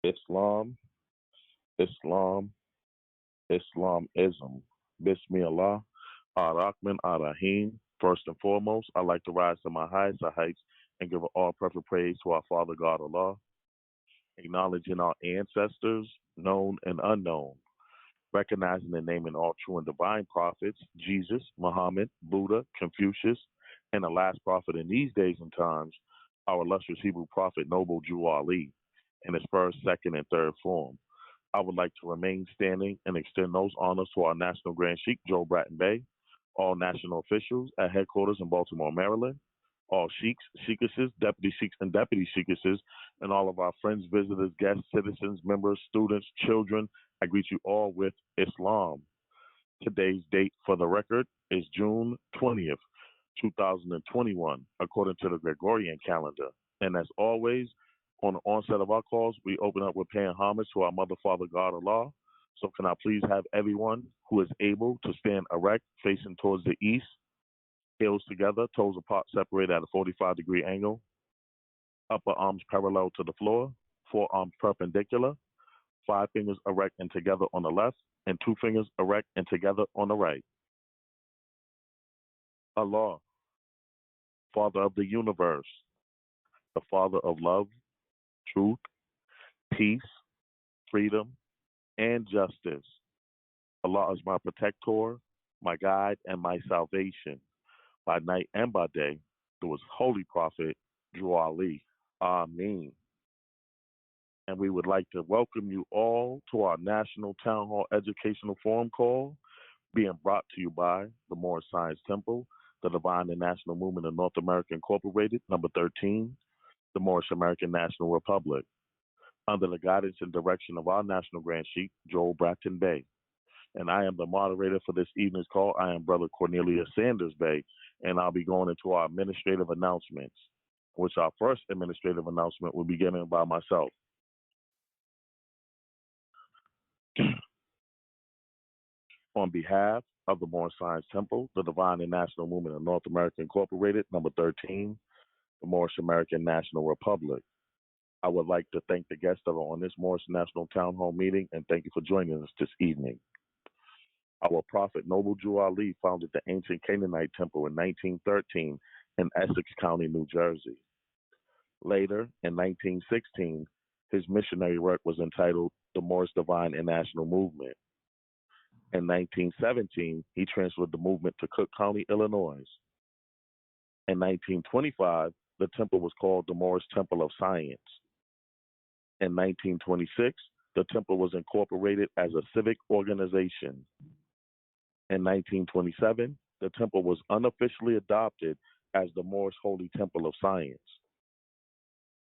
Islam, Islam, Islamism. Bismillah, Ar-Rahman, Ar-Rahim. First and foremost, I'd like to rise to my highest of heights and give all perfect praise to our Father God Allah, acknowledging our ancestors, known and unknown, recognizing and naming all true and divine prophets, Jesus, Muhammad, Buddha, Confucius, and the last prophet in these days and times, our illustrious Hebrew prophet, Noble Jew Ali, in his first, second, and third form. I would like to remain standing and extend those honors to our National Grand Sheikh, Joe Bratton Bey, all national officials at headquarters in Baltimore, Maryland, all sheiks, sheikesses, deputy sheiks, and deputy sheikesses, and all of our friends, visitors, guests, citizens, members, students, children. I greet you all with Islam. Today's date for the record is June 20th, 2021, according to the Gregorian calendar. And as always, on the onset of our calls, we open up with paying homage to our Mother, Father, God, Allah. So can I please have everyone who is able to stand erect, facing towards the east, heels together, toes apart, separated at a 45-degree angle, upper arms parallel to the floor, forearms perpendicular, 5 fingers erect and together on the left, and 2 fingers erect and together on the right. Allah, Father of the universe, the Father of love, truth, peace, freedom, and justice. Allah is my protector, my guide, and my salvation, by night and by day, through his holy prophet, Drew Ali. Ameen. And we would like to welcome you all to our National Town Hall Educational Forum call, being brought to you by the Moorish Science Temple, the Divine and National Movement of North America Incorporated, number 13, the Moorish American National Republic, under the guidance and direction of our National Grand Sheikh, Joel Bratton Bey. And I am the moderator for this evening's call. I am Brother Cornelius Sanders Bey, and I'll be going into our administrative announcements, which our first administrative announcement will be given by myself. On behalf of the Moorish Science Temple, the Divine and National Movement of North America Incorporated, number 13, the Moorish American National Republic, I would like to thank the guests that are on this Moorish National Town Hall meeting, and thank you for joining us this evening. Our prophet Noble Jew Ali founded the ancient Canaanite temple in 1913 in Essex County, New Jersey. Later, in 1916, his missionary work was entitled The Moorish Divine and National Movement. In 1917, he transferred the movement to Cook County, Illinois. In 1925, the temple was called the Moorish Temple of Science. In 1926, the temple was incorporated as a civic organization. In 1927, the temple was unofficially adopted as the Moorish Holy Temple of Science.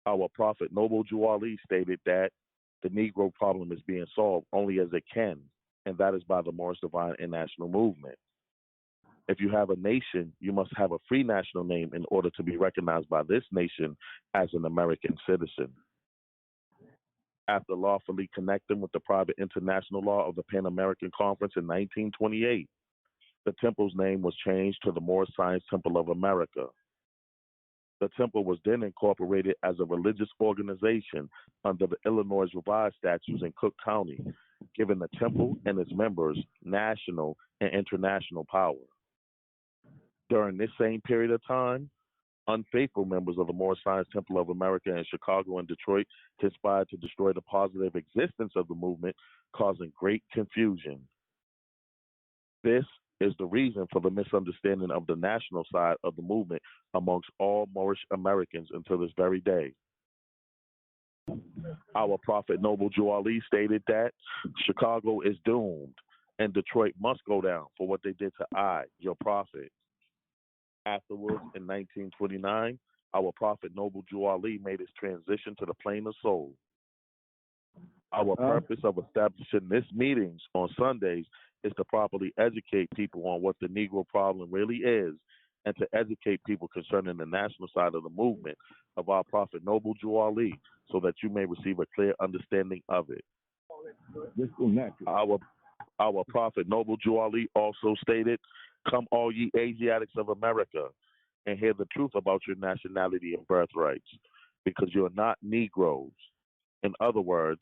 Our prophet Noble Jew Ali stated that the Negro problem is being solved only as it can, and that is by the Moorish Divine and National Movement. If you have a nation, you must have a free national name in order to be recognized by this nation as an American citizen. After lawfully connecting with the private international law of the Pan American Conference in 1928, the temple's name was changed to the Moorish Science Temple of America. The temple was then incorporated as a religious organization under the Illinois Revised Statutes in Cook County, giving the temple and its members national and international power. During this same period of time, unfaithful members of the Moorish Science Temple of America in Chicago and Detroit conspired to destroy the positive existence of the movement, causing great confusion. This is the reason for the misunderstanding of the national side of the movement amongst all Moorish Americans until this very day. Our prophet Noble Jew Ali stated that Chicago is doomed and Detroit must go down for what they did to I, your prophet. Afterwards, in 1929, our prophet Noble Jew Ali made his transition to the plane of soul. Our purpose of establishing these meetings on Sundays is to properly educate people on what the Negro problem really is, and to educate people concerning the national side of the movement of our prophet Noble Jew Ali, so that you may receive a clear understanding of it. Our prophet Noble Jew Ali also stated, "Come all ye Asiatics of America, and hear the truth about your nationality and birthrights, because you're not Negroes, In other words,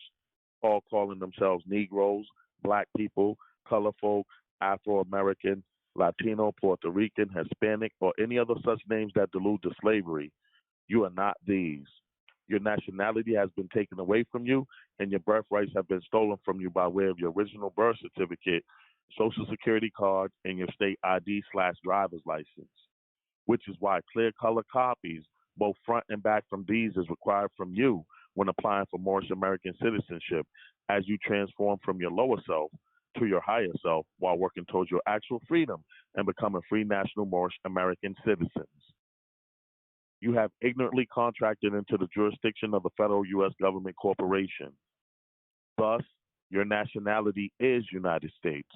all calling themselves Negroes, Black people, color folk, Afro American, Latino, Puerto Rican, Hispanic, or any other such names that delude to slavery. You are not these. Your nationality has been taken away from you, and your birthrights have been stolen from you by way of your original birth certificate, social security card, and your state ID/driver's license, which is why clear color copies, both front and back from these, is required from you when applying for Moorish American citizenship as you transform from your lower self to your higher self while working towards your actual freedom and becoming free national Moorish American citizens. You have ignorantly contracted into the jurisdiction of the federal U.S. government corporation. Thus, your nationality is United States.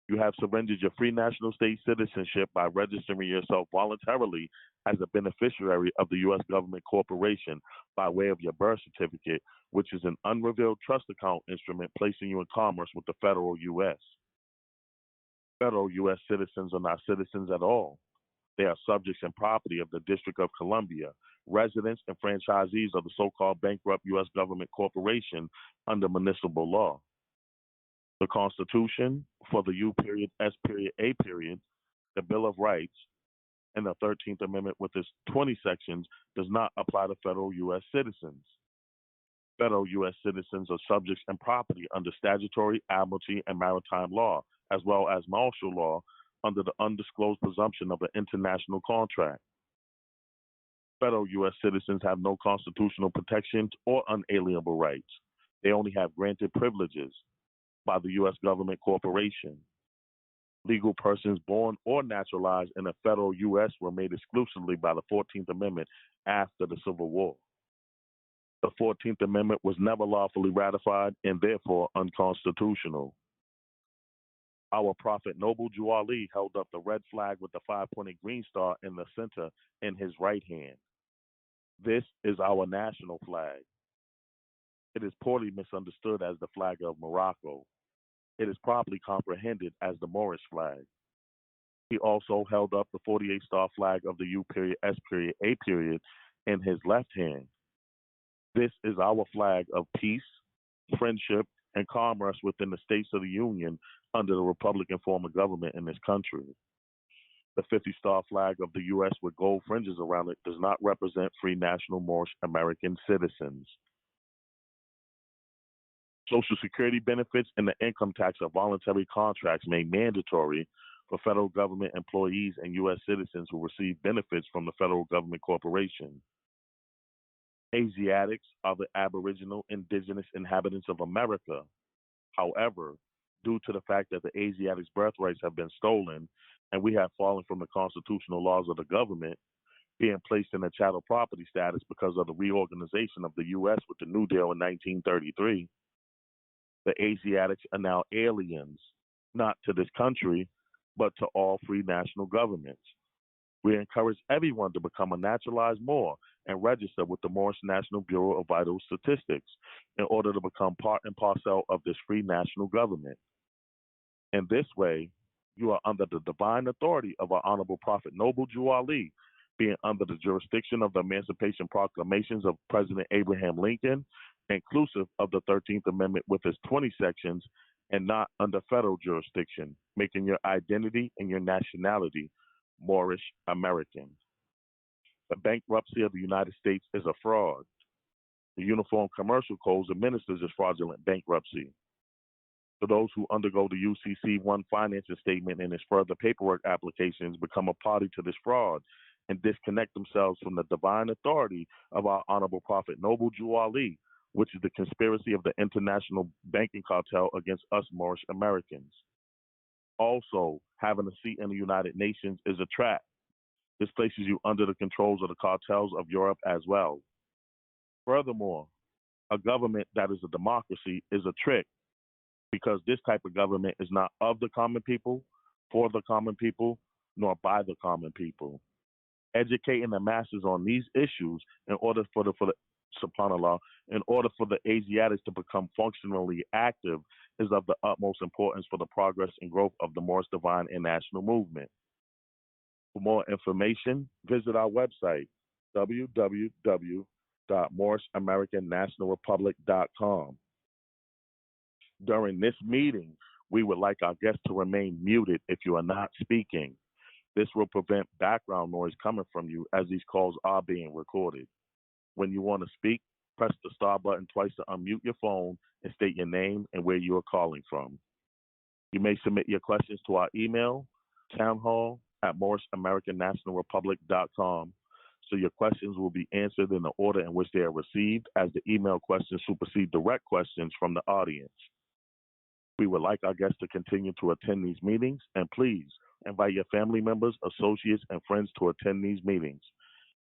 You have surrendered your free national state citizenship by registering yourself voluntarily as a beneficiary of the U.S. government corporation by way of your birth certificate, which is an unrevealed trust account instrument placing you in commerce with the federal U.S. Federal U.S. citizens are not citizens at all. They are subjects and property of the District of Columbia, residents and franchisees of the so-called bankrupt U.S. government corporation under municipal law. The Constitution for the U.S.A., the Bill of Rights, and the 13th Amendment with its 20 sections does not apply to federal U.S. citizens. Federal U.S. citizens are subjects and property under statutory, admiralty, and maritime law, as well as martial law under the undisclosed presumption of an international contract. Federal U.S. citizens have no constitutional protections or unalienable rights. They only have granted privileges by the U.S. government corporation. Legal persons born or naturalized in the federal U.S. were made exclusively by the 14th Amendment after the Civil War. The 14th Amendment was never lawfully ratified and therefore unconstitutional. Our prophet Noble Jew Ali held up the red flag with the five-pointed green star in the center in his right hand. This is our national flag. It is poorly misunderstood as the flag of Morocco. It is properly comprehended as the Moorish flag. He also held up the 48-star flag of the U.S.A. in his left hand. This is our flag of peace, friendship, and commerce within the states of the Union under the Republican form of government in this country. The 50-star flag of the U.S. with gold fringes around it does not represent free national Moorish American citizens. Social Security benefits and the income tax are voluntary contracts made mandatory for federal government employees and U.S. citizens who receive benefits from the federal government corporation. Asiatics are the aboriginal indigenous inhabitants of America. However, due to the fact that the Asiatics' birthrights have been stolen and we have fallen from the constitutional laws of the government, being placed in a chattel property status because of the reorganization of the U.S. with the New Deal in 1933, the Asiatics are now aliens, not to this country, but to all free national governments. We encourage everyone to become a naturalized Moor and register with the Moorish National Bureau of Vital Statistics in order to become part and parcel of this free national government. In this way, you are under the divine authority of our Honorable Prophet Noble Jew Ali, being under the jurisdiction of the Emancipation Proclamations of President Abraham Lincoln, inclusive of the 13th Amendment with its 20 sections, and not under federal jurisdiction, making your identity and your nationality Moorish American. The bankruptcy of the United States is a fraud. The Uniform Commercial Code administers this fraudulent bankruptcy. For those who undergo the UCC-1 financing statement and its further paperwork applications become a party to this fraud and disconnect themselves from the divine authority of our Honorable Prophet Noble Jew Ali, which is the conspiracy of the international banking cartel against us Moorish Americans. Also, having a seat in the United Nations is a trap. This places you under the controls of the cartels of Europe as well. Furthermore, a government that is a democracy is a trick because this type of government is not of the common people, for the common people, nor by the common people. Educating the masses on these issues in order for the subhanAllah, in order for the Asiatics to become functionally active is of the utmost importance for the progress and growth of the Moorish Divine and National Movement. For more information, visit our website, www.MANR.org. www.moorishamericannationalrepublic.com. During this meeting, we would like our guests to remain muted if you are not speaking. This will prevent background noise coming from you as these calls are being recorded. When you want to speak, press the star button twice to unmute your phone and state your name and where you are calling from. You may submit your questions to our email, townhall@moorishamericannationalrepublic.com, so your questions will be answered in the order in which they are received, as the email questions supersede direct questions from the audience. We would like our guests to continue to attend these meetings, and please invite your family members, associates, and friends to attend these meetings.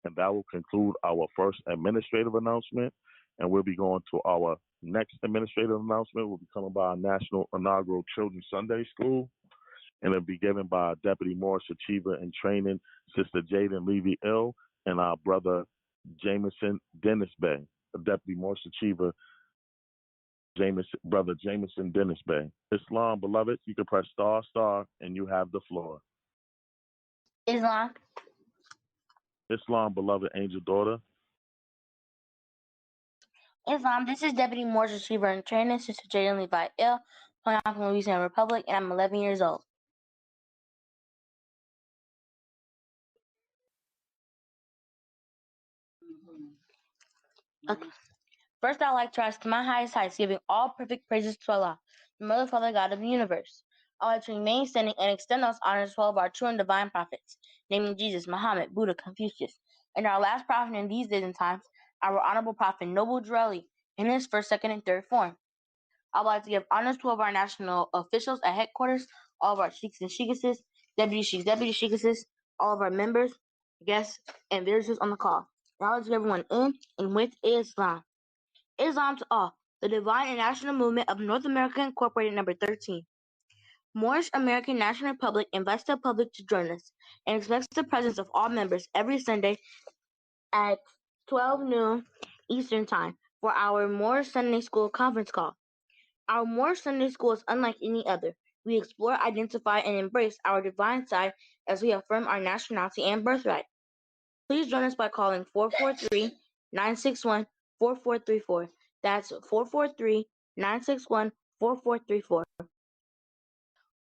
And that will conclude our first administrative announcement, and we'll be going to our next administrative announcement. Will be coming by our National Inaugural Children's Sunday School, and it'll be given by our Deputy Moorish Achiever in Training, Sister Jaden Levy-Ill, and our brother Jameson Dennis Bay, Deputy Moorish Achiever, Brother Jameson Dennis Bay. Islam, beloved, you can press star, and you have the floor. Islam. Islam, beloved angel daughter. Islam, this is Deputy Moorish Achiever in Training, Sister Jaden Levi-Ill, calling out from the U.S.A. Republic, and I'm 11 years old. Okay. First, I'd like to rise to my highest heights, giving all perfect praises to Allah, the Mother, Father, God of the universe. I'd like to remain standing and extend those honors to 12 of our true and divine prophets, namely Jesus, Muhammed, Buddha, Confucius, and our last prophet in these days and times, our honorable prophet, Noble Drelly, in his first, second, and third form. I'd like to give honors to all of our national officials at headquarters, all of our sheikhs and sheikesses, deputy sheikesses, all of our members, guests, and visitors on the call. Knowledge of everyone in and with Islam. Islam to all, the divine and national movement of North America Incorporated, number 13. Moorish American National Republic invites the public to join us and expects the presence of all members every Sunday at 12 noon Eastern Time for our Moorish Sunday School conference call. Our Moorish Sunday School is unlike any other. We explore, identify, and embrace our divine side as we affirm our nationality and birthright. Please join us by calling 443-961-4434. That's 443-961-4434.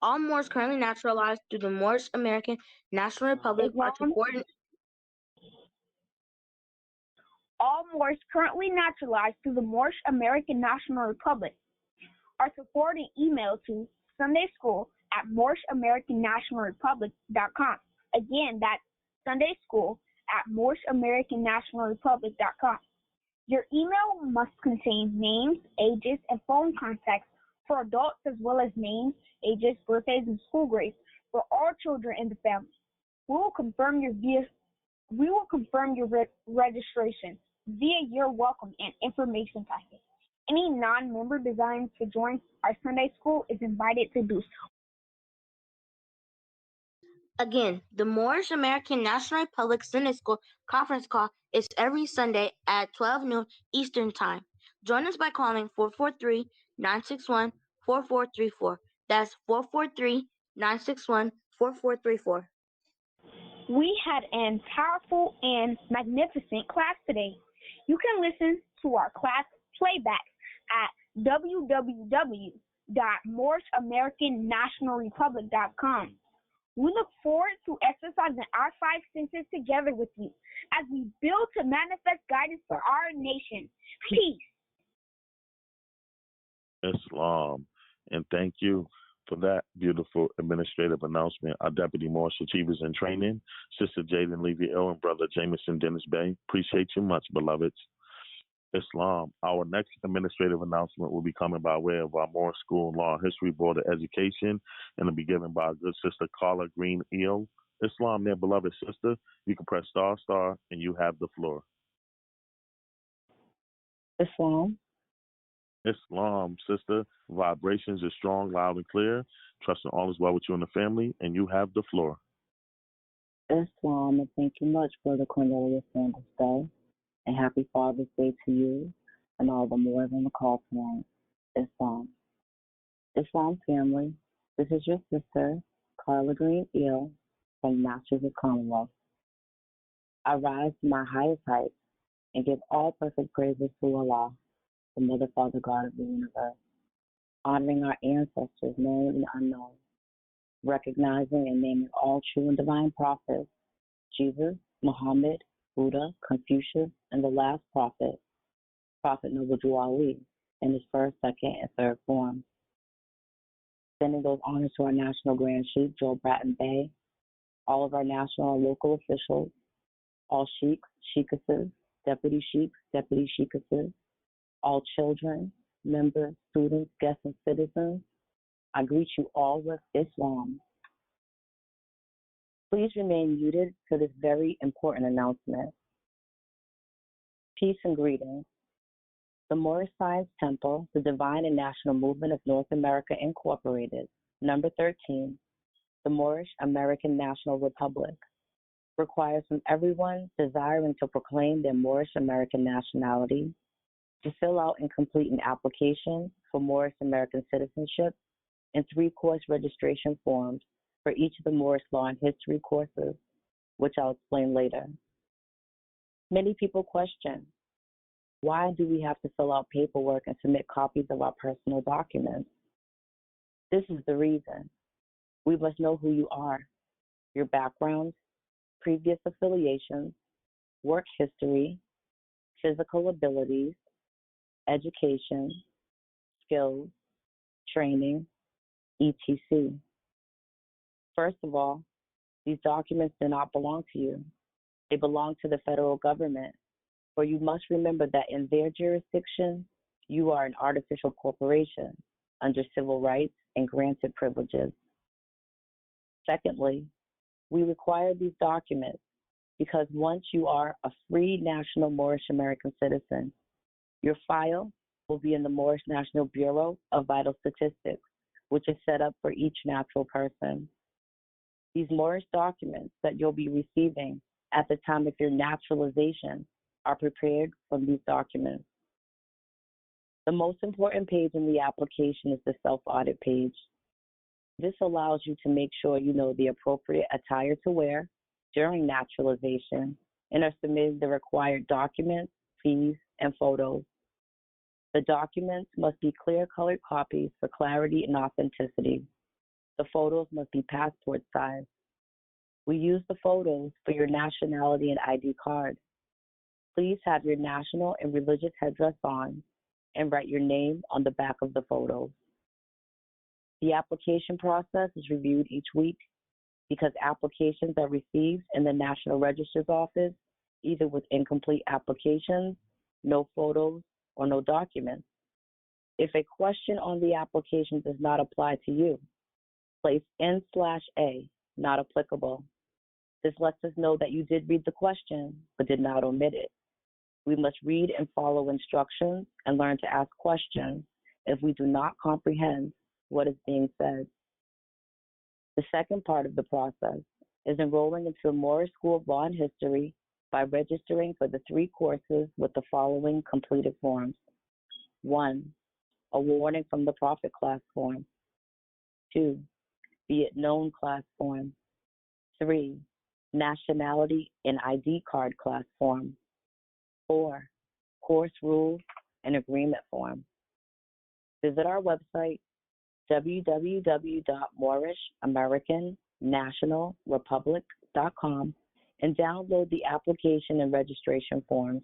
All Moors currently naturalized through the Moorish American National Republic are to coordinate. All Moors currently naturalized through the Moorish American National Republic are to forward an email to sundayschool@moorishamericannationalrepublic.com. Again, that's sundayschool@moorishamericannationalrepublic.com. Your email must contain names, ages, and phone contacts for adults, as well as names, ages, birthdays, and school grades for all children in the family. We will confirm your registration via your welcome and information packet. Any non-member desiring to join our Sunday school is invited to do so. Again, the Moorish American National Republic Sunday School conference call is every Sunday at 12 noon Eastern Time. Join us by calling 443-961-4434. That's 443-961-4434. We had an powerful and magnificent class today. You can listen to our class playback at www.moorishamericannationalrepublic.com. We look forward to exercising our five senses together with you as we build to manifest guidance for our nation. Peace. Islam. And thank you for that beautiful administrative announcement. Our Deputy Moorish Achievers in Training, Sister Jaden Levy-Ill and Brother Jameson Dennis Bay. Appreciate you much, beloveds. Islam. Our next administrative announcement will be coming by way of our Moorish School Law and History Board of Education, and it'll be given by our good sister Carla Green-Eel. Islam, their beloved sister, you can press star, and you have the floor. Islam. Islam, sister. Vibrations are strong, loud, and clear. Trusting all is well with you and the family, and you have the floor. Islam, and thank you much, Brother Cornelius Sanders Day. And happy Father's Day to you and all the Moors on the call tonight. Islam. Islam family, this is your sister, Carla Green-Eel, from Masters of Commonwealth. I rise to my highest heights and give all perfect praises to Allah, the Mother, Father, God of the universe, honoring our ancestors, known and unknown, recognizing and naming all true and divine prophets, Jesus, Muhammad, Buddha, Confucius, and the last prophet, Prophet Noble Drew Ali, in his first, second, and third forms. Sending those honors to our National Grand Sheikh, Joel Bratton Bey, all of our national and local officials, all sheikhs, sheikhesses, deputy sheikhs, deputy sheikhesses, all children, members, students, guests, and citizens. I greet you all with Islam. Please remain muted for this very important announcement. Peace and greetings. The Moorish Science Temple, the Divine and National Movement of North America Incorporated, number 13, the Moorish American National Republic, requires from everyone desiring to proclaim their Moorish American nationality to fill out and complete an application for Moorish American citizenship and 3-course registration forms for each of the Moorish law and history courses, which I'll explain later. Many people question, why do we have to fill out paperwork and submit copies of our personal documents? This is the reason. We must know who you are, your background, previous affiliations, work history, physical abilities, education, skills, training, etc. First of all, these documents do not belong to you. They belong to the federal government, for you must remember that in their jurisdiction, you are an artificial corporation under civil rights and granted privileges. Secondly, we require these documents because once you are a free national Moorish American citizen, your file will be in the Moorish National Bureau of Vital Statistics, which is set up for each natural person. These Moorish documents that you'll be receiving at the time of your naturalization are prepared from these documents. The most important page in the application is the self-audit page. This allows you to make sure you know the appropriate attire to wear during naturalization and are submitting the required documents, fees, and photos. The documents must be clear-colored copies for clarity and authenticity. The photos must be passport size. We use the photos for your nationality and ID card. Please have your national and religious headdress on and write your name on the back of the photos. The application process is reviewed each week because applications are received in the National Register's office either with incomplete applications, no photos, or no documents. If a question on the application does not apply to you, place N/A, not applicable. This lets us know that you did read the question but did not omit it. We must read and follow instructions and learn to ask questions if we do not comprehend what is being said. The second part of the process is enrolling into the Moorish School of Law and History by registering for the 3 courses with the following completed forms. 1. A warning from the Prophet class form. 2. Be it known class form. 3. Nationality and ID card class form. 4. Course rules and agreement form. Visit our website, www.moorishamericannationalrepublic.com, and download the application and registration forms.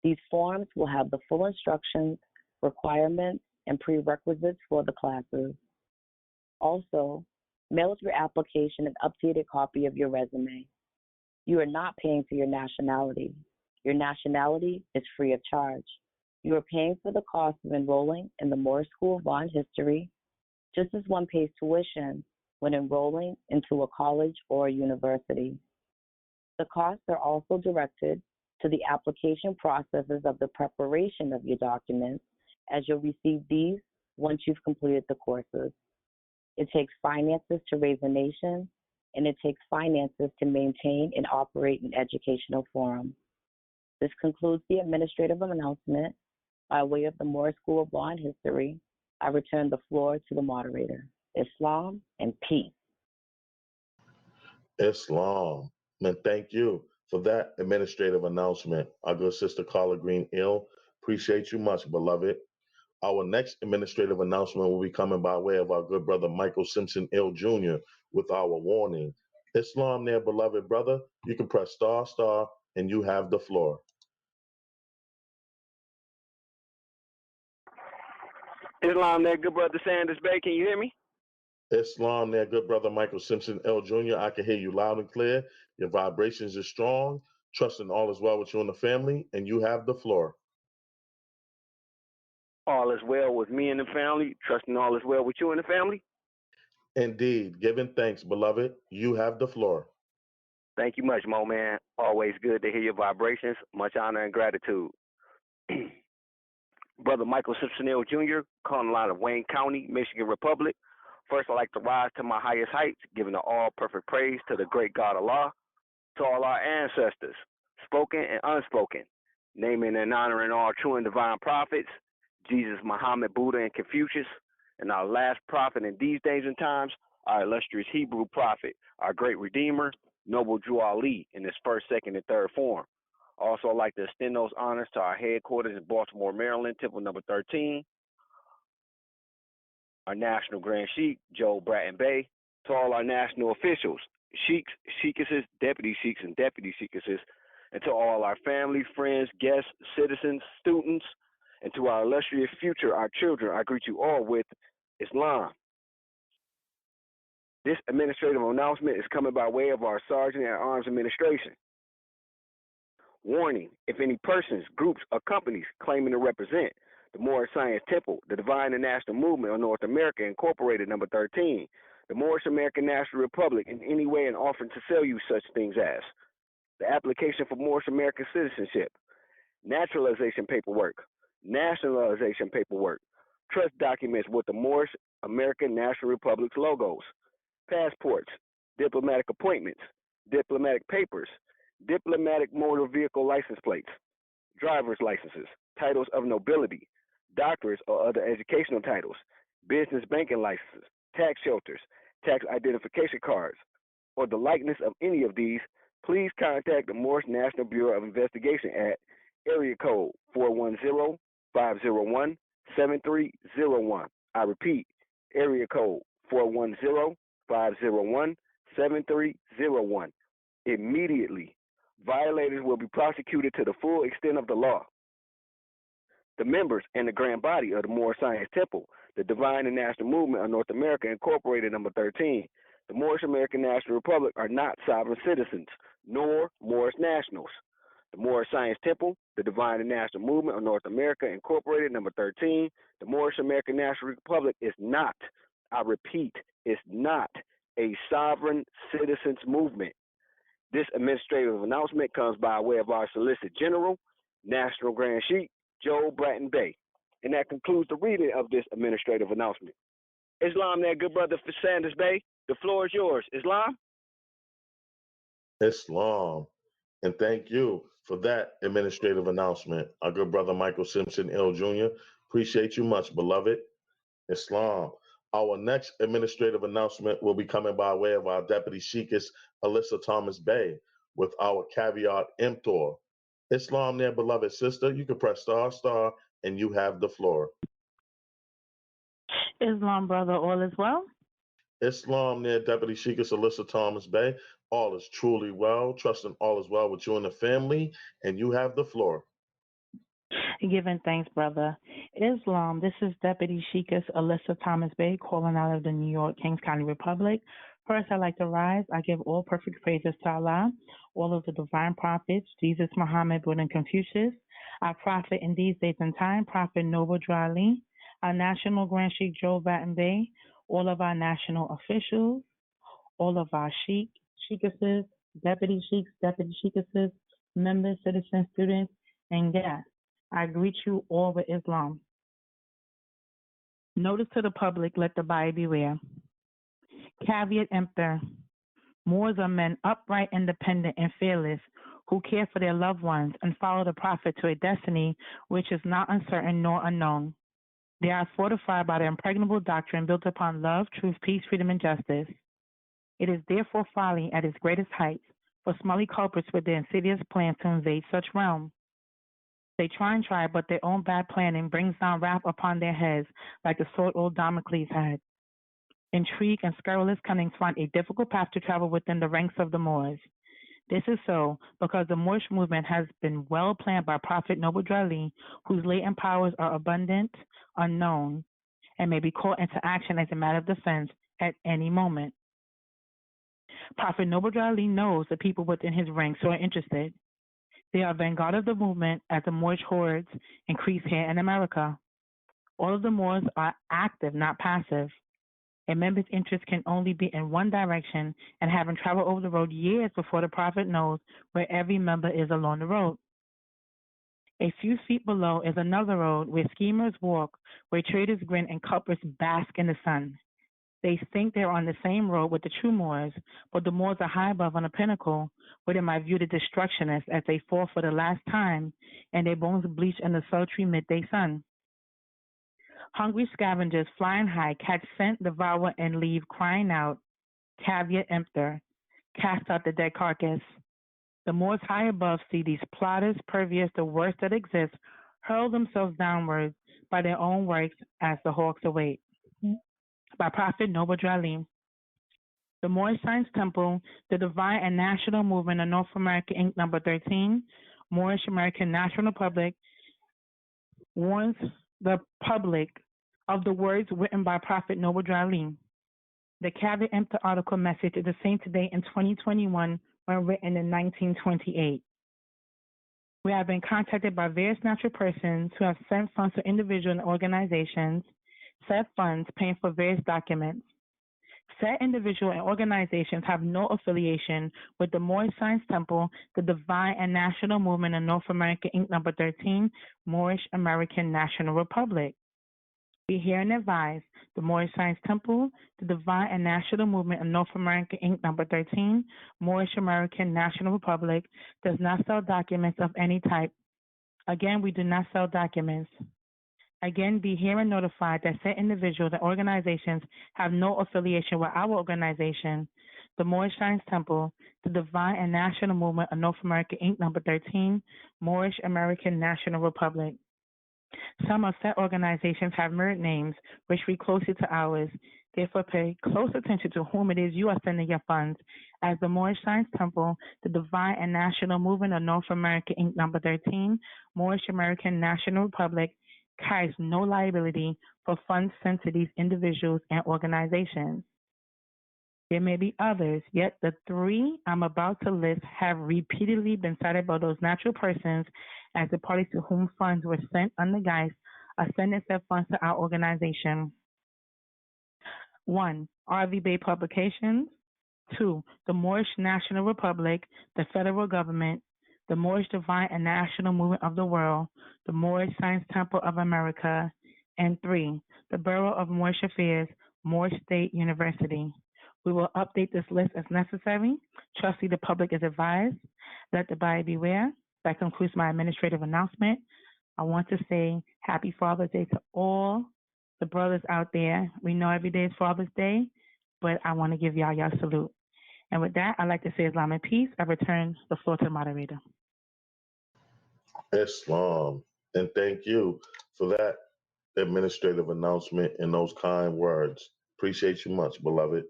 These forms will have the full instructions, requirements, and prerequisites for the classes. Also, mail with your application an updated copy of your resume. You are not paying for your nationality. Your nationality is free of charge. You are paying for the cost of enrolling in the Moorish School of Law and History, just as one pays tuition when enrolling into a college or a university. The costs are also directed to the application processes of the preparation of your documents, as you'll receive these once you've completed the courses. It takes finances to raise a nation, and it takes finances to maintain and operate an educational forum. This concludes the administrative announcement. By way of the Moorish School of Law and History, I return the floor to the moderator. Islam and peace. Islam. And thank you for that administrative announcement. Our good sister Carla Green Ill, appreciate you much, beloved. Our next administrative announcement will be coming by way of our good brother Michael Simpson Ill Jr. with our warning. Islam there, beloved brother. You can press star, star, and you have the floor. Islam there, good brother Sanders Bay. Can you hear me? Islam there, good brother Michael Simpson L. Jr. I can hear you loud and clear. Your vibrations are strong. Trusting all is well with you and the family, and you have the floor. All is well with me and the family. Trusting all is well with you and the family. Indeed. Giving thanks, beloved. You have the floor. Thank you much, Mo, man. Always good to hear your vibrations. Much honor and gratitude. Brother Michael Simpson L. Jr., calling out of Wayne County, Michigan Republic. First, I'd like to rise to my highest heights, giving the all perfect praise to the great God Allah, to all our ancestors, spoken and unspoken, naming and honoring all true and divine prophets, Jesus, Muhammed, Buddha, and Confucius, and our last prophet in these days and times, our illustrious Hebrew prophet, our great Redeemer, Noble Drew Ali, in his first, second, and third form. Also, I'd like to extend those honors to our headquarters in Baltimore, Maryland, Temple number 13, our National Grand Sheik, Joe Bratton Bay, to all our national officials, sheiks, sheikesses, deputy sheiks, and deputy sheikesses, and to all our family, friends, guests, citizens, students, and to our illustrious future, our children, I greet you all with Islam. This administrative announcement is coming by way of our Sergeant at Arms Administration. Warning, if any persons, groups, or companies claiming to represent the Moorish Science Temple, the Divine and National Movement of North America, Incorporated, number 13, the Moorish American National Republic, in any way and offering to sell you such things as the application for Moorish American citizenship, naturalization paperwork, nationalization paperwork, trust documents with the Moorish American National Republic's logos, passports, diplomatic appointments, diplomatic papers, diplomatic motor vehicle license plates, driver's licenses, titles of nobility, doctorates or other educational titles, business banking licenses, tax shelters, tax identification cards, or the likeness of any of these, please contact the Moorish National Bureau of Investigation at area code 410-501-7301. I repeat, area code 410-501-7301. Immediately, violators will be prosecuted to the full extent of the law. The members and the grand body of the Moorish Science Temple, the Divine and National Movement of North America, Incorporated, number 13, the Moorish American National Republic are not sovereign citizens, nor Moorish nationals. The Moorish Science Temple, the Divine and National Movement of North America, Incorporated, number 13, the Moorish American National Republic is not, I repeat, is not a sovereign citizens movement. This administrative announcement comes by way of our Solicitor General, National Grand Sheik, Joe Bratton Bay. And that concludes the reading of this administrative announcement. Islam there, good brother for Sanders Bay. The floor is yours. Islam? Islam. And thank you for that administrative announcement. Our good brother Michael Simpson L. Jr. Appreciate you much, beloved. Islam. Our next administrative announcement will be coming by way of our Deputy Sheikess, Alyssa Thomas Bay, with our caveat emptor. Islam there, beloved sister. You can press star, star, and you have the floor. Islam, brother, all is well? Islam there, Deputy Sheikess, Alyssa Thomas Bay. All is truly well. Trusting all is well with you and the family, and you have the floor. Giving thanks, brother. Islam, this is Deputy Sheikess Alyssa Thomas Bay calling out of the New York Kings County Republic. First, I'd like to rise. I give all perfect praises to Allah, all of the divine prophets, Jesus, Muhammad, Buddha, and Confucius, our prophet in these days and time, Prophet Noble Drew Ali, our National Grand Sheik Joe Bratton Bay, all of our national officials, all of our sheikesses, deputy sheiks, deputy sheikesses, members, citizens, students, and guests. I greet you all with Islam. Notice to the public, let the buyer beware. Caveat emptor. Moors are men upright, independent, and fearless, who care for their loved ones and follow the prophet to a destiny which is not uncertain nor unknown. They are fortified by the impregnable doctrine built upon love, truth, peace, freedom, and justice. It is therefore folly at its greatest heights for smelly culprits with their insidious plans to invade such realm. They try, but their own bad planning brings down wrath upon their heads like the sword old Damocles had. Intrigue and scurrilous cunnings find a difficult path to travel within the ranks of the Moors. This is so because the Moorish movement has been well planned by Prophet Noble Drali, whose latent powers are abundant, unknown, and may be called into action as a matter of defense at any moment. Prophet Noble Drali knows the people within his ranks who are interested. They are vanguard of the movement as the Moorish hordes increase here in America. All of the Moors are active, not passive. A member's interest can only be in one direction, and having traveled over the road years before the prophet knows where every member is along the road. A few feet below is another road where schemers walk, where traders grin and culprits bask in the sun. They think they're on the same road with the true Moors, but the Moors are high above on a pinnacle, where they might view the destructionists as they fall for the last time, and their bones bleach in the sultry midday sun. Hungry scavengers flying high catch scent, devour, and leave crying out, caveat emptor, cast out the dead carcass. The Moors high above see these plotters, pervious, the worst that exists, hurl themselves downwards by their own works as the hawks await. By Prophet Noble Drali. The Moorish Science Temple, the Divine and National Movement of North America, Inc., number 13, Moorish American National Republic, warns the public of the words written by Prophet Noble Drali. The caveat emptor article message is the same today in 2021 when written in 1928. We have been contacted by various natural persons who have sent funds to individuals and organizations, said funds paying for various documents. Said individuals and organizations have no affiliation with the Moorish Science Temple, the Divine and National Movement of North America, Inc., number 13, Moorish American National Republic. We herein advise the Moorish Science Temple, the Divine and National Movement of North America, Inc., number 13, Moorish American National Republic, does not sell documents of any type. Again, we do not sell documents. Again, be herein notified that said individuals and organizations have no affiliation with our organization, the Moorish Science Temple, the Divine and National Movement of North America, Inc., number 13, Moorish American National Republic. Some of said organizations have mirrored names which read closely to ours. Therefore, pay close attention to whom it is you are sending your funds, as the Moorish Science Temple, the Divine and National Movement of North America, Inc., number 13, Moorish American National Republic, carries no liability for funds sent to these individuals and organizations. There may be others, yet the three I'm about to list have repeatedly been cited by those natural persons as the parties to whom funds were sent under guise of sending said funds to our organization. 1. RV Bay Publications. 2. The Moorish National Republic, the federal government, the Moorish Divine and National Movement of the World, the Moorish Science Temple of America, and 3. The Bureau of Moorish Affairs, Moorish State University. We will update this list as necessary. Trustee, the public is advised. Let the buyer beware. That concludes my administrative announcement. I want to say Happy Father's Day to all the brothers out there. We know every day is Father's Day, but I want to give y'all your salute. And with that, I'd like to say Islam and peace. I return the floor to the moderator. Islam. And thank you for that administrative announcement and those kind words. Appreciate you much, beloved.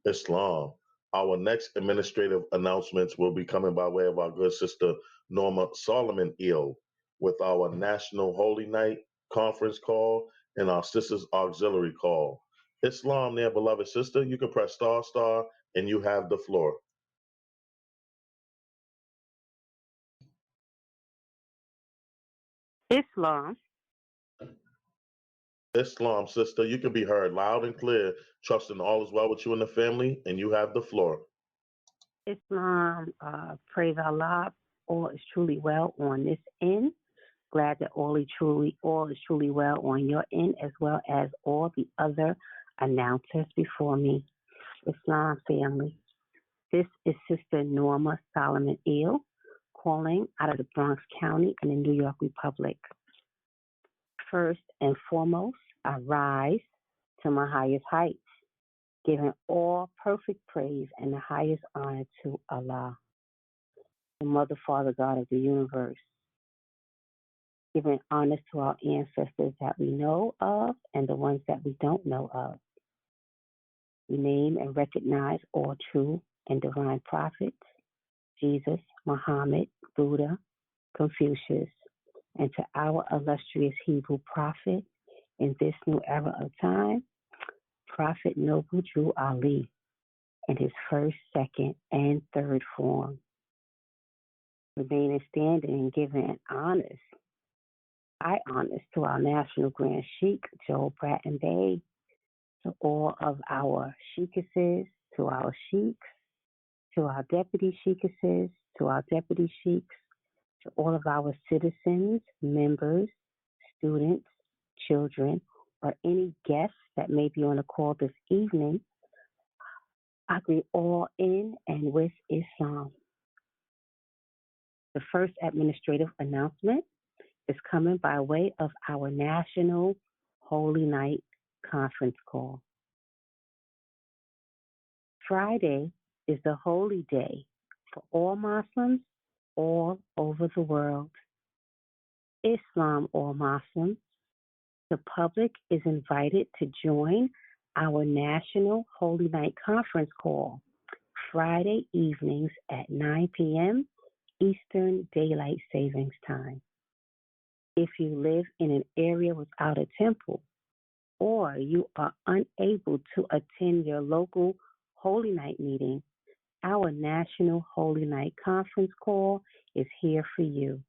Islam. Our next administrative announcements will be coming by way of our good sister Norma Solomon Ill with our National Holy Night conference call and our Sisters Auxiliary call. Islam there, beloved sister. You can press star, and you have the floor. Islam. Islam, sister, you can be heard loud and clear, trusting all is well with you and the family, and you have the floor. Islam, praise Allah, all is truly well on this end. Glad that all is truly well on your end, as well as all the other announcers before me. Islam family, this is Sister Norma Solomon Ill, calling out of the Bronx County in the New York Republic. First and foremost, I rise to my highest heights, giving all perfect praise and the highest honor to Allah. the Mother, Father, God of the universe, giving honors to our ancestors that we know of and the ones that we don't know of. We name and recognize all true and divine prophets, Jesus, Muhammad, Buddha, Confucius, and to our illustrious Hebrew prophet in this new era of time, Prophet Noble Drew Ali in his first, second, and third form. Remaining standing and giving honors, high honors to our National Grand Sheikh, Joel Bratton Bey, to all of our sheikesses, to our sheiks, to our deputy sheikesses, to our deputy sheiks, to all of our citizens, members, students, children, or any guests that may be on the call this evening, I greet all in and with Islam. The first administrative announcement is coming by way of our National Holy Night conference call. Friday is the holy day for all Muslims all over the world. Islam or Muslims, the public is invited to join our National Holy Night conference call Friday evenings at 9 p.m. Eastern Daylight Savings Time. If you live in an area without a temple, or you are unable to attend your local Holy Night meeting, our National Holy Night conference call is here for you.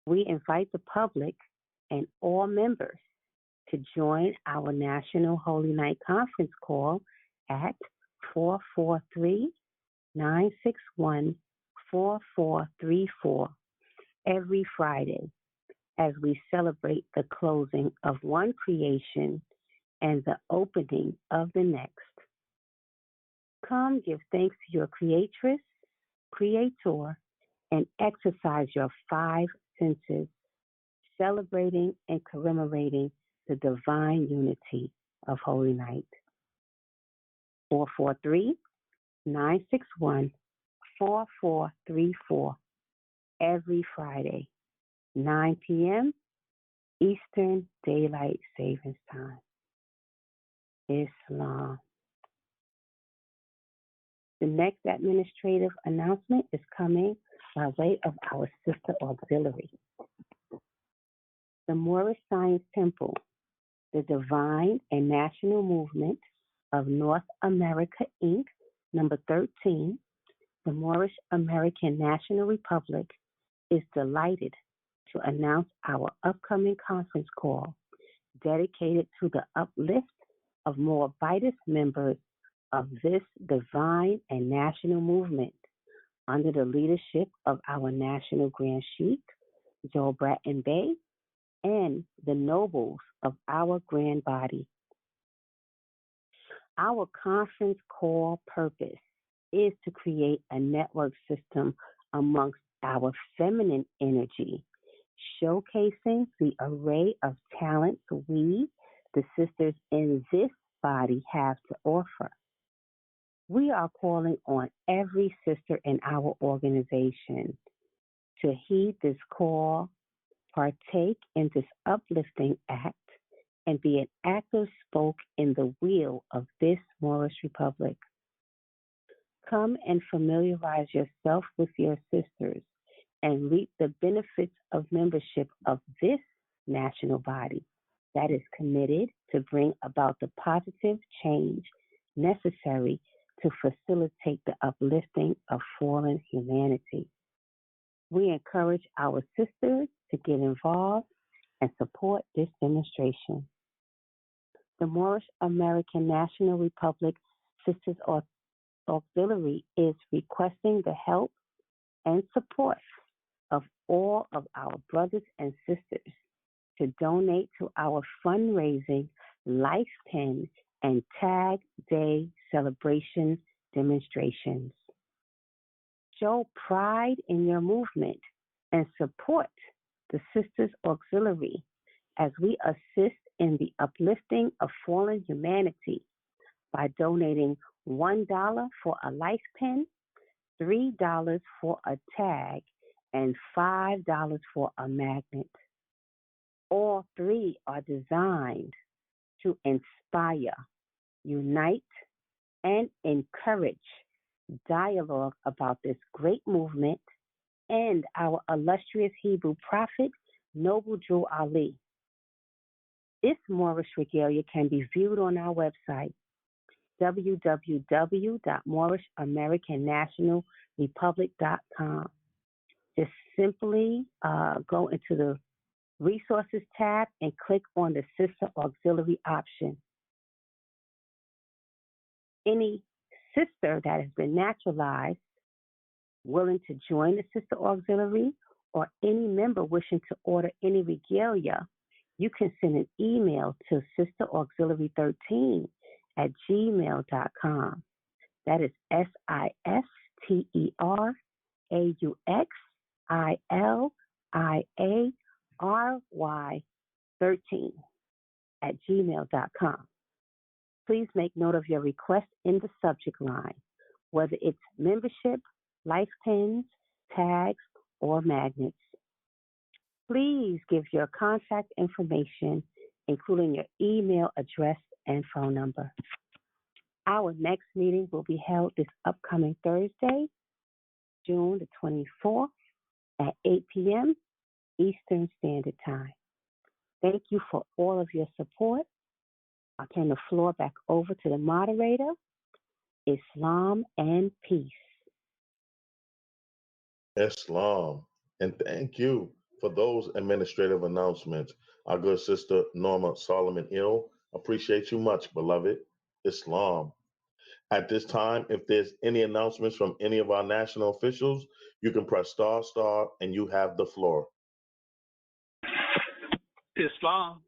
We invite the public and all members to join our National Holy Night conference call at 443-961-4434 every Friday as we celebrate the closing of one creation and the opening of the next. Come give thanks to your creatress, creator, and exercise your five senses, celebrating and commemorating the divine unity of Holy Night. 443-961-4434 every Friday, 9 p.m. Eastern Daylight Savings Time. Islam. The next administrative announcement is coming by way of our sister auxiliary. The Moorish Science Temple, the Divine and National Movement of North America, Inc., number 13, the Moorish American National Republic, is delighted to announce our upcoming conference call dedicated to the uplift of Moabitist members of this divine and national movement under the leadership of our National Grand Sheikh, Joel Bratton Bey, and the nobles of our grand body. Our conference call purpose is to create a network system amongst our feminine energy, showcasing the array of talents we, the sisters in this body, have to offer. We are calling on every sister in our organization to heed this call, partake in this uplifting act, and be an active spoke in the wheel of this Moorish Republic. Come and familiarize yourself with your sisters and reap the benefits of membership of this national body that is committed to bring about the positive change necessary to facilitate the uplifting of fallen humanity. We encourage our sisters to get involved and support this demonstration. The Moorish American National Republic Sisters Auxiliary is requesting the help and support of all of our brothers and sisters to donate to our fundraising Life Pen and Tag Day celebration demonstrations. Show pride in your movement and support the Sisters Auxiliary as we assist in the uplifting of fallen humanity by donating $1 for a life pen, $3 for a tag and $5 for a magnet. All three are designed to inspire, unite, and encourage dialogue about this great movement and our illustrious Hebrew prophet, Noble Drew Ali. This Moorish regalia can be viewed on our website, www.moorishamericannationalrepublic.com. Just simply go into the Resources tab and click on the Sister Auxiliary option. Any sister that has been naturalized, willing to join the Sister Auxiliary, or any member wishing to order any regalia, you can send an email to sisterauxiliary13@gmail.com. That is sisterauxiliary13@gmail.com. Please make note of your request in the subject line, whether it's membership, life pins, tags, or magnets. Please give your contact information, including your email address and phone number. Our next meeting will be held this upcoming Thursday, June the 24th at 8 p.m. Eastern Standard Time. Thank you for all of your support. I'll turn the floor back over to the moderator. Islam and peace. Islam. And thank you for those administrative announcements. Our good sister Norma Solomon Ill. Appreciate you much, beloved. Islam. At this time, if there's any announcements from any of our national officials, you can press star, and you have the floor. Islam.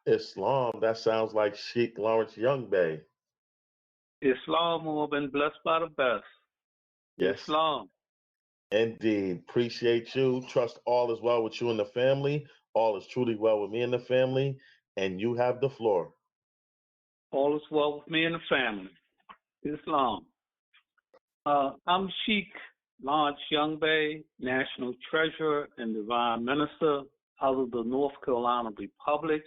Islam, that sounds like Sheikh Lawrence Young Bey. Islam, who have been blessed by the best. Yes. Islam. Indeed. Appreciate you. Trust all is well with you and the family. All is truly well with me and the family. And you have the floor. All is well with me and the family. Islam. I'm Sheikh Lawrence Young Bey, National Treasurer and Divine Minister out of the North Carolina Republic.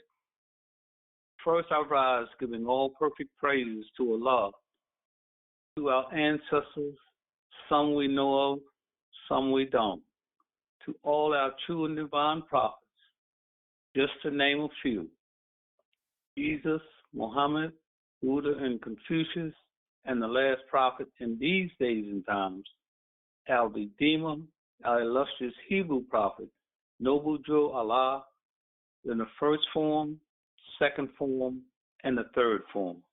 First, I rise giving all perfect praises to Allah, to our ancestors, some we know of, some we don't, to all our true and divine prophets, just to name a few: Jesus, Muhammed, Buddha, and Confucius, and the last prophet in these days and times, our Redeemer, our illustrious Hebrew prophet, Noble Drew Allah, in the first form, second form, and the third form.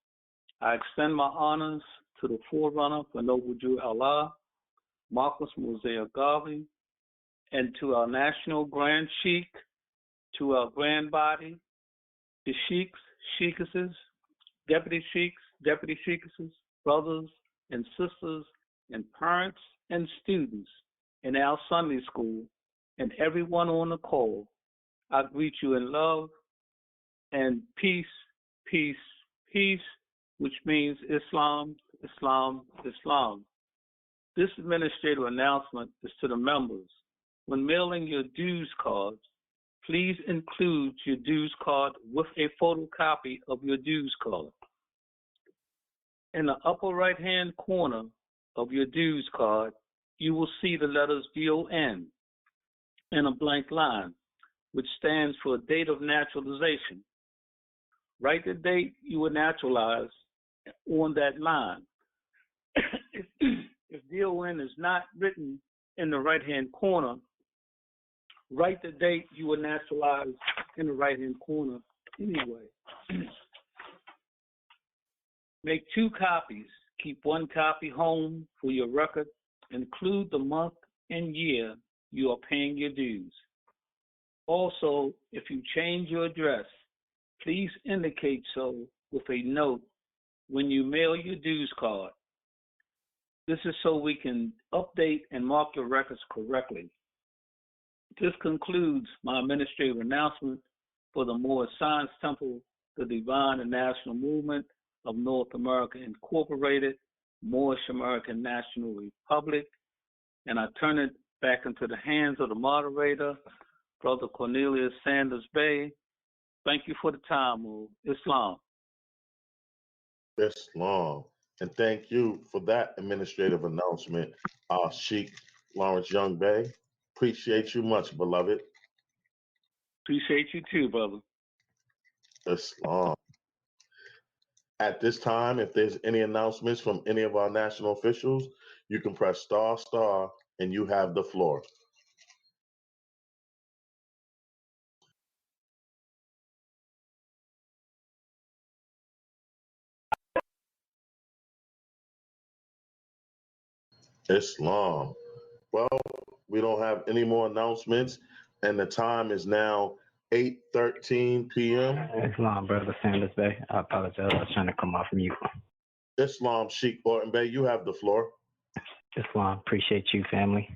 I extend my honors to the forerunner for Noble Drew Allah, Marcus Mosaic Garvey, and to our national Grand Sheikh, to our Grand Body, the Sheikhs, Sheikesses, Deputy Sheikhs, Deputy Sheikesses, brothers and sisters, and parents and students in our Sunday school, and everyone on the call. I greet you in love and peace, peace, peace, which means Islam, Islam, Islam. This administrative announcement is to the members. When mailing your dues cards, please include your dues card with a photocopy of your dues card. In the upper right-hand corner of your dues card, you will see the letters DON and a blank line, which stands for date of naturalization. Write the date you were naturalized on that line. If DON is not written in the right-hand corner, write the date you were naturalized in the right-hand corner anyway. Make 2 copies. Keep 1 copy home for your record. Include the month and year you are paying your dues. Also, if you change your address, please indicate so with a note when you mail your dues card. This is so we can update and mark your records correctly. This concludes my administrative announcement for the Moorish Science Temple, the Divine and National Movement of North America Incorporated, Moorish American National Republic, And I turn it back into the hands of the moderator, Brother Cornelius Sanders Bay. Thank you for the time, Islam. Islam. And thank you for that administrative announcement, Sheikh Lawrence Young Bay. Appreciate you much, beloved. Appreciate you too, brother. Islam. At this time, if there's any announcements from any of our national officials, you can press star, and you have the floor. Islam. Well, we don't have any more announcements, and the time is now 8:13 p.m. Islam, Brother Sanders Bay. I apologize. I was trying to come off mute. Islam, Sheikh Orton Bay, you have the floor. Islam, appreciate you, family.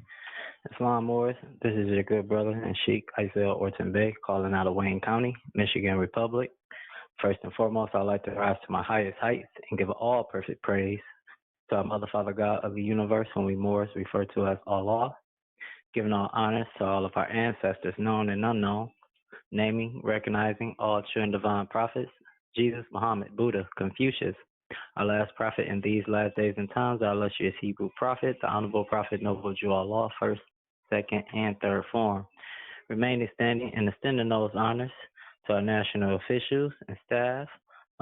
Islam Morris, this is your good brother and Sheikh Isaiah Orton Bay, calling out of Wayne County, Michigan Republic. First and foremost, I'd like to rise to my highest heights and give all perfect praise to our Mother, Father, God of the universe, whom we Moors refer to as Allah, giving all honors to all of our ancestors, known and unknown, naming, recognizing all true and divine prophets, Jesus, Muhammad, Buddha, Confucius, our last prophet in these last days and times, our illustrious Hebrew prophet, the Honorable Prophet Noble Jew Allah, first, second, and third form. Remaining standing and extending those honors to our national officials and staff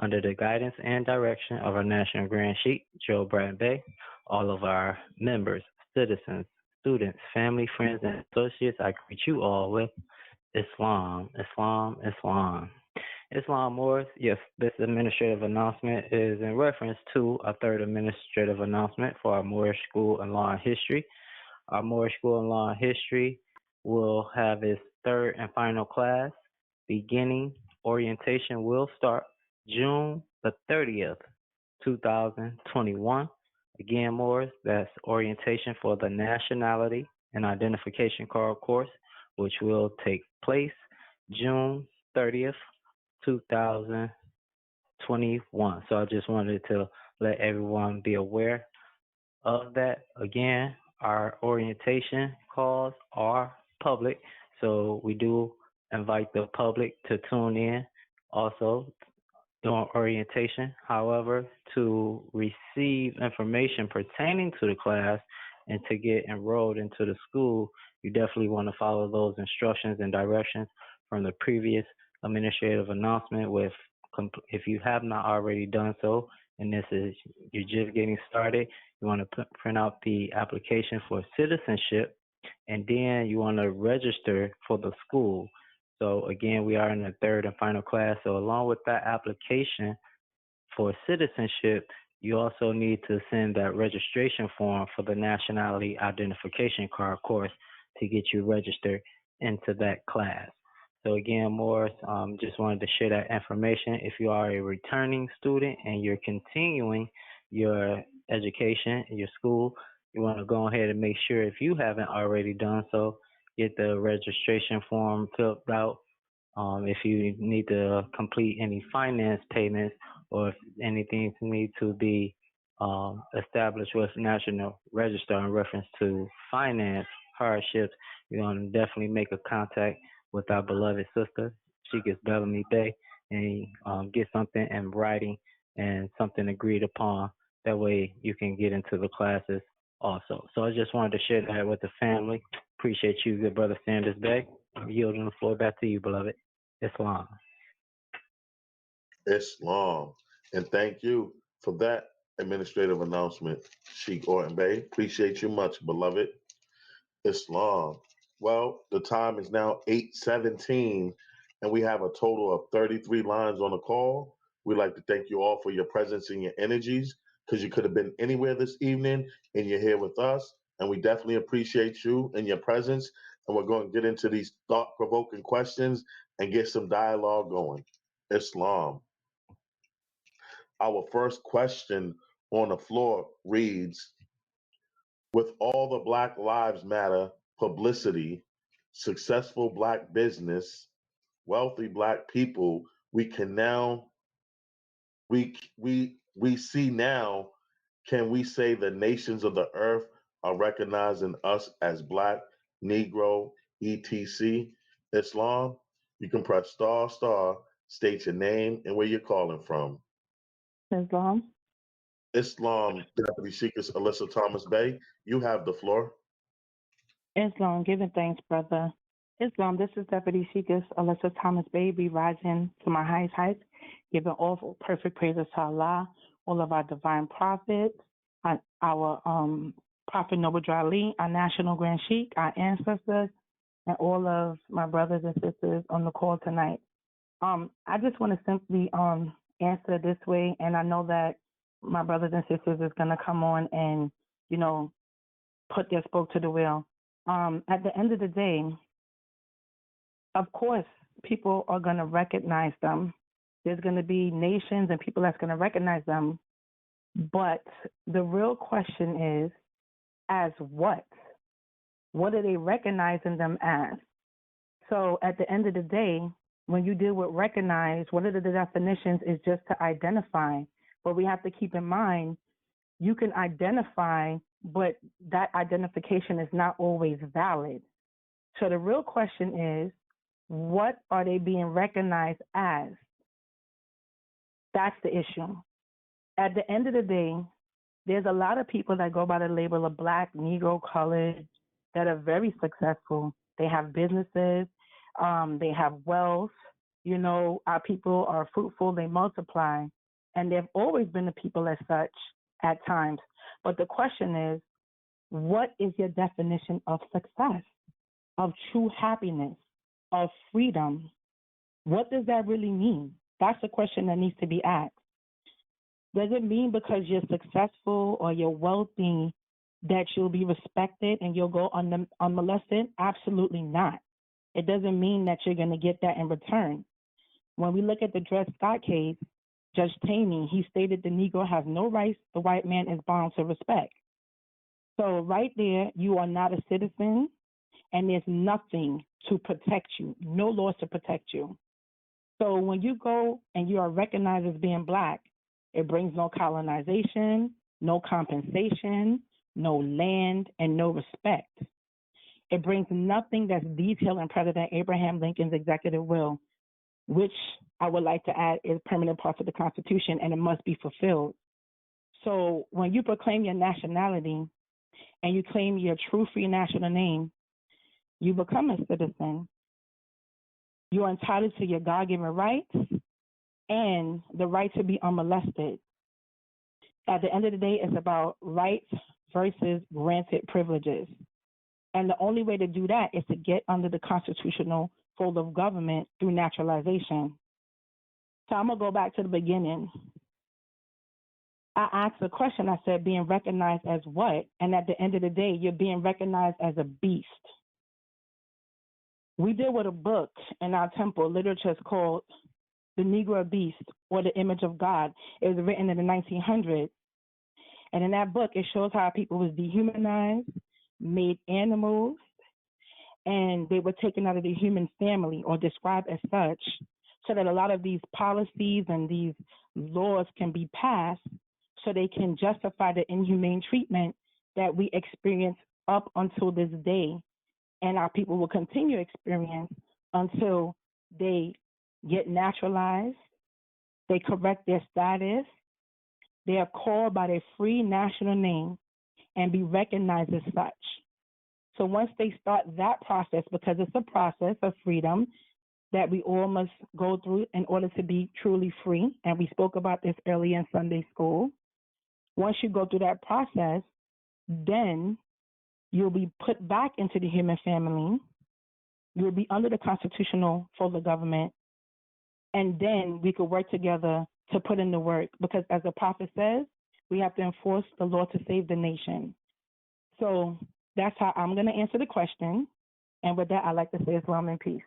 under the guidance and direction of our National Grand Sheikh, Joe Bratton Bay, all of our members, citizens, students, family, friends, and associates, I greet you all with Islam, Islam, Islam. Islam Morris, yes, this administrative announcement is in reference to a third administrative announcement for our Moorish School in Law and History. Our Moorish School in Law and History will have its third and final class. Beginning orientation will start June the 30th, 2021. Again, Morris, that's orientation for the nationality and identification card course, which will take place June 30th, 2021. So I just wanted to let everyone be aware of that. Again, our orientation calls are public, so we do invite the public to tune in also during orientation. However, to receive information pertaining to the class and to get enrolled into the school, you definitely want to follow those instructions and directions from the previous administrative announcement. If you have not already done so, and this is you're just getting started, you want to print out the application for citizenship, and then you want to register for the school. So again, we are in the third and final class. So along with that application for citizenship, you also need to send that registration form for the nationality identification card course to get you registered into that class. So again, Morris, just wanted to share that information. If you are a returning student and you're continuing your education in your school, you want to go ahead and make sure, if you haven't already done so, get the registration form filled out. If you need to complete any finance payments or if anything needs to be established with National Register in reference to finance hardships, you want to definitely make a contact with our beloved sister. She gets Bellamy Bay and get something in writing and something agreed upon. That way you can get into the classes also. So I just wanted to share that with the family. Appreciate you, good brother Sanders Bay. I'm yielding the floor back to you, beloved. Islam. Islam. And thank you for that administrative announcement, Sheikh Orton Bay. Appreciate you much, beloved. Islam. Well, the time is now 8:17, and we have a total of 33 lines on the call. We'd like to thank you all for your presence and your energies, because you could have been anywhere this evening, and you're here with us, and we definitely appreciate you and your presence, and we're going to get into these thought-provoking questions and get some dialogue going. Islam. Our first question on the floor reads, with all the Black Lives Matter publicity, successful Black business, wealthy Black people, we can now, we see now, can we say the nations of the earth are recognizing us as Black, Negro, etc. Islam, you can press star star, state your name and where you're calling from. Islam. Islam, Deputy Sheikah Alyssa Thomas Bey, you have the floor. Islam, giving thanks, brother. Islam, this is Deputy Sheikah Alyssa Thomas Bey, be rising to my highest heights, giving all perfect praises to Allah, all of our divine prophets, our Prophet Noble Drali, our National Grand Sheikh, our ancestors, and all of my brothers and sisters on the call tonight. I just want to simply answer this way, and I know that my brothers and sisters is going to come on and, put their spoke to the wheel. At the end of the day, of course, people are going to recognize them. There's going to be nations and people that's going to recognize them. But the real question is, as what? What are they recognizing them as? So at the end of the day, when you deal with recognize, one of the definitions is just to identify. But we have to keep in mind, you can identify, but that identification is not always valid. So the real question is, what are they being recognized as? That's the issue. At the end of the day, there's a lot of people that go by the label of Black, Negro, colored, that are very successful. They have businesses, they have wealth. Our people are fruitful, they multiply. And they've always been the people as such at times. But the question is, what is your definition of success, of true happiness, of freedom? What does that really mean? That's a question that needs to be asked. Does it mean because you're successful or you're wealthy that you'll be respected and you'll go unmolested? Absolutely not. It doesn't mean that you're going to get that in return. When we look at the Dred Scott case, Judge Taney, he stated the Negro has no rights the white man is bound to respect. So right there, you are not a citizen, and there's nothing to protect you, no laws to protect you. So when you go and you are recognized as being Black, it brings no colonization, no compensation, no land, and no respect. It brings nothing that's detailed in President Abraham Lincoln's executive will, which I would like to add is permanent parts of the Constitution, and it must be fulfilled. So when you proclaim your nationality and you claim your true free national name, you become a citizen. You are entitled to your God-given rights and the right to be unmolested. At the end of the day, it's about rights versus granted privileges. And the only way to do that is to get under the constitutional fold of government through naturalization. So I'm going to go back to the beginning. I asked a question, I said, being recognized as what? And at the end of the day, you're being recognized as a beast. We deal with a book in our temple literature called The Negro Beast, or The Image of God. It was written in the 1900s. And in that book, it shows how people was dehumanized, made animals, and they were taken out of the human family or described as such, so that a lot of these policies and these laws can be passed so they can justify the inhumane treatment that we experience up until this day. And our people will continue to experience until they get naturalized, they correct their status, they are called by their free national name and be recognized as such. So once they start that process, because it's a process of freedom that we all must go through in order to be truly free, and we spoke about this earlier in Sunday school, once you go through that process, then you'll be put back into the human family, you'll be under the constitutional fold of government, and then we could work together to put in the work, because as the prophet says, we have to enforce the law to save the nation. So that's how I'm going to answer the question. And with that, I'd like to say Islam and peace.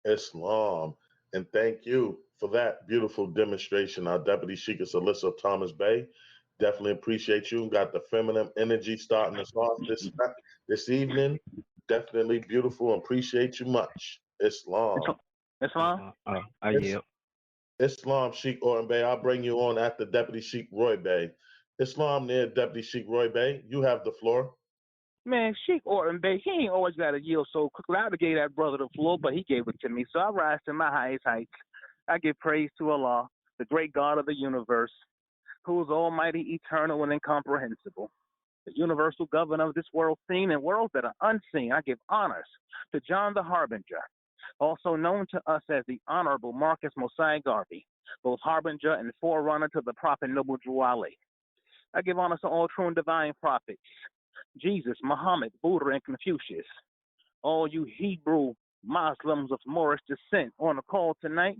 Islam. And thank you for that beautiful demonstration, our Deputy Sheikah Alyssa Thomas Bey. Definitely appreciate you. Got the feminine energy starting us off this evening. Definitely beautiful. Appreciate you much. Islam. Islam? I yield. Islam, Sheikh Oran Bey. I'll bring you on after Deputy Sheikh Roy Bey. Islam near Deputy Sheikh Roy Bey. You have the floor. Man, Sheik Orton Bay, he ain't always got to yield so quickly. I would have gave that brother the floor, but he gave it to me. So I rise to my highest heights. I give praise to Allah, the great God of the universe, who is almighty, eternal, and incomprehensible. The universal governor of this world seen and worlds that are unseen. I give honors to John the Harbinger, also known to us as the Honorable Marcus Mosiah Garvey, both harbinger and forerunner to the Prophet Noble Drew Ali. I give honors to all true and divine prophets, Jesus, Muhammad, Buddha, and Confucius. All you Hebrew Muslims of Moorish descent on the call tonight,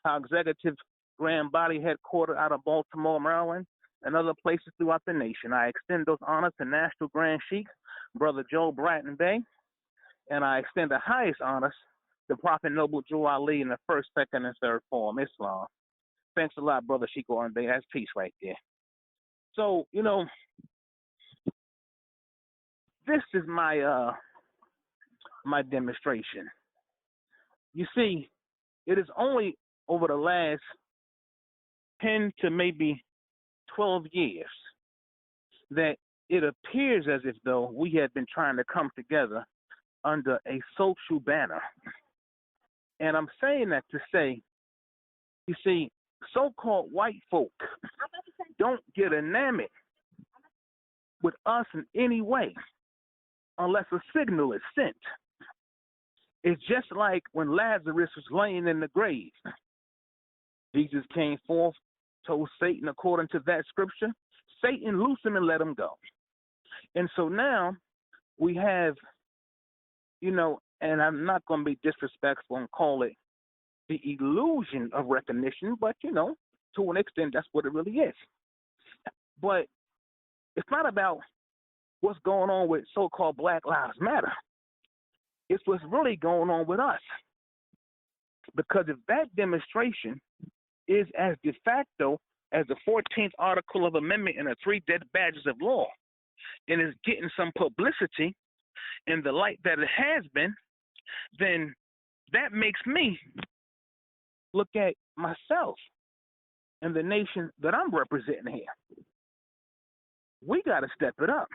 our executive grand body headquartered out of Baltimore, Maryland, and other places throughout the nation. I extend those honors to National Grand Sheikh, Brother Joe Bratton Bey, and I extend the highest honors to Prophet Noble Drew Ali in the first, second, and third form, Islam. Thanks a lot, Brother Sheikh Orton Bey. That's peace right there. So, this is my my demonstration. You see, it is only over the last 10 to maybe 12 years that it appears as if though we had been trying to come together under a social banner. And I'm saying that to say, you see, so-called white folk don't get enamored with us in any way unless a signal is sent. It's just like when Lazarus was laying in the grave. Jesus came forth, told Satan, according to that scripture, Satan, loose him and let him go. And so now we have, and I'm not going to be disrespectful and call it the illusion of recognition, but, to an extent, that's what it really is. But it's not about what's going on with so-called Black Lives Matter. It's what's really going on with us. Because if that demonstration is as de facto as the 14th article of amendment and the 3 dead badges of law, and is getting some publicity in the light that it has been, then that makes me look at myself and the nation that I'm representing here. We got to step it up.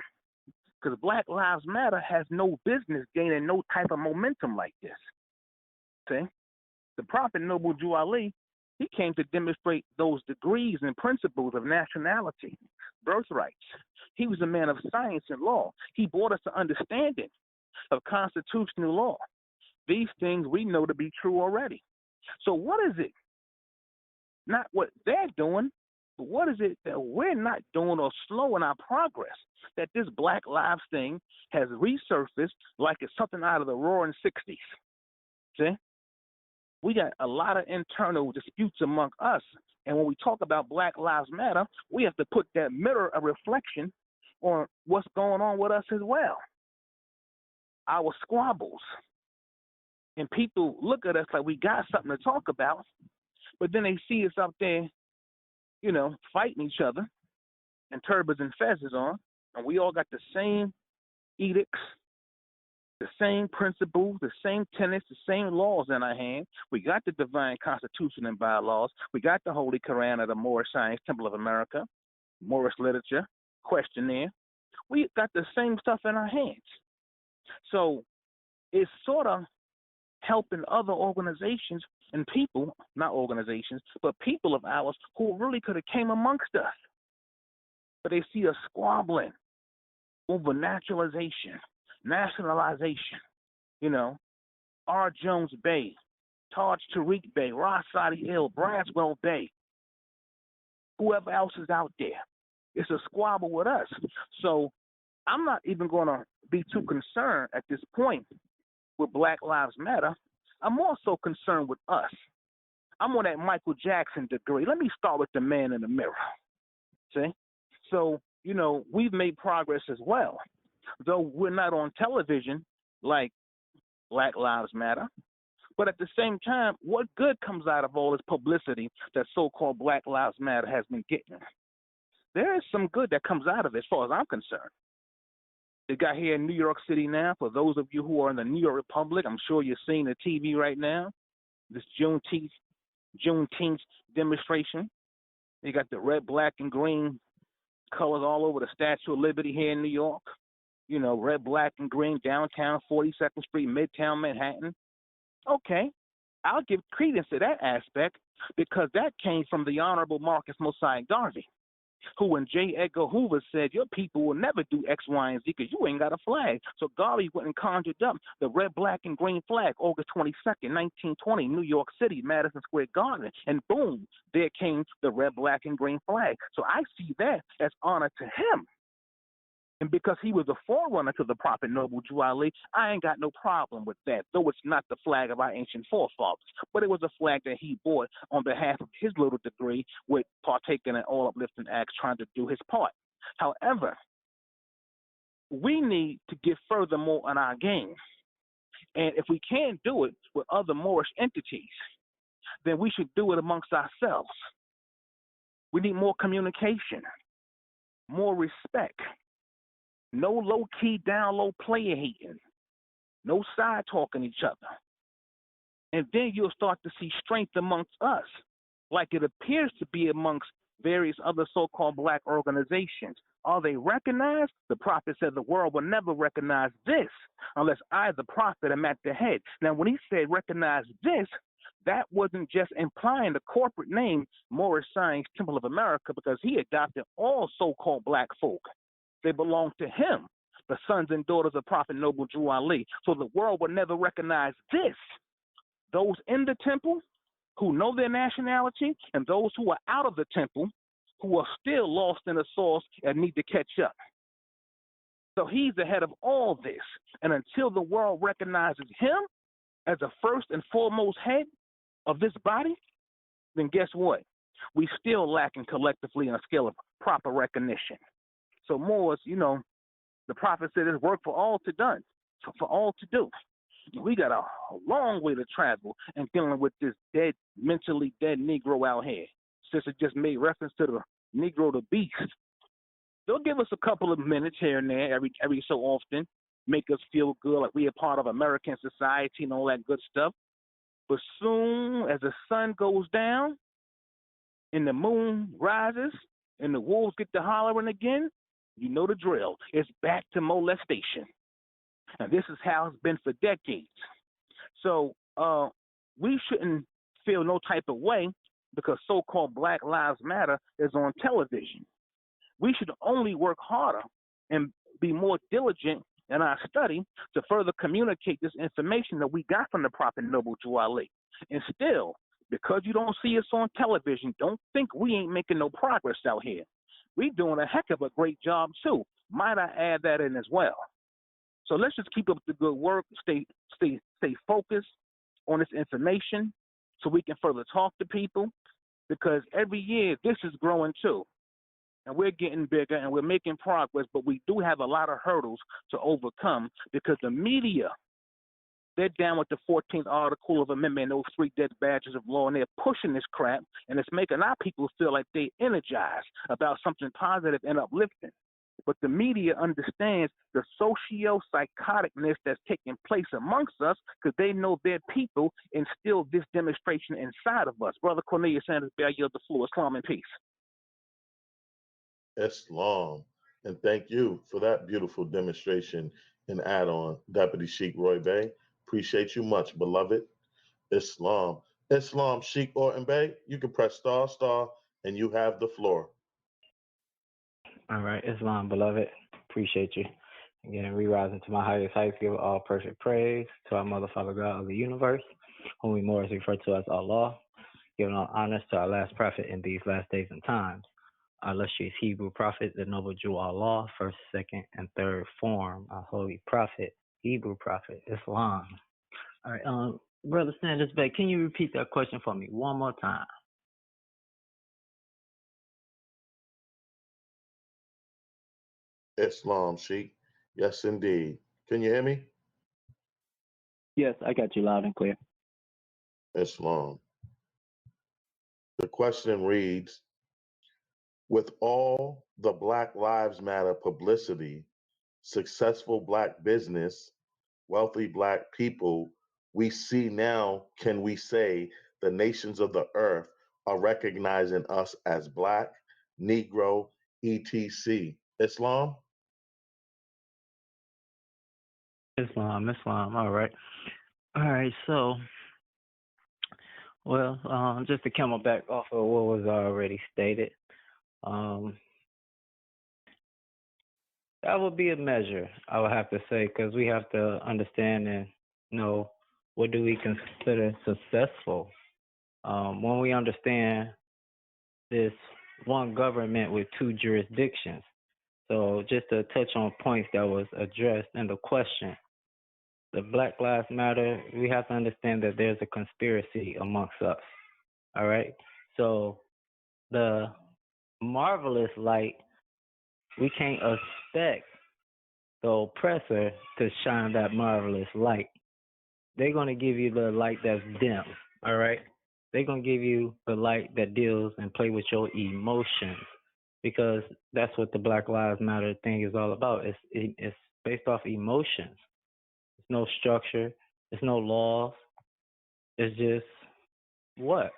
Because Black Lives Matter has no business gaining no type of momentum like this. See? The Prophet Noble Drew Ali, he came to demonstrate those degrees and principles of nationality, birthrights. He was a man of science and law. He brought us to understanding of constitutional law. These things we know to be true already. So what is it? Not what they're doing, but what is it that we're not doing or slowing our progress? That this Black Lives thing has resurfaced like it's something out of the roaring 60s. See? We got a lot of internal disputes among us. And when we talk about Black Lives Matter, we have to put that mirror of reflection on what's going on with us as well. Our squabbles. And people look at us like we got something to talk about, but then they see us up there, fighting each other and turbans and fezzes on, and we all got the same edicts, the same principles, the same tenets, the same laws in our hand. We got the divine constitution and bylaws. We got the Holy Koran of the Moorish Science Temple of America, Moorish literature, questionnaire. We got the same stuff in our hands. So it's sort of helping other organizations and people, not organizations, but people of ours who really could have came amongst us. But they see us squabbling over naturalization, nationalization, R. Jones Bay, Taj Tariq Bay, Rosati Hill, Braswell Bay, whoever else is out there. It's a squabble with us. So I'm not even going to be too concerned at this point with Black Lives Matter. I'm also concerned with us. I'm on that Michael Jackson degree. Let me start with the man in the mirror. See? So, we've made progress as well. Though we're not on television like Black Lives Matter. But at the same time, what good comes out of all this publicity that so-called Black Lives Matter has been getting? There is some good that comes out of it as far as I'm concerned. They got here in New York City now. For those of you who are in the New York Republic, I'm sure you're seeing the TV right now. This Juneteenth demonstration. They got the red, black, and green colors all over the Statue of Liberty here in New York. You know, red, black, and green, downtown, 42nd Street, Midtown Manhattan. Okay, I'll give credence to that aspect because that came from the Honorable Marcus Mosiah Garvey, who, when J. Edgar Hoover said, your people will never do X, Y, and Z because you ain't got a flag. So Garvey went and conjured up the red, black, and green flag, August 22nd, 1920, New York City, Madison Square Garden. And boom, there came the red, black, and green flag. So I see that as honor to him. And because he was a forerunner to the Prophet Noble Drew Ali, I ain't got no problem with that, though it's not the flag of our ancient forefathers. But it was a flag that he bore on behalf of his little degree with partaking in all uplifting acts trying to do his part. However, we need to get furthermore on our game. And if we can't do it with other Moorish entities, then we should do it amongst ourselves. We need more communication, more respect. No low-key, down-low player hating. No side-talking each other. And then you'll start to see strength amongst us, like it appears to be amongst various other so-called black organizations. Are they recognized? The prophet said the world will never recognize this unless I, the prophet, am at the head. Now, when he said recognize this, that wasn't just implying the corporate name Moorish Science Temple of America, because he adopted all so-called black folk. They belong to him, the sons and daughters of Prophet Noble Drew Ali. So the world will never recognize this. Those in the temple who know their nationality and those who are out of the temple who are still lost in the sauce and need to catch up. So he's the head of all this. And until the world recognizes him as the first and foremost head of this body, then guess what? We still lacking collectively on a scale of proper recognition. So Moors, you know, the prophet said it's work for all to done, for all to do. We got a long way to travel in dealing with this dead, mentally dead Negro out here. Sister just made reference to the Negro, the beast. They'll give us a couple of minutes here and there every so often, make us feel good like we are part of American society and all that good stuff. But soon as the sun goes down and the moon rises and the wolves get to hollering again, you know the drill. It's back to molestation. And this is how it's been for decades. So we shouldn't feel no type of way because so-called Black Lives Matter is on television. We should only work harder and be more diligent in our study to further communicate this information that we got from the Prophet Noble Drew Ali. And still, because you don't see us on television, don't think we ain't making no progress out here. We're doing a heck of a great job, too. Might I add that in as well? So let's just keep up the good work, stay focused on this information so we can further talk to people, because every year this is growing, too. And we're getting bigger and we're making progress, but we do have a lot of hurdles to overcome because the media, they're down with the 14th Article of Amendment and those 3 dead badges of law, and they're pushing this crap, and it's making our people feel like they energized about something positive and uplifting. But the media understands the socio-psychoticness that's taking place amongst us because they know their people instill this demonstration inside of us. Brother Cornelius Sanders, I yield the floor. Islam and peace. Islam. And thank you for that beautiful demonstration and add-on, Deputy Sheikh Roy Bey. Appreciate you much, beloved. Islam. Islam, Sheikh Orton Bey, you can press star, and you have the floor. All right, Islam, beloved. Appreciate you. Again, re-rising to my highest heights, give all perfect praise to our Mother, Father, God of the universe, whom we Moors refer to as Allah, giving all honors to our last prophet in these last days and times, our illustrious Hebrew prophet, the noble Jew Allah, first, second, and third form, our holy prophet, Hebrew prophet, Islam. All right, Brother Sanders Bey, can you repeat that question for me one more time? Islam, Sheikh. Yes, indeed. Can you hear me? Yes, I got you loud and clear. Islam. The question reads, with all the Black Lives Matter publicity, successful Black business, wealthy Black people we see now, can we say the nations of the earth are recognizing us as Black, Negro, etc. Islam? Islam. All right. All right. So, well, just to come back off of what was already stated, um, that would be a measure, I would have to say, because we have to understand and know what do we consider successful. When we understand this one government with two jurisdictions. So just to touch on points that was addressed in the question, the Black Lives Matter, we have to understand that there's a conspiracy amongst us. All right. So the marvelous light, we can't expect the oppressor to shine that marvelous light. They're going to give you the light that's dim. All right. They're going to give you the light that deals and play with your emotions, because that's what the Black Lives Matter thing is all about. It's based off emotions. There's no structure. There's no laws. It's just what?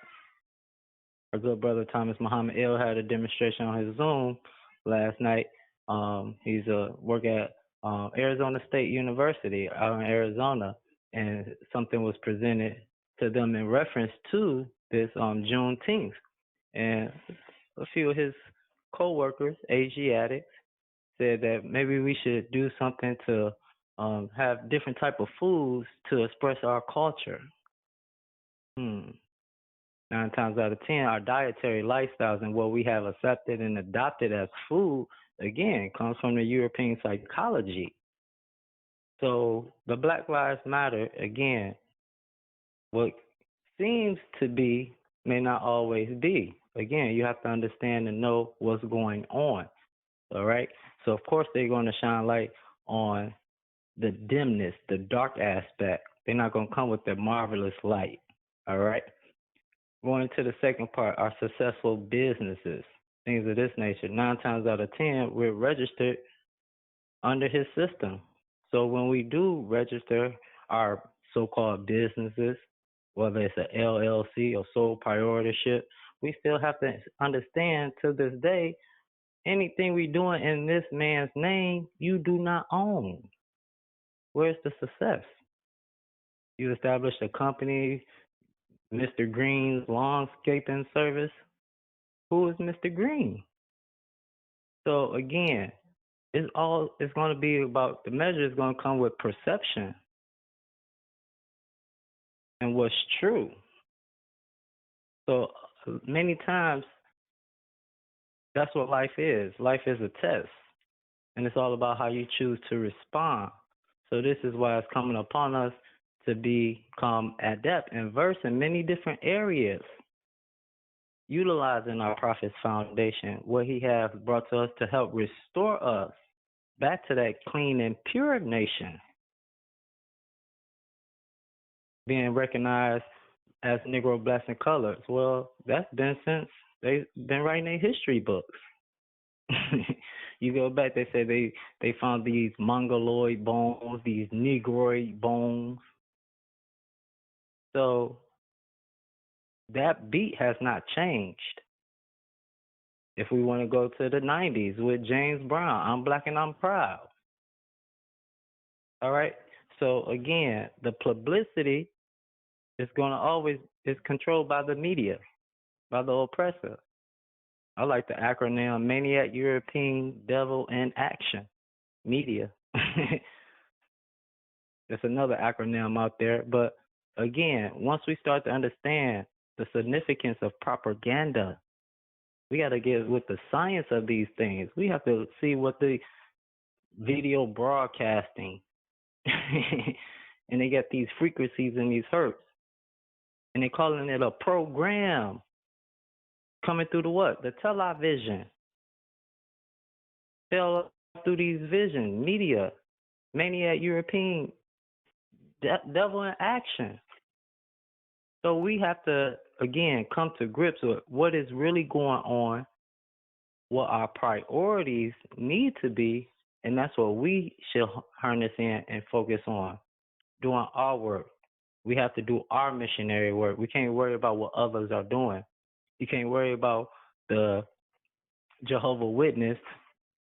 Our good brother Thomas Muhammad Ill had a demonstration on his Zoom last night. He's work at Arizona State University out in Arizona, and something was presented to them in reference to this Juneteenth. And a few of his co-workers, Asiatics, said that maybe we should do something to have different type of foods to express our culture. 9 times out of 10, our dietary lifestyles and what we have accepted and adopted as food, again, comes from the European psychology. So the Black Lives Matter, again, what seems to be may not always be. Again, you have to understand and know what's going on. All right? So, of course, they're going to shine light on the dimness, the dark aspect. They're not going to come with the marvelous light. All right? Going to the second part, our successful businesses, things of this nature. 9 times out of 10, we're registered under his system. So when we do register our so-called businesses, whether it's an LLC or sole proprietorship, we still have to understand to this day, anything we doing in this man's name, you do not own. Where's the success? You established a company, Mr. Green's Landscaping Service. Who is Mr. Green? So again, it's going to be about, the measure is going to come with perception and what's true. So many times, that's what life is. Life is a test, and it's all about how you choose to respond. So this is why it's coming upon us to become adept and versed in many different areas, utilizing our Prophet's foundation, what he has brought to us to help restore us back to that clean and pure nation, being recognized as Negro, Blacks, and Colors. Well, that's been since they've been writing their history books. You go back, they say they found these mongoloid bones, these negroid bones. So that beat has not changed. If we want to go to the 90s with James Brown, I'm black and I'm proud. All right? So again, the publicity is going to always is controlled by the media, by the oppressor. I like the acronym Maniac, European, Devil in Action, media. There's another acronym out there. But again, once we start to understand the significance of propaganda, we got to get with the science of these things. We have to see what the video broadcasting, and they get these frequencies and these hertz, and they're calling it a program coming through the what? The television. They'll through these vision, media, Maniac, European, Devil in Action. So we have to, again, come to grips with what is really going on, what our priorities need to be, and that's what we should harness in and focus on, doing our work. We have to do our missionary work. We can't worry about what others are doing. You can't worry about the Jehovah Witness,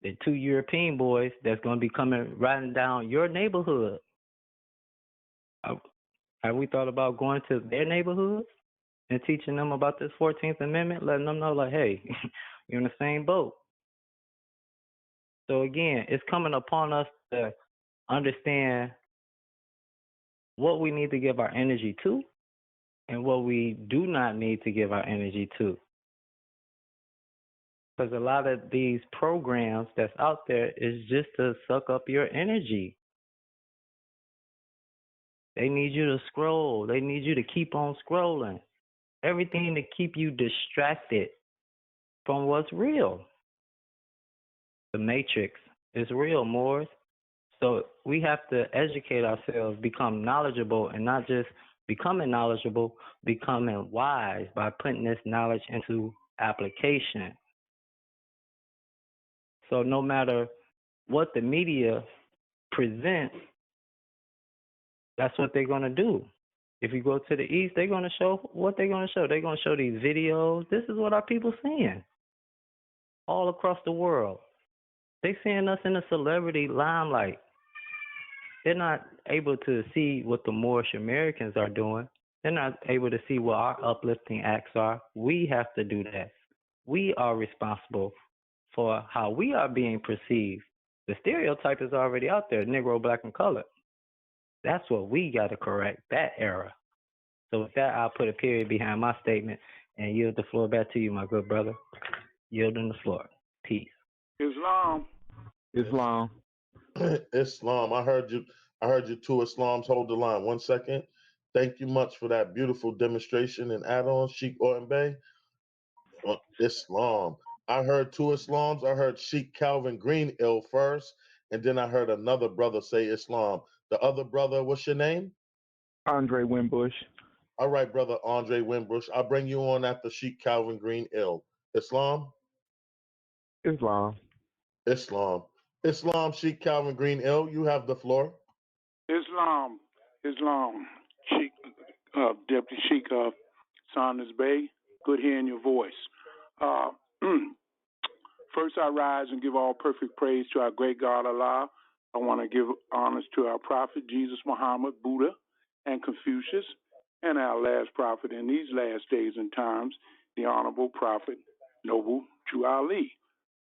the 2 European boys that's going to be coming riding down your neighborhood. Have we thought about going to their neighborhoods and teaching them about this 14th Amendment, letting them know, like, hey, you're in the same boat. So again, it's coming upon us to understand what we need to give our energy to and what we do not need to give our energy to. Because a lot of these programs that's out there is just to suck up your energy. They need you to scroll. They need you to keep on scrolling. Everything to keep you distracted from what's real. The matrix is real, Moors. So we have to educate ourselves, become knowledgeable, and not just becoming knowledgeable, becoming wise by putting this knowledge into application. So no matter what the media presents, that's what they're going to do. If you go to the East, they're going to show what they're going to show. They're going to show these videos. This is what our people seeing all across the world. They seeing us in the celebrity limelight. They're not able to see what the Moorish Americans are doing. They're not able to see what our uplifting acts are. We have to do that. We are responsible for how we are being perceived. The stereotype is already out there, Negro, black, and colored. That's what we got to correct, that era. So with that, I'll put a period behind my statement and yield the floor back to you, my good brother. Yielding the floor. Peace. Islam. Islam. Islam. I heard you. Two Islams. Hold the line 1 second. Thank you much for that beautiful demonstration and add-on, Sheikh Orton Bey. Islam. I heard two Islams. I heard Sheikh Calvin Greenhill first, and then I heard another brother say Islam. The other brother, what's your name? Andre Wimbush. All right, brother Andre Wimbush. I'll bring you on after Sheikh Calvin Greenhill. Islam? Islam. Islam. Islam, Sheikh Calvin Greenhill, you have the floor. Islam. Sheikh, Deputy Sheikh Saunders Bay. Good hearing your voice. First, I rise and give all perfect praise to our great God Allah. I want to give honors to our prophet, Jesus Muhammad, Buddha, and Confucius, and our last prophet in these last days and times, the Honorable Prophet, Noble True Ali.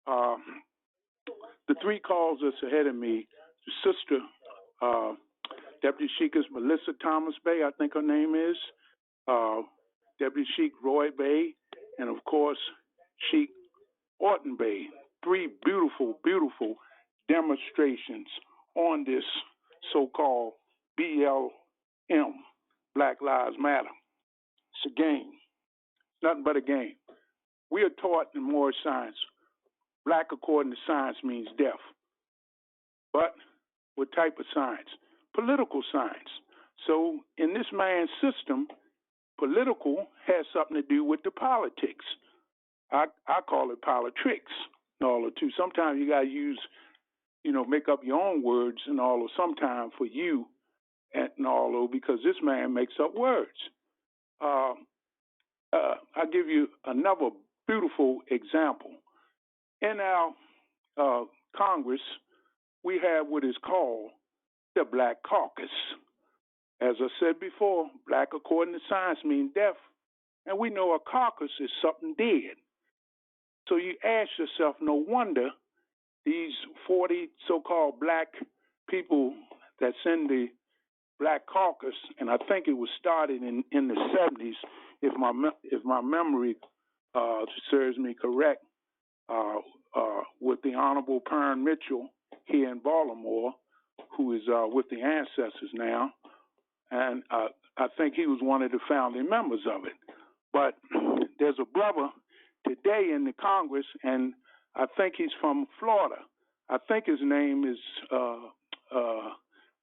The three calls that's ahead of me, the sister, Deputy Sheikh Melissa Thomas Bay, I think her name is, Deputy Sheikh Roy Bay, and of course, Sheikh Orton Bay. Three beautiful, beautiful demonstrations on this so-called BLM, Black Lives Matter. It's a game. It's nothing but a game. We are taught in Moorish science, black according to science means deaf. But what type of science? Political science. So in this man's system, political has something to do with the politics. I call it politics and all of two. Sometimes you got to use, make up your own words and all of sometimes for you and all of, because this man makes up words. I'll give you another beautiful example. In our Congress, we have what is called the Black Caucus. As I said before, black according to science means deaf, and we know a caucus is something dead. So you ask yourself, no wonder these 40 so-called black people that's in the Black Caucus, and I think it was started in the 70s, if my memory serves me correct, with the Honorable Pern Mitchell here in Baltimore, who is with the ancestors now, and I think he was one of the founding members of it. But there's a brother today in the Congress, and I think he's from Florida. I think his name is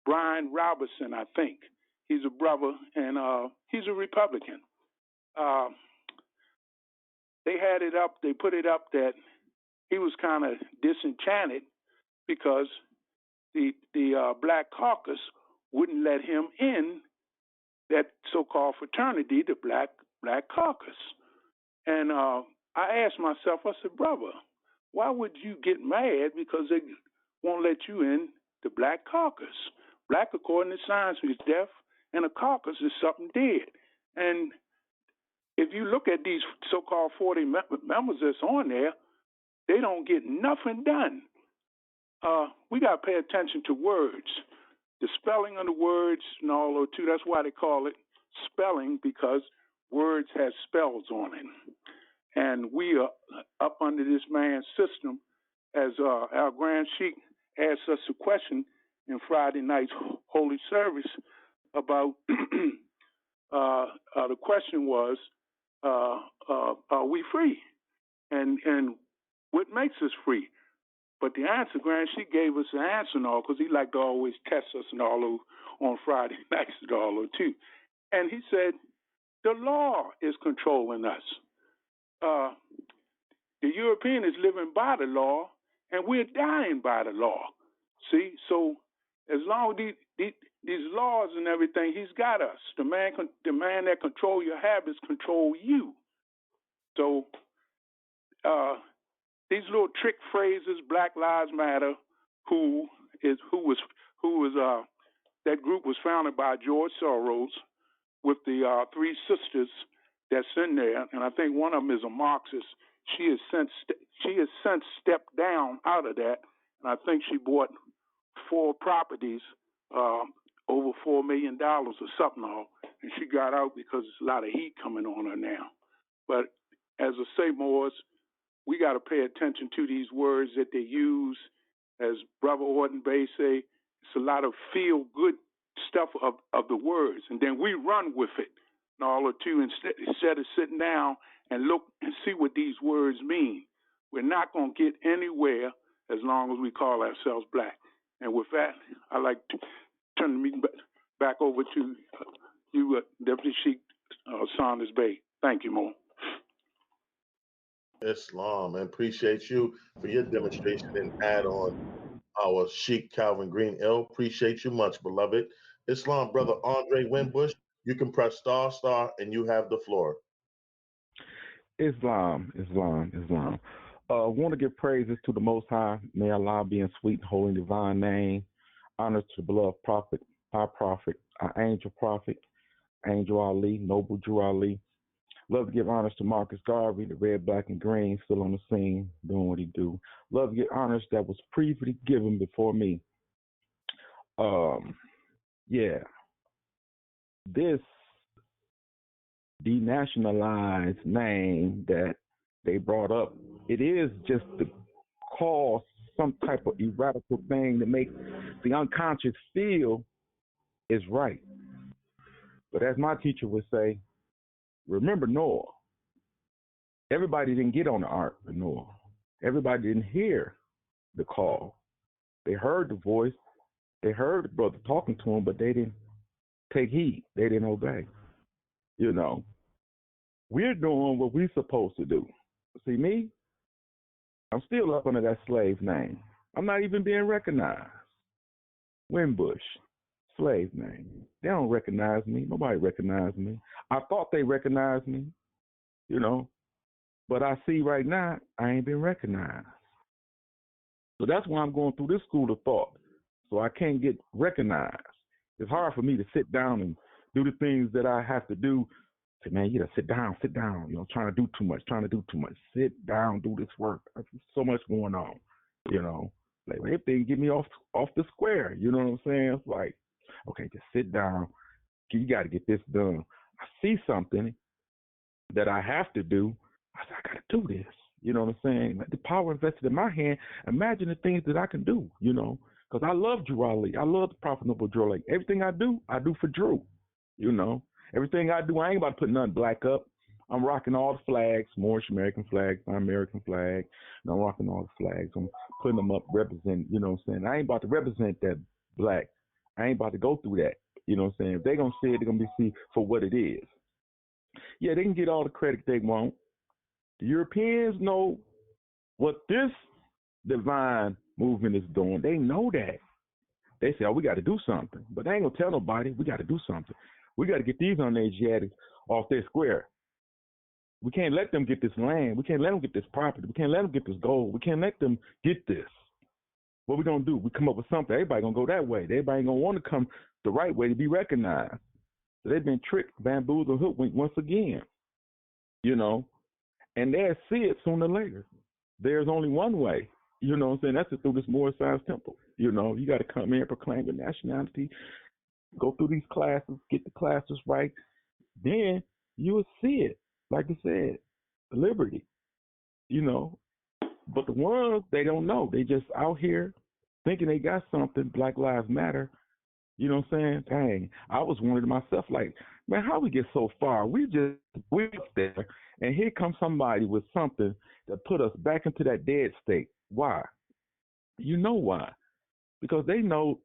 Brian Robertson, I think. He's a brother, and he's a Republican. They had it up, they put it up that he was kind of disenchanted because the Black Caucus wouldn't let him in that so-called fraternity, the Black Caucus. And I asked myself, I said, brother, why would you get mad because they won't let you in the black caucus? Black, according to science, is deaf, and a caucus is something dead. And if you look at these so-called 40 members that's on there, they don't get nothing done. We got to pay attention to words, the spelling of the words and all of too. That's why they call it spelling, because words have spells on it. And we are up under this man's system, as our Grand Sheik asked us a question in Friday night's holy service about the question was, are we free? And what makes us free? But the answer, Grand Sheik gave us an answer and all, because he liked to always test us and all on Friday nights and all too. And he said, the law is controlling us. The European is living by the law, and we're dying by the law. See, so as long as these laws and everything, he's got us. The man that control your habits control you. So these little trick phrases, Black Lives Matter, that group was founded by George Soros with the three sisters that's in there, and I think one of them is a Marxist. She has since stepped down out of that, and I think she bought 4 properties, over $4 million or something, and she got out because there's a lot of heat coming on her now. But as I say, Morris, we got to pay attention to these words that they use. As Brother Orton Bay say, it's a lot of feel-good stuff of the words, and then we run with it. And all of two, instead of sitting down and look and see what these words mean. We're not going to get anywhere as long as we call ourselves black. And with that, I'd like to turn the meeting back over to you, Deputy Sheik Saunders Bay. Thank you, Mo. Islam, and appreciate you for your demonstration and add on our Sheik Calvin Green Ill. Appreciate you much, beloved. Islam, Brother Andre Winbush, you can press star, and you have the floor. Islam. Want to give praises to the Most High. May Allah be in sweet, holy, divine name. Honor to the beloved prophet, our angel prophet, Angel Ali, Noble Drew Ali. Love to give honors to Marcus Garvey, the red, black, and green, still on the scene, doing what he do. Love to give honors that was previously given before me. This denationalized name that they brought up, it is just to cause some type of eradical thing to make the unconscious feel is right. But as my teacher would say, remember Noah. Everybody didn't get on the ark of Noah. Everybody didn't hear the call. They heard the voice. They heard the brother talking to them, but they didn't take heed. They didn't obey. You know, we're doing what we're supposed to do. See me? I'm still up under that slave name. I'm not even being recognized. Winbush, slave name. They don't recognize me. Nobody recognizes me. I thought they recognized me, you know, but I see right now I ain't been recognized. So that's why I'm going through this school of thought, so I can't get recognized. It's hard for me to sit down and do the things that I have to do. Say, man, you gotta sit down, you know, trying to do too much. Sit down, do this work. There's so much going on, you know. Like, if they get me off the square, you know what I'm saying? It's like, okay, just sit down. You got to get this done. I see something that I have to do. I said, I got to do this. You know what I'm saying? Like, the power invested in my hand. Imagine the things that I can do, you know, because I love Drew Ali. I love the Prophet Noble Drew Ali. Everything I do for Drew, you know. Everything I do, I ain't about to put nothing black up. I'm rocking all the flags, Moorish American flag, my American flag. And I'm rocking all the flags. I'm putting them up, represent, you know what I'm saying? I ain't about to represent that black. I ain't about to go through that. You know what I'm saying? If they're going to see it, they're going to be see for what it is. Yeah, they can get all the credit they want. The Europeans know what this divine movement is doing. They know that. They say, oh, we got to do something. But they ain't going to tell nobody. We got to do something. We got to get these Asiatics off their square. We can't let them get this land. We can't let them get this property. We can't let them get this gold. We can't let them get this. What we gonna do? We come up with something. Everybody gonna go that way. Everybody gonna want to come the right way to be recognized. So they've been tricked, bamboozled, hoodwinked once again. You know, and they'll see it sooner or later. There's only one way. You know what I'm saying? That's through this Moorish Science Temple. You know, you got to come in, proclaim your nationality, go through these classes, get the classes right. Then you will see it. Like I said, liberty. You know, but the ones, they don't know. They just out here thinking they got something. Black Lives Matter. You know what I'm saying? Dang, I was wondering to myself, like, man, how we get so far? We there, and here comes somebody with something that put us back into that dead state. Why? You know why? Because they know.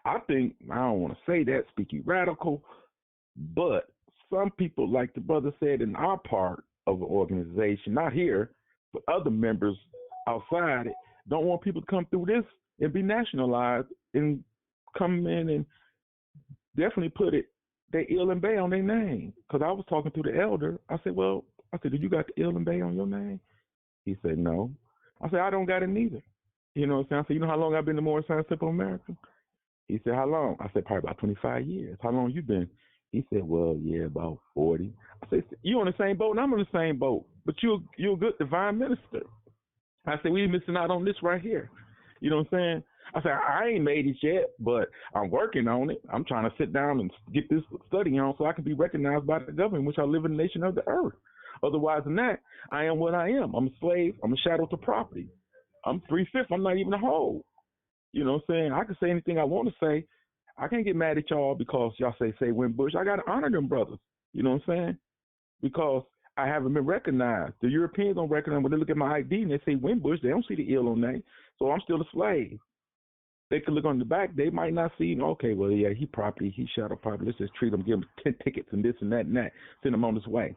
I think I don't want to say that, speaking radical, but some people, like the brother said, in our part of the organization, not here, but other members outside it, don't want people to come through this and be nationalized and come in and definitely put it, they ill and bay on their name. Because I was talking to the elder. I said, do you got the ill and bay on your name? He said, no. I said, I don't got it neither. You know what I'm saying? I said, you know how long I've been in Moorish Science Temple of America? He said, how long? I said, probably about 25 years. How long you been? He said, well, yeah, about 40. I said, you on the same boat and I'm on the same boat, but you're a good divine minister. I said, we missing out on this right here. You know what I'm saying? I said, I ain't made it yet, but I'm working on it. I'm trying to sit down and get this study on so I can be recognized by the government, which I live in the nation of the earth. Otherwise than that, I am what I am. I'm a slave. I'm a shadow to property. I'm 3/5. I'm not even a whole. You know what I'm saying? I can say anything I want to say. I can't get mad at y'all because y'all say Wimbush. I got to honor them brothers. You know what I'm saying? Because I haven't been recognized. The Europeans don't recognize. When they look at my ID and they say Wimbush, they don't see the ill on that. So I'm still a slave. They could look on the back. They might not see, okay, well, yeah, he property, he shadow property. Let's just treat him, give him 10 tickets and this and that and that. Send him on his way.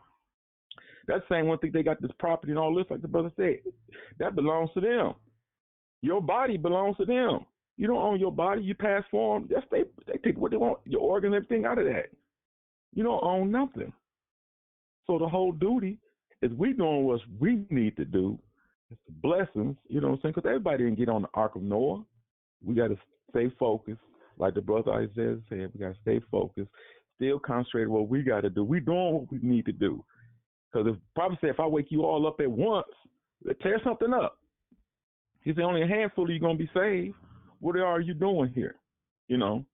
That's saying one thing, they got this property and all this, like the brother said. That belongs to them. Your body belongs to them. You don't own your body. You pass for them. They take what they want, your organs, everything out of that. You don't own nothing. So the whole duty is we doing what we need to do. It's the blessings, you know what I'm saying? Because everybody didn't get on the Ark of Noah. We got to stay focused. Like the brother Isaiah said, we got to stay focused, still concentrate on what we got to do. We doing what we need to do. Because if Prophet said, if I wake you all up at once, tear something up. He said, only a handful of you going to be saved. What are you doing here? You know,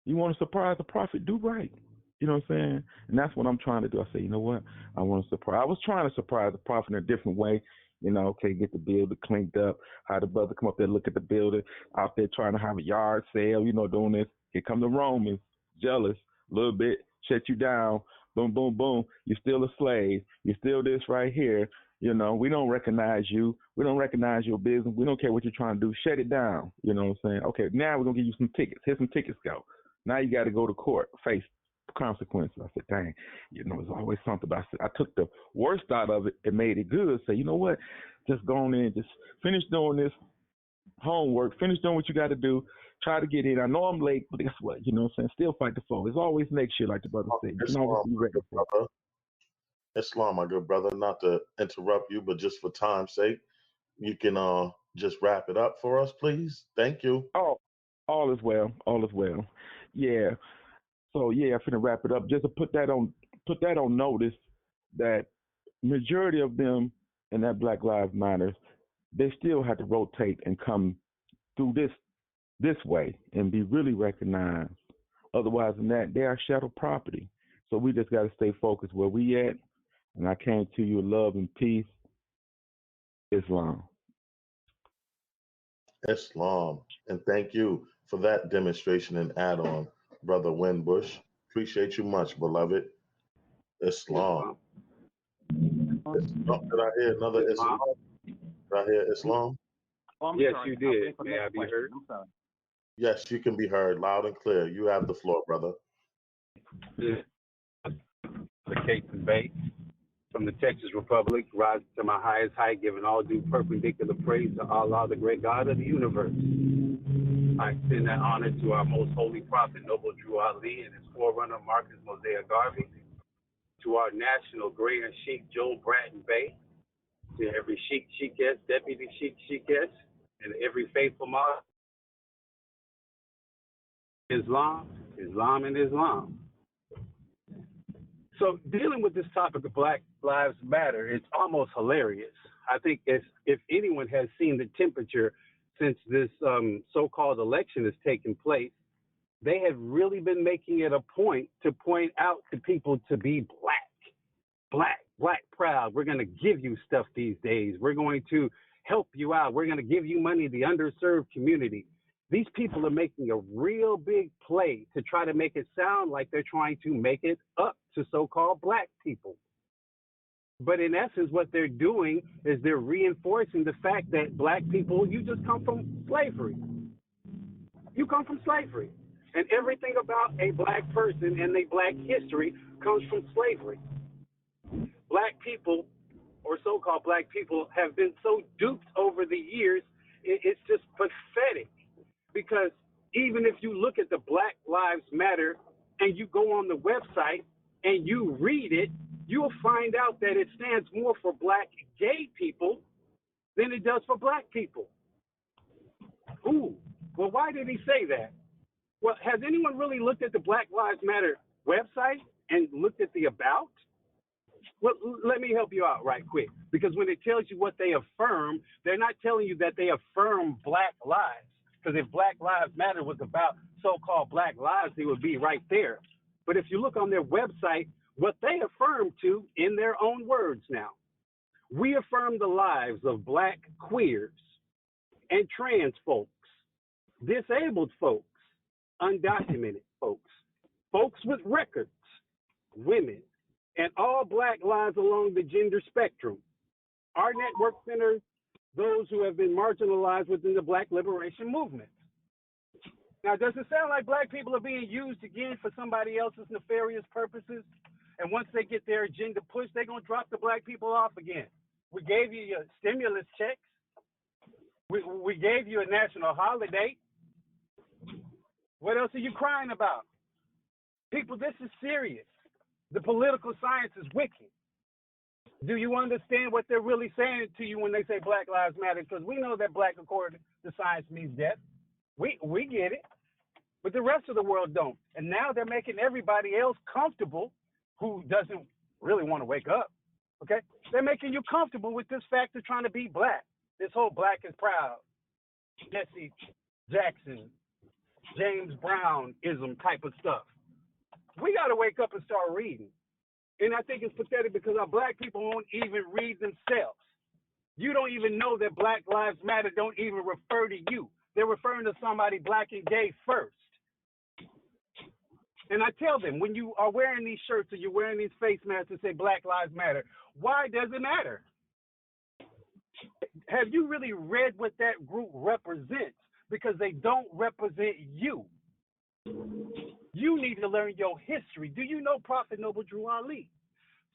you want to surprise the prophet, do right. You know what I'm saying? And that's what I'm trying to do. I say, you know what? I want to surprise. I was trying to surprise the prophet in a different way. You know, okay, get the building cleaned up. How the brother come up there, look at the building, out there trying to have a yard sale, you know, doing this. Here come the Romans, jealous, a little bit, shut you down. Boom, boom, boom. You're still a slave. You're still this right here. You know, we don't recognize you. We don't recognize your business. We don't care what you're trying to do. Shut it down. You know what I'm saying? Okay, now we're going to give you some tickets. Here some tickets go. Now you got to go to court, face consequences. I said, dang, you know, there's always something about it. I took the worst out of it and made it good. Say, you know what? Just go on in, just finish doing this homework, finish doing what you got to do, try to get in. I know I'm late, but guess what? You know what I'm saying? Still fight the foe. There's always next year, like the brother said. You can always be ready for it. Islam, my good brother, not to interrupt you, but just for time's sake, you can just wrap it up for us, please. Thank you. Oh, all is well. All is well. Yeah. So yeah, I'm finna wrap it up. Just to put that on notice that majority of them in that Black Lives Matter, they still have to rotate and come through this way and be really recognized. Otherwise than that, they are shadow property. So we just gotta stay focused where we at. And I came to you in love and peace. Islam. Islam. And thank you for that demonstration and add-on, Brother Winbush. Appreciate you much, beloved. Islam. Did I hear another Islam? Did I hear Islam? Yes, you did. May I be heard? Yes, you can be heard loud and clear. You have the floor, brother. The Cape and Bay. From the Texas Republic, rising to my highest height, giving all due perpendicular praise to Allah, the great God of the universe. I extend that honor to our most holy prophet, Noble Drew Ali, and his forerunner, Marcus Mosiah Garvey, to our national Grand Sheikh Joe Bratton Bey, to every Sheikh Sheikess, Deputy Sheikh Sheikess, and every faithful Muslim. Islam, Islam, and Islam. So dealing with this topic of Black Lives Matter, it's almost hilarious. I think if anyone has seen the temperature since this so-called election has taken place, they have really been making it a point to point out to people to be black proud. We're going to give you stuff these days. We're going to help you out. We're going to give you money, the underserved community. These people are making a real big play to try to make it sound like they're trying to make it up to so-called black people. But in essence, what they're doing is they're reinforcing the fact that black people, you just come from slavery. You come from slavery. And everything about a black person and a black history comes from slavery. Black people, or so-called black people, have been so duped over the years, it's just pathetic. Because even if you look at the Black Lives Matter and you go on the website and you read it, you'll find out that it stands more for black gay people than it does for black people. Ooh, well, why did he say that? Well, has anyone really looked at the Black Lives Matter website and looked at the about? Well, let me help you out right quick. Because when it tells you what they affirm, they're not telling you that they affirm black lives. Because if Black Lives Matter was about so-called black lives, they would be right there. But if you look on their website, what they affirm to, in their own words now, we affirm the lives of black queers and trans folks, disabled folks, undocumented folks, folks with records, women, and all black lives along the gender spectrum. Our network centers those who have been marginalized within the Black liberation movement. Now, does it sound like black people are being used again for somebody else's nefarious purposes? And once they get their agenda pushed, they're going to drop the black people off again. We gave you your stimulus checks. We gave you a national holiday. What else are you crying about? People, this is serious. The political science is wicked. Do you understand what they're really saying to you when they say Black Lives Matter? Because we know that black, according to science, means death. We get it. But the rest of the world don't. And now they're making everybody else comfortable who doesn't really want to wake up. Okay? They're making you comfortable with this fact of trying to be black. This whole black is proud. Jesse Jackson, James Brown-ism type of stuff. We got to wake up and start reading. And I think it's pathetic because our black people won't even read themselves. You don't even know that Black Lives Matter don't even refer to you. They're referring to somebody black and gay first. And I tell them, when you are wearing these shirts or you're wearing these face masks that say Black Lives Matter, why does it matter? Have you really read what that group represents? Because they don't represent you. You need to learn your history. Do you know Prophet Noble Drew Ali?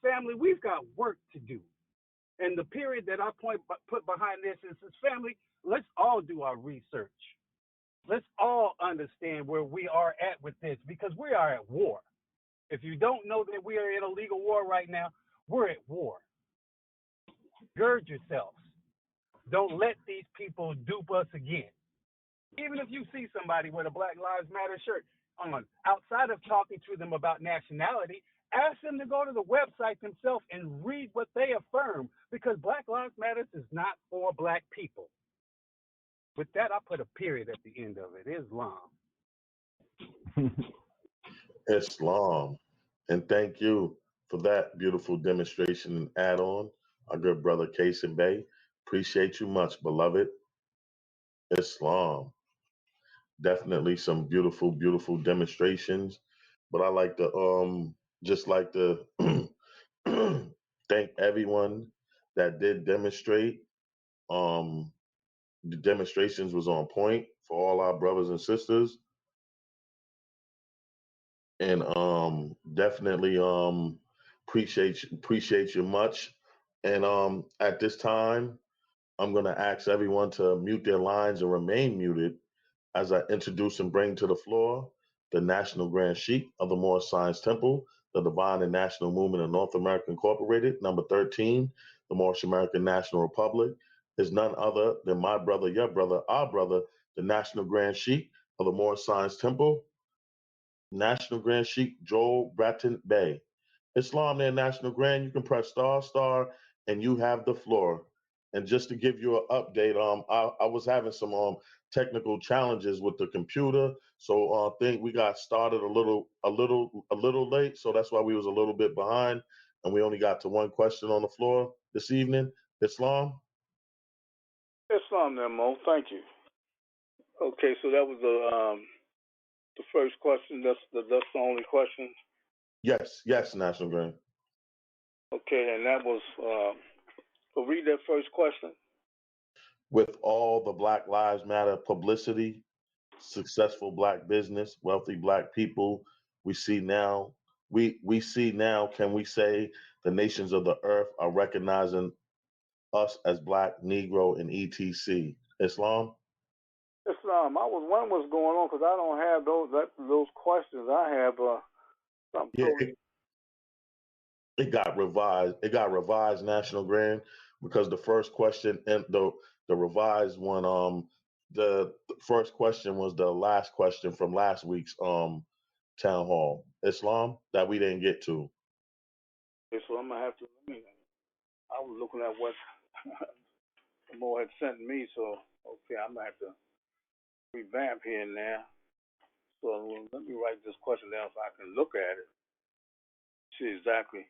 Family, we've got work to do. And the period that I put behind this is, family, let's all do our research. Let's all understand where we are at with this, because we are at war. If you don't know that we are in a legal war right now, we're at war. Gird yourselves. Don't let these people dupe us again. Even if you see somebody with a Black Lives Matter shirt on, outside of talking to them about nationality, ask them to go to the website themselves and read what they affirm, because Black Lives Matter is not for black people. With that, I put a period at the end of it. Islam. Islam. And thank you for that beautiful demonstration and add-on, our good brother Kason Bey. Appreciate you much, beloved. Islam. Definitely some beautiful, beautiful demonstrations. But I like to just like to thank everyone that did demonstrate. The demonstrations was on point for all our brothers and sisters. And definitely appreciate you much. And at this time, I'm gonna ask everyone to mute their lines and remain muted as I introduce and bring to the floor the National Grand Sheikh of the Moorish Science Temple, the Divine and National Movement of North America Incorporated. Number 13, the Moorish American National Republic, is none other than my brother, your brother, our brother, the National Grand Sheik of the Moorish Science Temple, National Grand Sheik Joel Bratton Bey. Islam there, National Grand, you can press star star and you have the floor. And just to give you an update, I was having some technical challenges with the computer, so I think we got started a little late, so that's why we was a little bit behind, and we only got to one question on the floor this evening. Islam. Islam, then, Mo. Thank you. Okay, so that was the first question. That's the only question. Yes, National Grand. Okay, and that was. So read that first question. With all the Black Lives Matter publicity, successful Black business, wealthy Black people, we see now. We see now. Can we say the nations of the earth are recognizing us as Black, Negro, and etc. Islam? Islam. I was wondering what's going on because I don't have those questions. I have something totally. It got revised. It got revised, National Grand, because the first question and the revised one, the first question was the last question from last week's town hall. Islam, that we didn't get to. Okay, so I'm gonna have to. I was looking at what Mo had sent me, so okay, I'm gonna have to revamp here and there. So let me write this question down so I can look at it, see exactly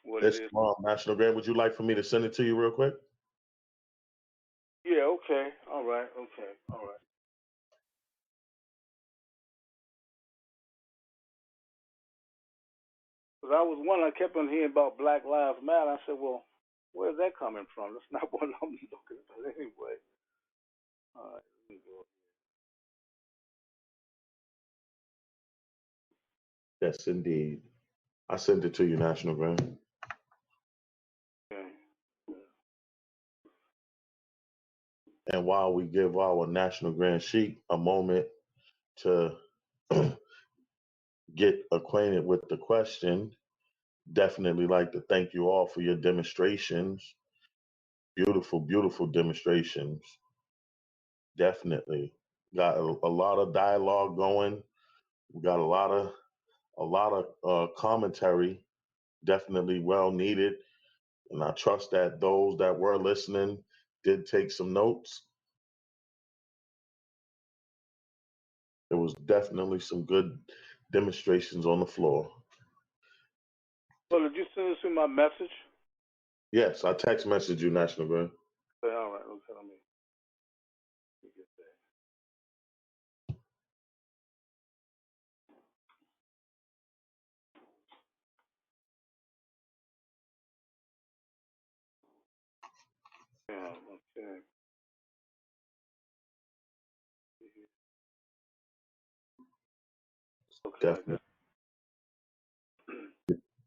what it is. National Grand, would you like for me to send it to you real quick? Yeah, okay. All right, okay, all right. Because I was wondering, I kept on hearing about Black Lives Matter. I said, well, where's that coming from? That's not what I'm looking at. But anyway. All right, let me go. Yes, indeed. I sent it to you, National Grand. Okay. And while we give our National Grand Sheik a moment to get acquainted with the question, definitely like to thank you all for your demonstrations. Beautiful, beautiful demonstrations. Definitely got a lot of dialogue going. We got a lot of commentary. Definitely well needed, and I trust that those that were listening did take some notes. There was definitely some good demonstrations on the floor. Well, did you send this in my message? Yes, I text messaged you, National Grand. Okay, all right, okay, let me get that. Yeah, okay. Okay. Definitely.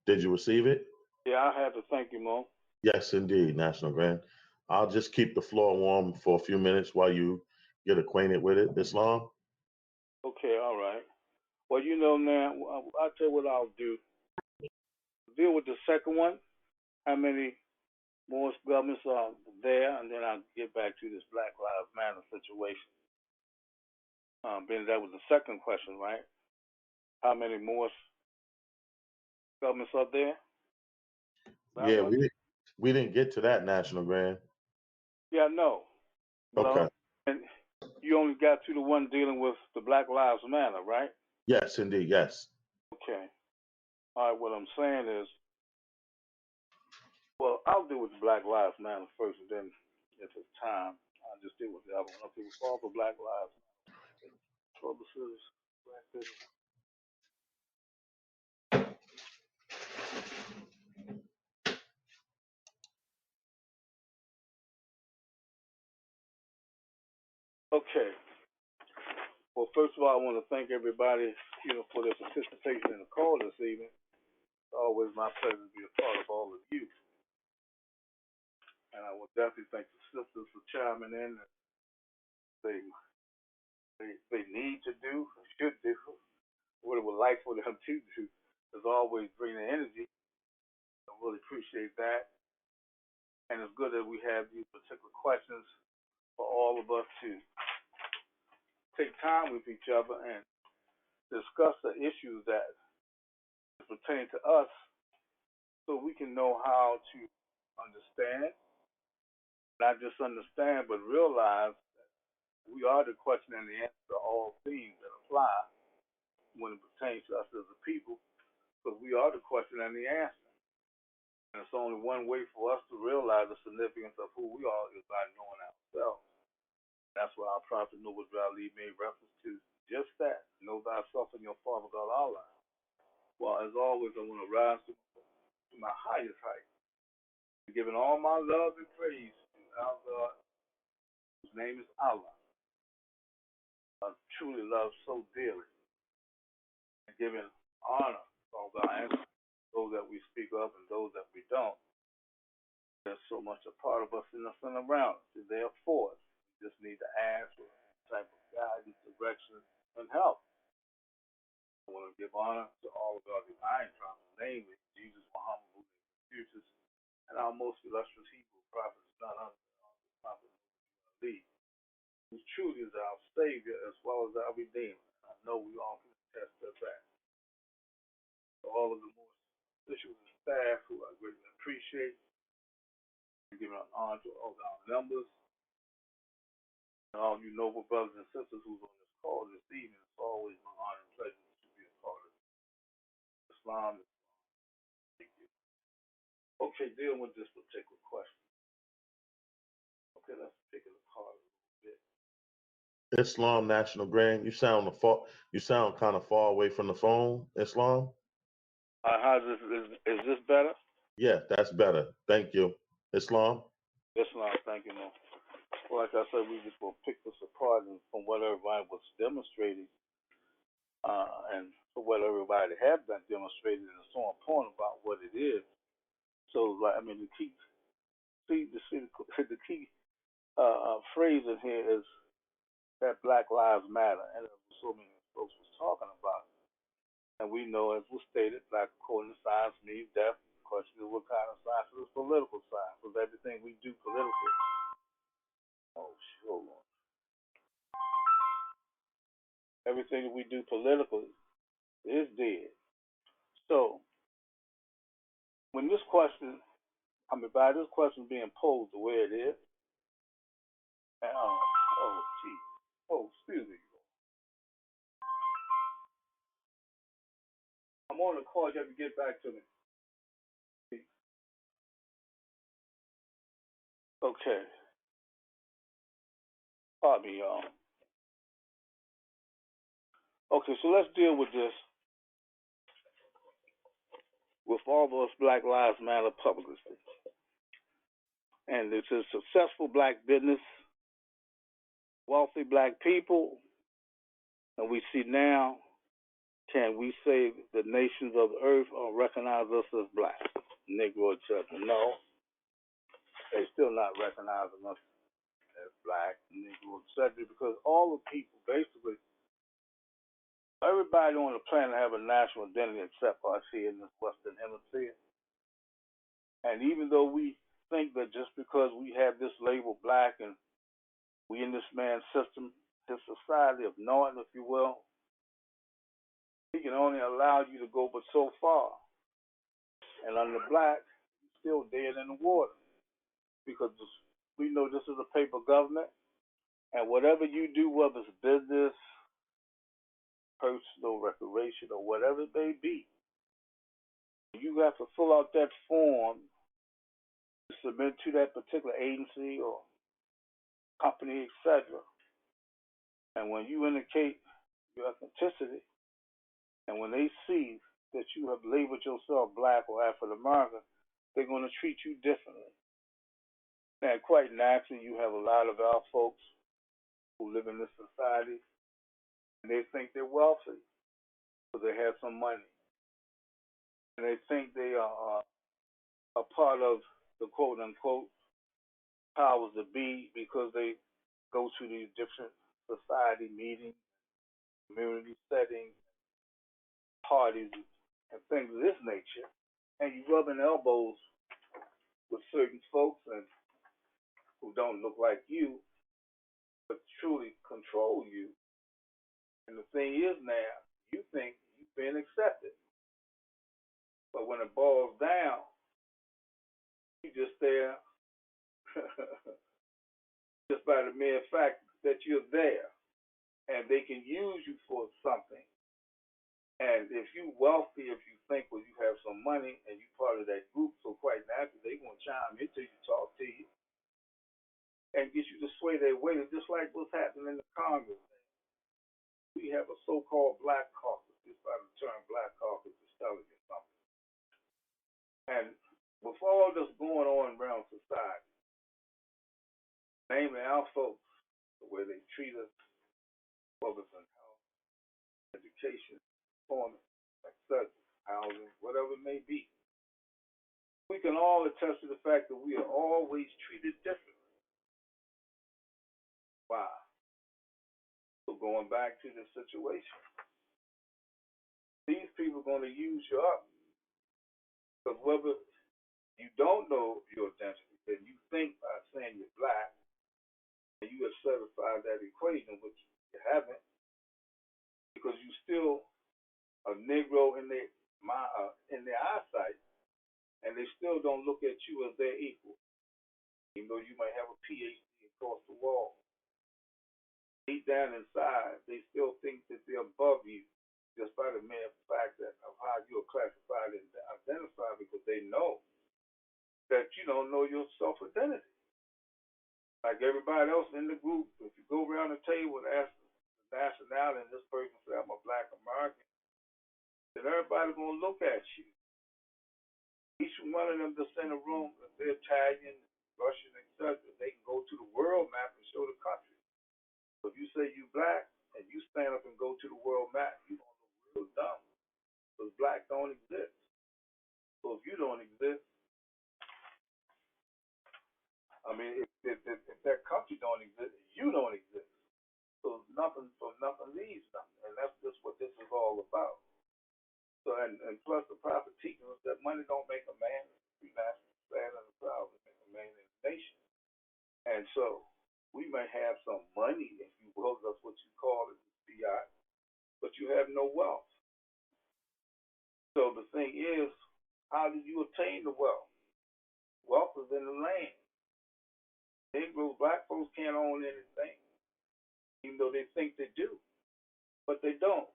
Did you receive it? Yeah, I have to thank you, Mo. Yes, indeed, National Grand. I'll just keep the floor warm for a few minutes while you get acquainted with it. Islam? Okay, all right. Well, you know now, I'll tell you what I'll do. Deal with the second one, how many Moorish governments are there, and then I'll get back to this Black Lives Matter situation. Being that was the second question, right? How many Moorish governments are there? Yeah, we didn't get to that, National Grand. Yeah, no. Okay. And you only got to the one dealing with the Black Lives Matter, right? Yes, indeed, yes. Okay. All right, what I'm saying is, well, I'll deal with the Black Lives Matter first, and then if it's time, I'll just deal with the other one. Okay, fall for Black Lives Matter. Trouble Cities, Black Business. Okay. Well, first of all, I want to thank everybody, for their participation in the call this evening. It's always my pleasure to be a part of all of you. And I will definitely thank the sisters for chiming in. They need to do, should do, what it would like for them to do. as always, bringing the energy. I really appreciate that. And it's good that we have these particular questions for all of us to take time with each other and discuss the issues that pertain to us so we can know how to understand, not just understand, but realize that we are the question and the answer to all things that apply when it pertains to us as a people, because we are the question and the answer. And it's only one way for us to realize the significance of who we are is by knowing ourselves. That's why our prophet Noah Ali made reference to just that. Know thyself and your Father God Allah. Well, as always, I want to rise to my highest height, giving all my love and praise to our God, whose name is Allah. I truly love so dearly, and giving honor to all God and those that we speak of and those that we don't. There's so much a part of us in us and around us. They're there for us. We just need to ask for some type of guidance, direction, and help. I want to give honor to all of our divine prophets, namely Jesus, Muhammed, Confucius, and our most illustrious Hebrew prophets, none other than the prophet Ali, who truly is our Savior as well as our Redeemer. I know we all can attest to that. To all of the Moorish officials and staff who I greatly appreciate, and giving an honor to all our members, and all you noble brothers and sisters who's on this call this evening. It's always my honor and pleasure to be a part of Islam. Thank you. Okay, dealing with this particular question. Okay, let's pick it apart a little bit. Islam National Grand, you sound kind of far away from the phone, Islam. How's this? Is this better? Yeah, that's better. Thank you. Islam. Islam, thank you, man. Well, like I said, we just will pick this apart and from what everybody was demonstrating, and for what everybody has been demonstrating, and so important about what it is. So, like, I mean, the key phrase in here is that Black Lives Matter, and so many folks was talking about. And we know, as was stated, black according to science means death. The question is what kind of science? It is political science. Because everything we do politically. Oh, hold on. Everything that we do politically is dead. So, when this question, by this question being posed the way it is, and excuse me. I'm on the call. You have to get back to me. Okay. Pardon me, y'all. Okay, so let's deal with this with all those Black Lives Matter publicly. And it's a successful black business, wealthy black people, and we see now, can we say the nations of the earth recognize us as black, Negro, etc.? No, they still not recognizing us as black, Negro, etc. Because all the people, basically, everybody on the planet have a national identity except us here in this Western Hemisphere. And even though we think that just because we have this label black and we in this man's system, his society of knowing, if you will, he can only allow you to go but so far. And under black, you're still dead in the water. Because we know this is a paper government, and whatever you do, whether it's business, personal, recreation, or whatever it may be, you have to fill out that form to submit to that particular agency or company, etc. And when you indicate your authenticity, and when they see that you have labeled yourself black or African American, they're going to treat you differently. And quite naturally, you have a lot of our folks who live in this society, and they think they're wealthy because they have some money. And they think they are a part of the quote-unquote powers that be because they go to these different society meetings, community settings, parties, and things of this nature, and you rubbing elbows with certain folks and who don't look like you, but truly control you. And the thing is now, you think you've been accepted. But when it boils down, you just there just by the mere fact that you're there. And they can use you for something. And if you wealthy, if you think, well, you have some money and you're part of that group, so quite naturally, they're going to chime into you, talk to you, and get you to sway their way. It's just like what's happening in the Congress. We have a so-called black caucus. Just by the term black caucus is telling you something. And with all this going on around society, namely our folks, the way they treat us, focus on health, education, employment, etc., housing, whatever it may be, we can all attest to the fact that we are always treated differently. Why? So going back to this situation, these people are going to use you up. Because whether you don't know your identity, then you think by saying you're black, and you have certified that equation, which you haven't, because you still a Negro in their eyesight, and they still don't look at you as their equal, even though you might have a PhD across the wall. Deep down inside, they still think that they're above you, just by the mere fact that of how you're classified and identified, because they know that you don't know your self-identity. Like everybody else in the group, if you go around the table and ask the nationality, and this person says, I'm a black American, then everybody's going to look at you. Each one of them that's in the room, if they're Italian, Russian, etc., they can go to the world map and show the country. So if you say you black and you stand up and go to the world map, you're going to look real dumb. Because black don't exist. So if you don't exist, I mean, if that country don't exist, you don't exist. So nothing leaves nothing. And that's just what this is all about. So and plus the prophet teaches us that money don't make a man. Be national, sad and proud to make a man in the nation. And so we may have some money, if you will, that's what you call it, fiat, but you have no wealth. So the thing is, how did you obtain the wealth? Wealth is in the land. Negroes, black folks can't own anything, even though they think they do, but they don't.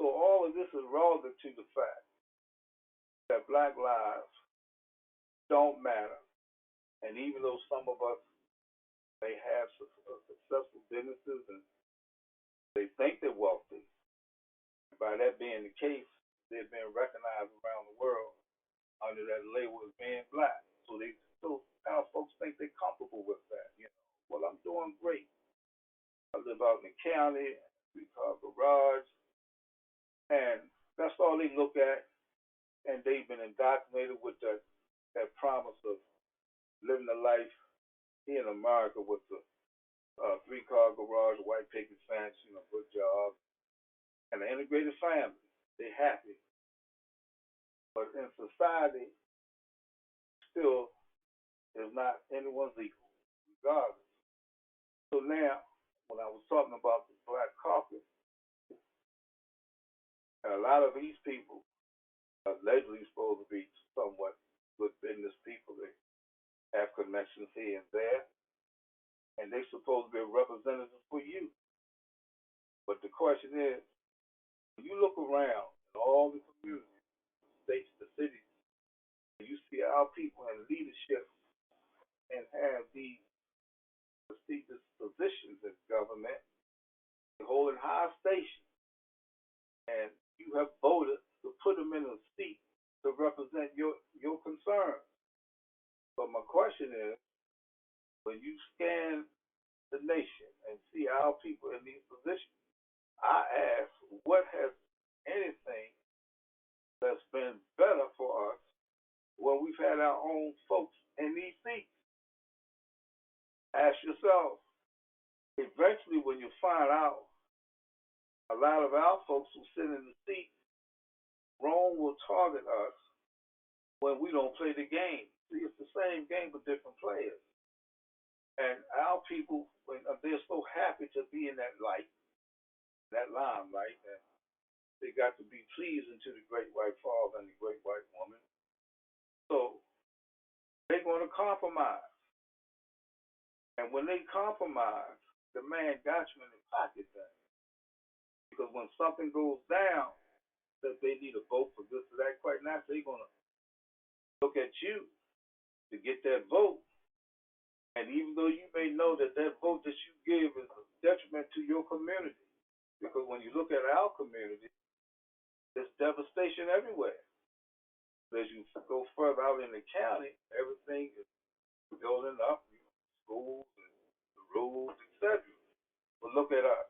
So all of this is relative to the fact that black lives don't matter. And even though some of us may have successful businesses and they think they're wealthy, by that being the case, they're being recognized around the world under that label as being black. So our folks think they're comfortable with that. You know, well, I'm doing great. I live out in the county, we call garage, and that's all they look at. And they've been indoctrinated with that promise of living a life here in America with the 3-car garage, a white picket fence, good job, and an integrated family. They're happy. But in society, still is not anyone's equal, regardless. So now, when I was talking about the Black Caucus, a lot of these people are allegedly supposed to be somewhat good business people. They have connections here and there, and they're supposed to be a representative for you. But the question is, when you look around in all the communities, the states, the cities, you see our people in leadership and have these prestigious positions in government, they hold in high stations, and you have voted to put them in a seat to represent your concerns. But my question is, when you scan the nation and see our people in these positions, I ask, what has anything that's been better for us when we've had our own folks in these seats? Ask yourself. Eventually, when you find out a lot of our folks who sit in the seats Rome will target us when we don't play the game. See, it's the same game with different players. And our people, when they're so happy to be in that light, that limelight, and they got to be pleasing to the great white father and the great white woman. So they're going to compromise. And when they compromise, the man got you in the pocket then. Because when something goes down, that they need a vote for this or that, quite naturally, they're going to look at you to get that vote. And even though you may know that that vote that you give is a detriment to your community, because when you look at our community, there's devastation everywhere. As you go further out in the county, everything is building up, schools, and the roads, etc. But look at us.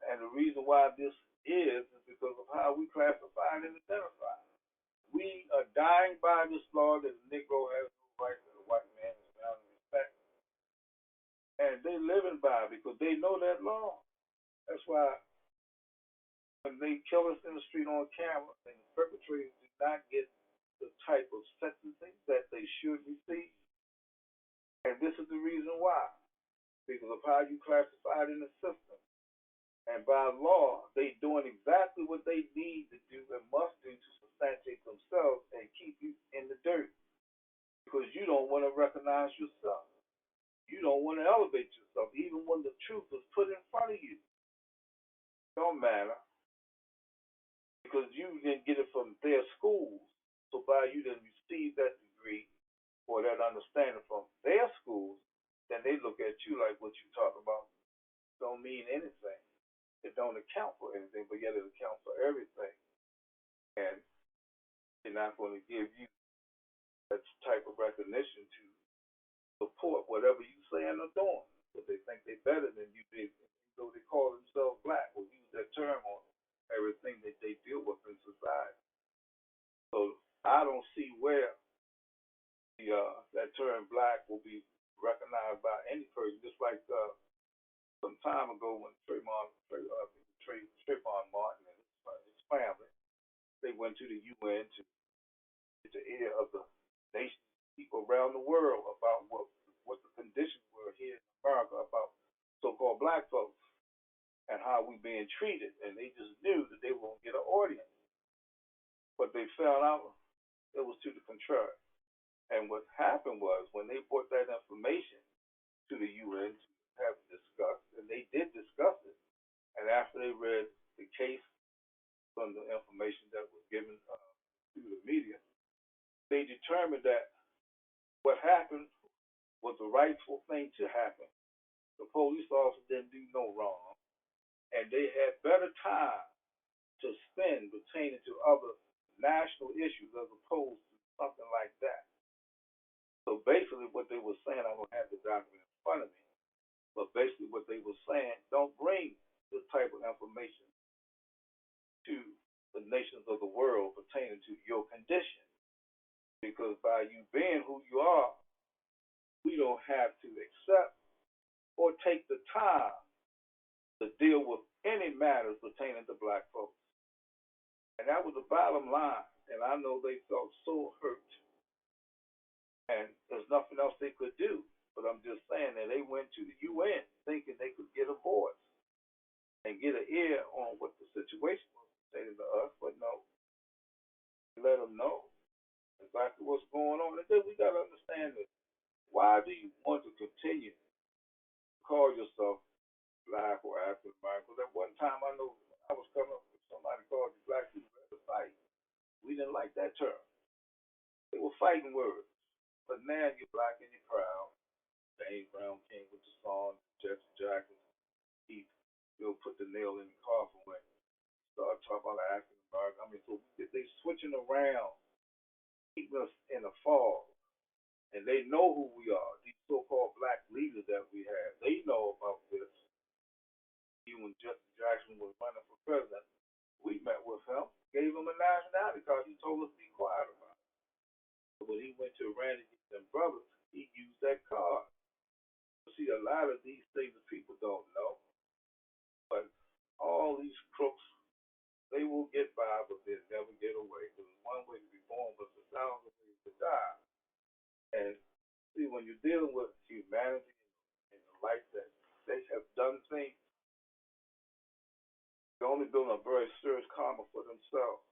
And the reason why this is because of how we classify and identify. We are dying by this law that the Negro has no right to the white man is bound to respect. And they living by it because they know that law. That's why when they kill us in the street on camera and the perpetrators do not get the type of sentencing that they should receive. And this is the reason why. Because of how you classify it in the system. And by law, they doing exactly what they need to do and must do to substantiate themselves and keep you in the dirt. Because you don't want to recognize yourself. You don't want to elevate yourself, even when the truth is put in front of you. It don't matter. Because you didn't get it from their schools. So by you didn't receive that degree or that understanding from their schools, then they look at you like what you talk about don't mean anything. It don't account for anything, but yet it accounts for everything. And they're not going to give you that type of recognition to support whatever you saying or doing. But they think they're better than you did, though they call themselves black or use that term on everything that they deal with in society. So I don't see where that term black will be recognized by any person. Just like some time ago when Trayvon Martin and his family, they went to the UN to get the ear of the nation, people around the world about what the conditions were here in America about so-called black folks and how we being treated. And they just knew that they were going to get an audience. But they found out it was to the contrary. And what happened was when they brought that information to the UN to have it discussed, and they did discuss it, and after they read the case from the information that was given through the media, they determined that what happened was the rightful thing to happen. The police officer didn't do no wrong, and they had better time to spend pertaining to other national issues as opposed to something like that. So basically what they were saying, I don't have the document in front of me, but basically what they were saying, don't bring this type of information to the nations of the world pertaining to your condition. Because by you being who you are, we don't have to accept or take the time to deal with any matters pertaining to black folks. And that was the bottom line. And I know they felt so hurt. And there's nothing else they could do. But I'm just saying that they went to the UN thinking they could get a voice and get an ear on what the situation was pertaining to us. But no, let them know exactly what's going on. And then we got to understand that why do you want to continue to call yourself black or African American? Because at one time I know when I was coming up, if somebody called you black, you had to fight. We didn't like that term. They were fighting words. But now you're black and you're proud. James Brown came with the song, Jesse Jackson, he will put the nail in the coffin when he started talking about African American. I mean, so they switching around, keeping us in a fall. And they know who we are. These so-called black leaders that we have, they know about this. Even when Jesse Jackson was running for president, we met with him, gave him a nationality card. He told us to be quiet about it. But when he went to Iran to get them brothers, he used that card. See, a lot of these things that people don't know, but all these crooks, they will get by, but they'll never get away. see, when you're dealing with humanity and the light that they have done things, they're only building a very serious karma for themselves.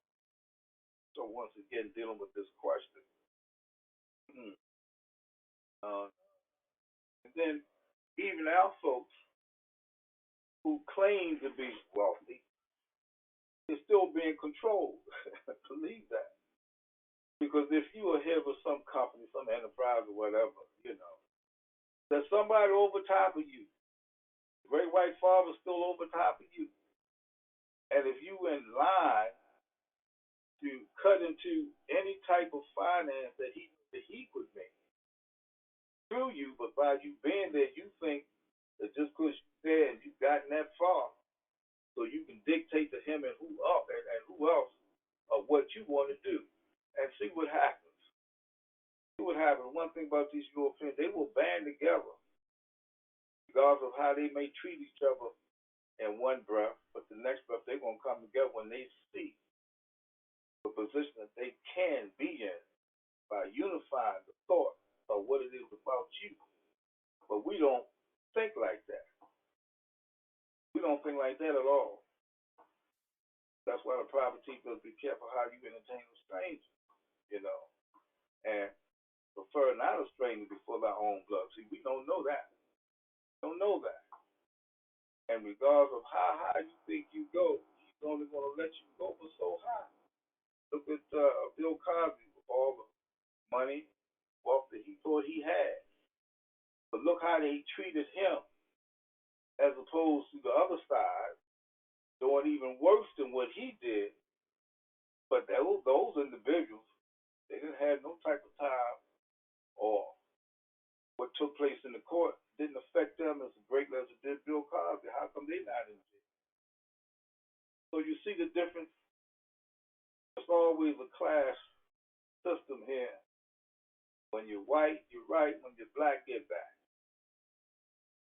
So once again, dealing with this question. And then even our folks who claim to be wealthy is still being controlled. Believe that. Because if you are head of some company, some enterprise or whatever, there's somebody over top of you. The great white father's still over top of you. And if you in line to cut into any type of finance that he could make through you, but by you being there, you think that just because you're there and you've gotten that far, so you can dictate to him and who else of what you want to do. And see what happens. See what happens. One thing about these Europeans, they will band together, regardless of how they may treat each other in one breath, but the next breath they're going to come together when they see the position that they can be in by unifying the thought of what it is about you. But we don't think like that. We don't think like that at all. That's why the private teachers be careful how you entertain a stranger, and prefer not a stranger before our own blood. See, we don't know that. We don't know that. And regardless of how high you think you go, he's only going to let you go for so high. Look at Bill Cosby with all the money, wealth that he thought he had. But look how they treated him as opposed to the other side, doing even worse than what he did. But those individuals, they didn't have no type of time, or what took place in the court didn't affect them as greatly as it did Bill Cosby. How come they not in jail? So you see the difference. It's always a class system here. When you're white, you're right. When you're black, get back.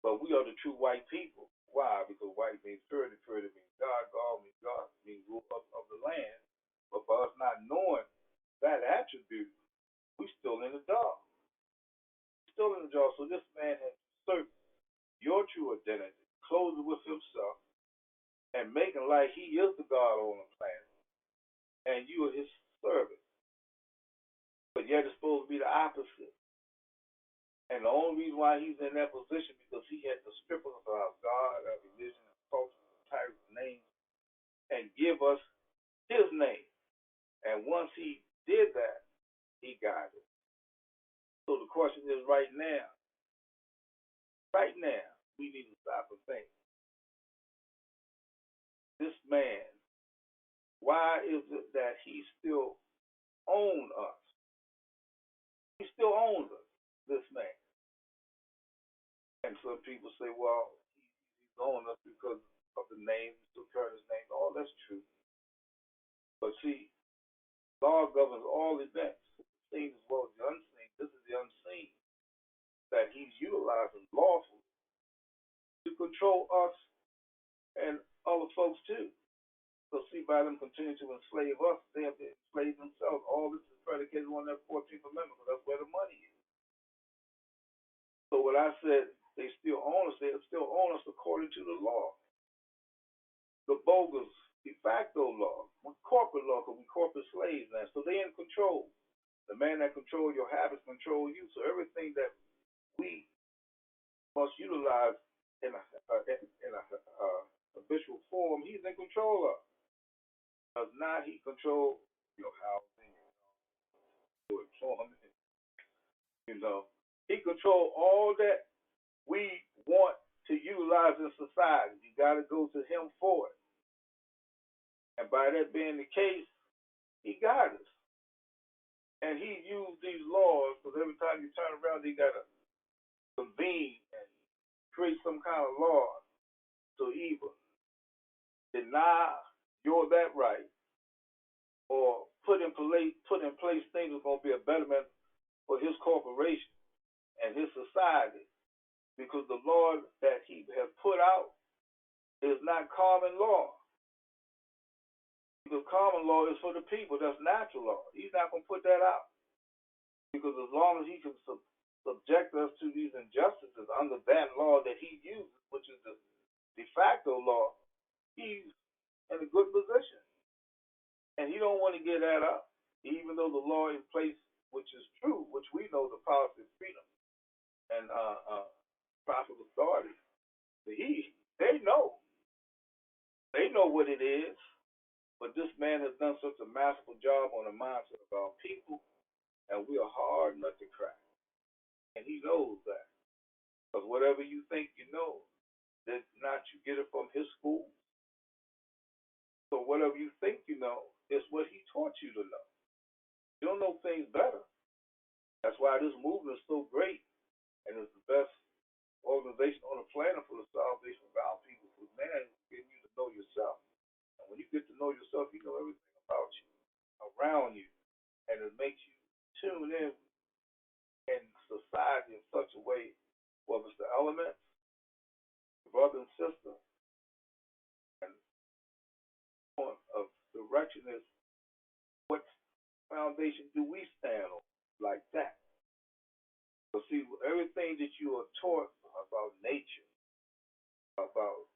But we are the true white people. Why? Because white means purity, purity means God, God means rule of the land. But for us not knowing that attribute, we still in the dark. Still in the dark. So this man has usurped your true identity, clothed it with himself, and making like he is the God on the planet, and you are his servant. But yet it's supposed to be the opposite. And the only reason why he's in that position because he had to strip us of our God, our religion, our culture, titles, names, and give us his name. And once he did that, he got it. So the question is right now, we need to stop and think. This man, why is it that he still owns us? He still owns us, this man. And some people say, well, he's owning us because of the name, he's still carrying his name. Oh, that's true. But see, God governs all events, seen as well as the unseen. This is the unseen that he's utilizing lawfully to control us and other folks too. So see, by them continuing to enslave us, they have to enslave themselves. All this is predicated on that 14th Amendment, because that's where the money is. So what I said, they still own us. They still own us according to the law. The bogus de facto law, corporate law, because we corporate slaves now. So they in control. The man that controls your habits control you. So everything that we must utilize in a habitual form, he's in control of. Does not he control your housing, your employment? He controls all that we want to utilize in society. You got to go to him for it. And by that being the case, he got us. And he used these laws, because every time you turn around, they got to convene and create some kind of law to either deny you're that right or put in place things that's going to be a betterment for his corporation and his society, because the law that he has put out is not common law. Because common law is for the people. That's natural law. He's not going to put that out. Because as long as he can subject subject us to these injustices under that law that he uses, which is the de facto law, he's in a good position. And he don't want to get that up, even though the law in place, which is true, which we know the policy of freedom and proper authority. They know. They know what it is. But this man has done such a masterful job on the mindset of our people, and we are hard nut to crack. And he knows that. Because whatever you think you know, that not you get it from his school. So whatever you think you know is what he taught you to know. You don't know things better. That's why this movement is so great, and it's the best organization on the planet for the salvation of our people. So man, it's getting you to know yourself. And when you get to know yourself, you know everything about you, around you, and it makes you tune in society in such a way, whether it's the elements, the brother and sister, and point of direction is what foundation do we stand on like that? So see, everything that you are taught about nature, about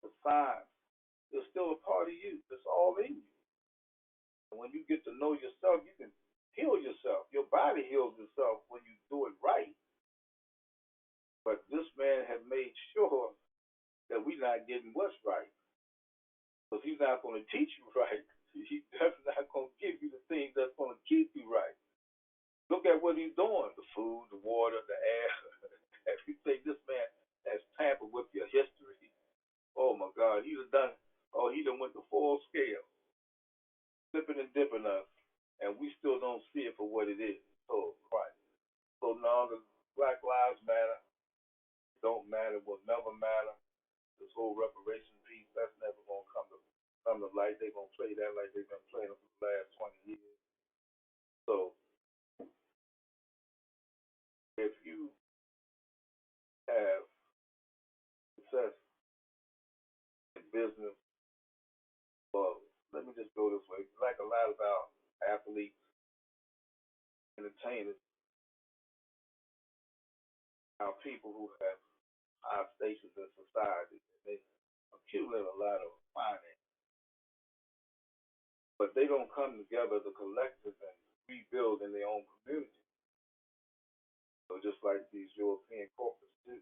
the science, is still a part of you. It's all in you. And when you get to know yourself, you can heal yourself. Your body heals itself when you do it right. But this man had made sure that we're not getting what's right. Because he's not going to teach you right. He's definitely not going to give you the things that's going to keep you right. Look at what he's doing. The food, the water, the air, everything. This man has tampered with your history. Oh my God, he done went to full scale, flipping and dipping us, and we still don't see it for what it is. So Christ. So now the Black Lives Matter don't matter, will never matter. This whole reparation piece, that's never gonna come to light. They're gonna play that like they've been playing it for the last 20 years. So if you have success in business, well, let me just go this way. Like a lot of our athletes, entertainers, our people who have high stations in society, they accumulate a lot of finance, but they don't come together as a collective and rebuild in their own community. So just like these European corporates do,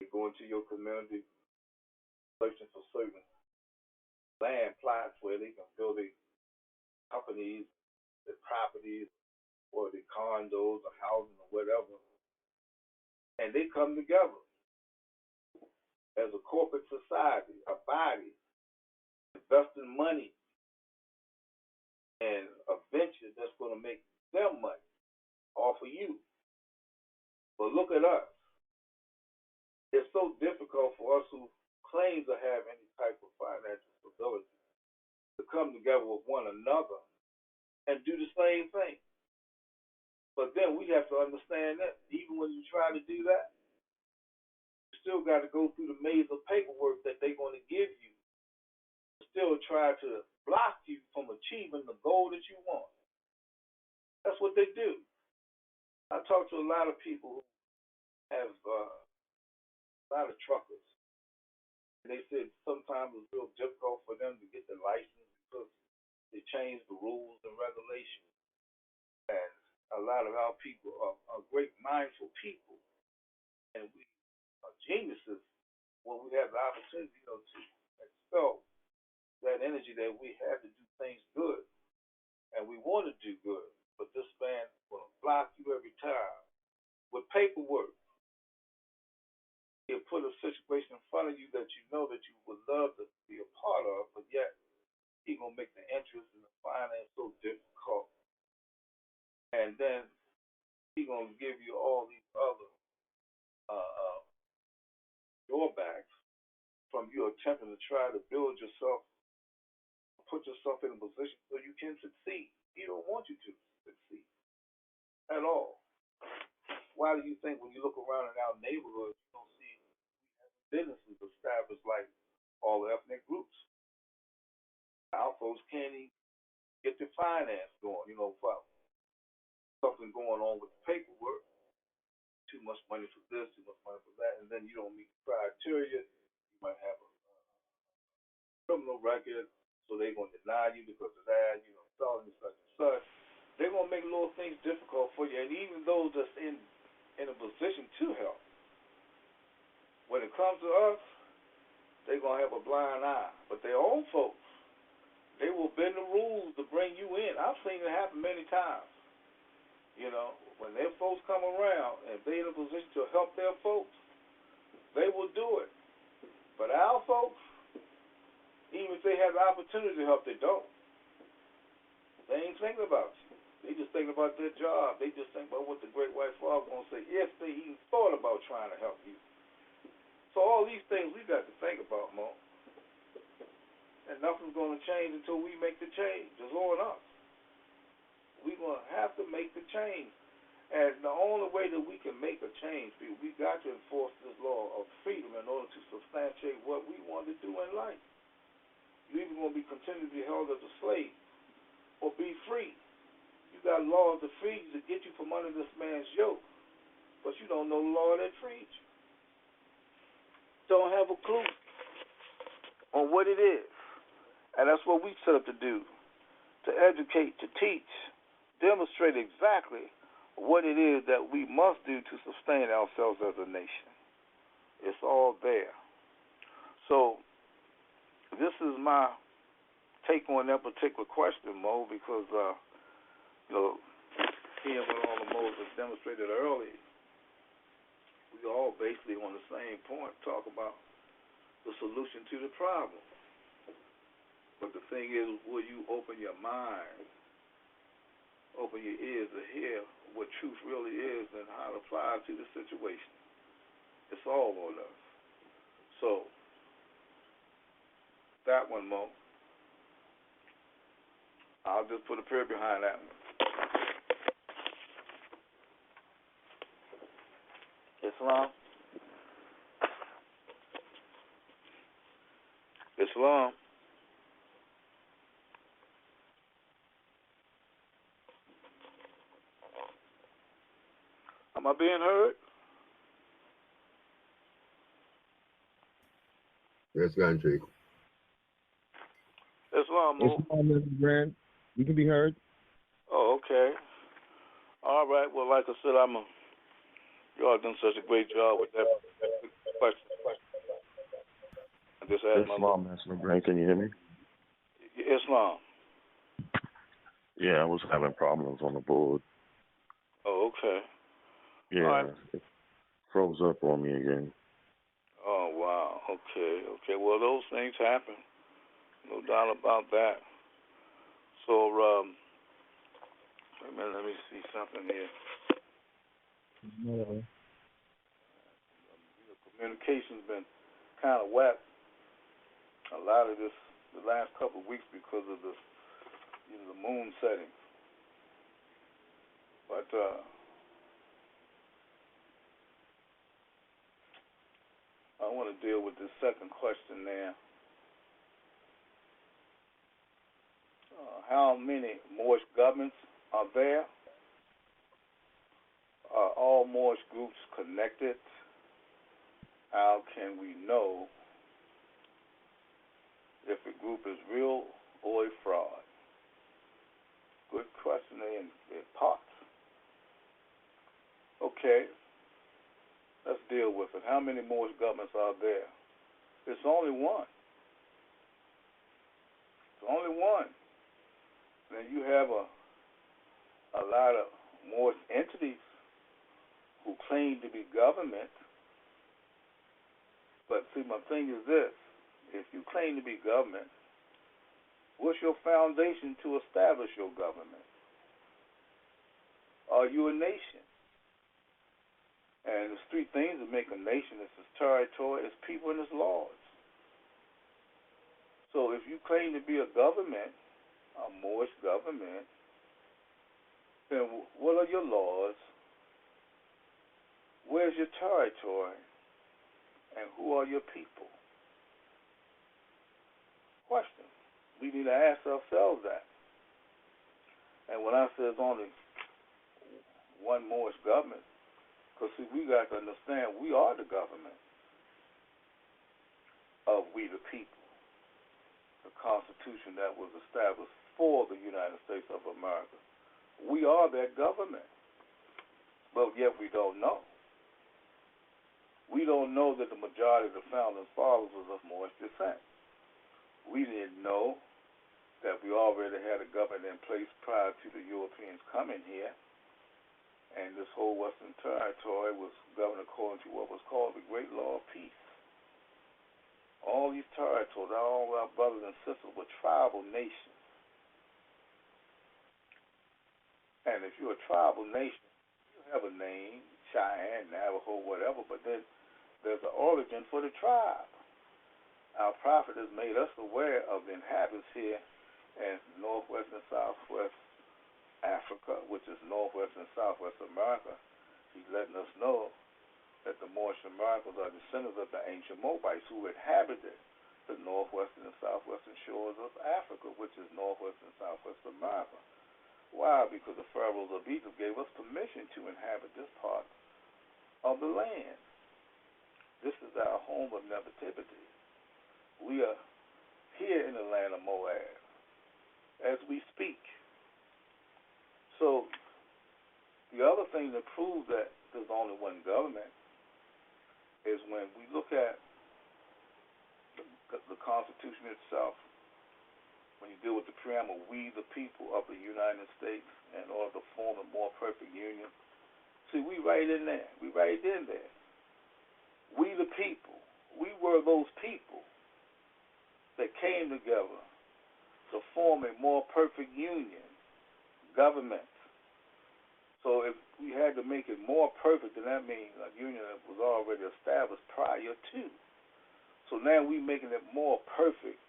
they go into your community searching for certain land plots where they can build their companies, their properties, or their condos or housing or whatever. And they come together as a corporate society, a body, investing money in a venture that's going to make them money off of you. But look at us. It's so difficult for us who claim to have any type of financial stability to come together with one another and do the same thing. But then we have to understand that even when you try to do that, you still got to go through the maze of paperwork that they're going to give you to still try to block you from achieving the goal that you want. That's what they do. I talk to a lot of people who have a lot of truckers. And they said sometimes it's real difficult for them to get the license because they changed the rules and regulations. And a lot of our people are great mindful people. And we are geniuses when we have the opportunity, to expel that energy that we have to do things good. And we want to do good. But this man will block you every time with paperwork. He'll put a situation in front of you that you know that you would love to be a part of, but yet he's going to make the interest and the finance so difficult. And then he's going to give you all these other drawbacks from you attempting to try to build yourself, put yourself in a position so you can succeed. He don't want you to succeed at all. Why do you think when you look around in our neighborhoods, you don't see businesses established like all the ethnic groups? Our folks can't even get the finance going, for something going on with the paperwork. money for this, too much money for that, and then you don't meet the criteria. You might have a criminal record, so they're going to deny you because of that, felony such and such. They're going to make little things difficult for you, and even those that's in a position to help, when it comes to us, they're going to have a blind eye. But their own folks, they will bend the rules to bring you in. I've seen it happen many times. When their folks come around and they're in a position to help their folks, they will do it. But our folks, even if they have the opportunity to help, they don't. They ain't thinking about you. They just thinking about their job. They just think about what the great white father going to say if they even thought about trying to help you. So all these things we got to think about, Mo. And nothing's going to change until we make the change. It's on us. We're going to have to make the change. And the only way that we can make a change, we got to enforce this law of freedom in order to substantiate what we want to do in life. You're either going to be continually be held as a slave or be free. You got laws that free you to get you from under this man's yoke, but you don't know the law that freed you. Don't have a clue on what it is. And that's what we set up to do, to educate, to teach, demonstrate exactly what it is that we must do to sustain ourselves as a nation. It's all there. So this is my take on that particular question, Mo, because, seeing what all the Mo's have demonstrated earlier, we all basically on the same point, talk about the solution to the problem. But the thing is, will you open your mind, open your ears to hear what truth really is and how it applies to the situation? It's all on us. So, that one, Mo, I'll just put a period behind that one. Islam? Islam? Am I being heard? Yes, country. Islam, Mo. Islam, Mr. Grant. You can be heard. Oh, okay. All right. Well, like I said, y'all done such a great job with that question. I just asked Islam, Mr. Grant. Can you hear me? Islam. Yeah, I was having problems on the board. Oh, okay. Yeah, right. It froze up on me again. Oh, wow. Okay. Well, those things happen. No doubt about that. So, wait a minute, let me see something here. No. Communication's been kind of whack a lot of this the last couple of weeks because of the moon setting. But I want to deal with this second question there. How many Moorish governments are there? Are all Moorish groups connected? How can we know if a group is real or a fraud? Good question in parts. Okay, let's deal with it. How many Moorish governments are there? It's only one. It's only one. Then you have a lot of Moorish entities who claim to be government. But see, my thing is this. If you claim to be government, what's your foundation to establish your government? Are you a nation? And there's three things that make a nation. It's its territory, its people, and its laws. So if you claim to be a government, a Moorish government, then what are your laws? Where's your territory? And who are your people? Question. We need to ask ourselves that. And when I say there's only one Moorish government, Because, see, we got to understand we are the government of we the people, the Constitution that was established for the United States of America. We are that government, but yet we don't know. We don't know that the majority of the founding fathers was of Moorish descent. We didn't know that we already had a government in place prior to the Europeans coming here, and this whole Western territory was governed according to what was called the Great Law of Peace. All these territories, all our brothers and sisters were tribal nations. And if you're a tribal nation, you have a name, Cheyenne, Navajo, whatever, but then there's an origin for the tribe. Our prophet has made us aware of the inhabitants here in northwest and southwest Africa, which is northwest and southwest America. He's letting us know that the Moorish Americans are descendants of the ancient Moabites who inhabited the northwestern and southwestern shores of Africa, which is northwest and southwest America. Why? Because the pharaohs of Egypt gave us permission to inhabit this part of the land. This is our home of nativity. We are here in the land of Moab as we speak. So the other thing that proves that there's only one government is when we look at the Constitution itself. When you deal with the preamble, we the people of the United States in order to form a more perfect union. See, we right in there. We right in there. We the people. We were those people that came together to form a more perfect union, government. So if we had to make it more perfect, then that means a union that was already established prior to. So now we're making it more perfect.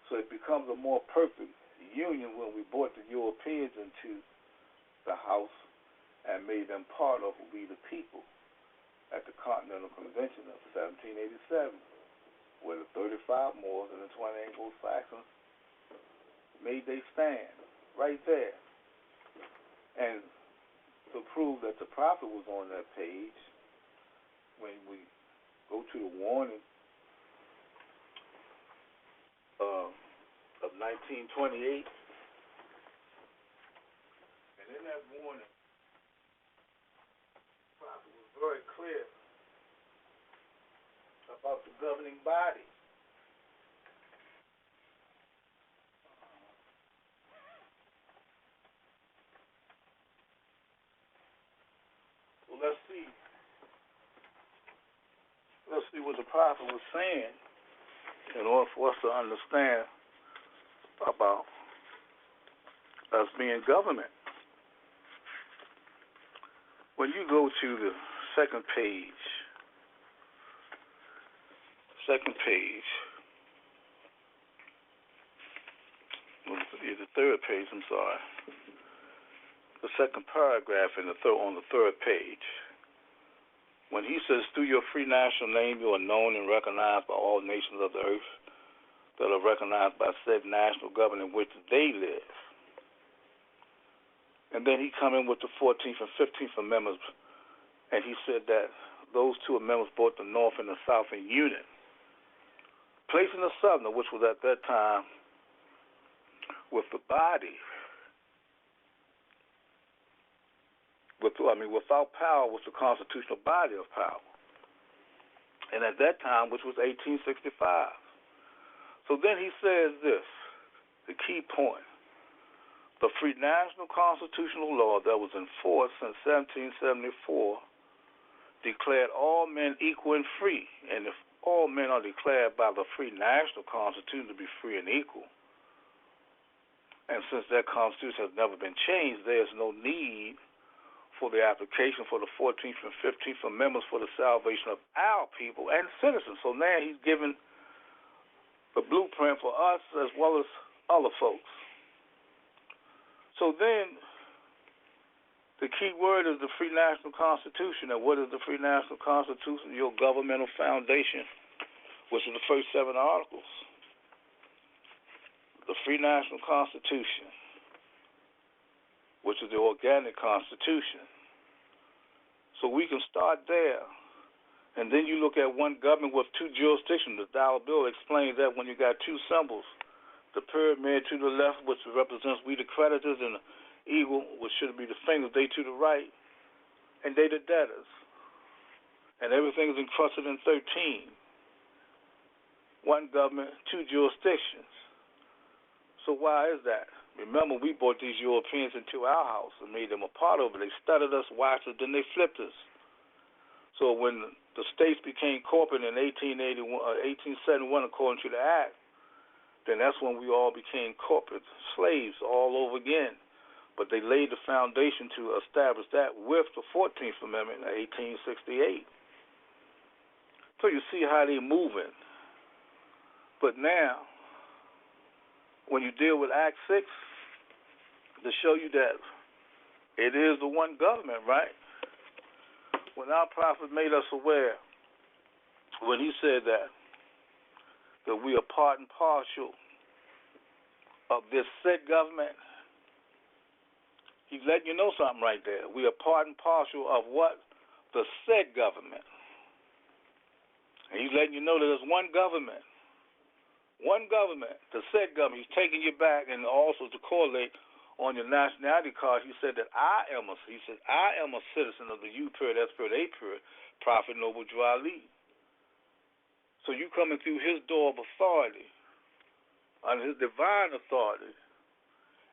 So it becomes a more perfect union when we brought the Europeans into the house and made them part of we the people at the Continental Convention of 1787, where the 35 Moors and the 20 Anglo-Saxons made their stand right there. And to prove that the prophet was on that page, when we go to the warning of 1928, and in that warning, the prophet was very clear about the governing body. Well, let's see what the prophet was saying in order for us to understand about us being government. When you go to the second page, the third page, I'm sorry, the second paragraph on the third page, when he says, through your free national name you are known and recognized by all nations of the earth that are recognized by said national government in which they live. And then he come in with the 14th and 15th Amendments, and he said that those two amendments brought the North and the South in union, placing the Southern, which was at that time with the body, without power was the constitutional body of power. And at that time, which was 1865. So then he says this, the key point. The free national constitutional law that was in force since 1774 declared all men equal and free. And if all men are declared by the free national constitution to be free and equal, and since that constitution has never been changed, there is no need for the application for the 14th and 15th Amendments for the salvation of our people and citizens. So now he's given the blueprint for us as well as other folks. So then the key word is the free national constitution. And what is the free national constitution? Your governmental foundation, which is the first 7 articles. The free national constitution, which is the organic constitution, So we can start there. And then you look at one government with two jurisdictions. The dollar bill explains that when you got two symbols, the pyramid to the left, which represents we the creditors, and the eagle, which should be the fingers, they to the right, and they the debtors. And everything is encrusted in 13. One government, two jurisdictions. So why is that? Remember, we brought these Europeans into our house and made them a part of it. They studied us, watched us, then they flipped us. So when the states became corporate in 1871, according to the Act, then that's when we all became corporate slaves all over again. But they laid the foundation to establish that with the 14th Amendment in 1868. So you see how they're moving. But now, when you deal with Act 6, to show you that it is the one government, right? When our prophet made us aware, when he said that we are part and partial of this said government, he's letting you know something right there. We are part and partial of what? The said government. And he's letting you know that there's one government. One government, the said government. He's taking you back, and also to correlate on your nationality card, he said that I am a citizen of the U period, S period, A period, Prophet Noble Drew Ali. So you coming through his door of authority, under his divine authority,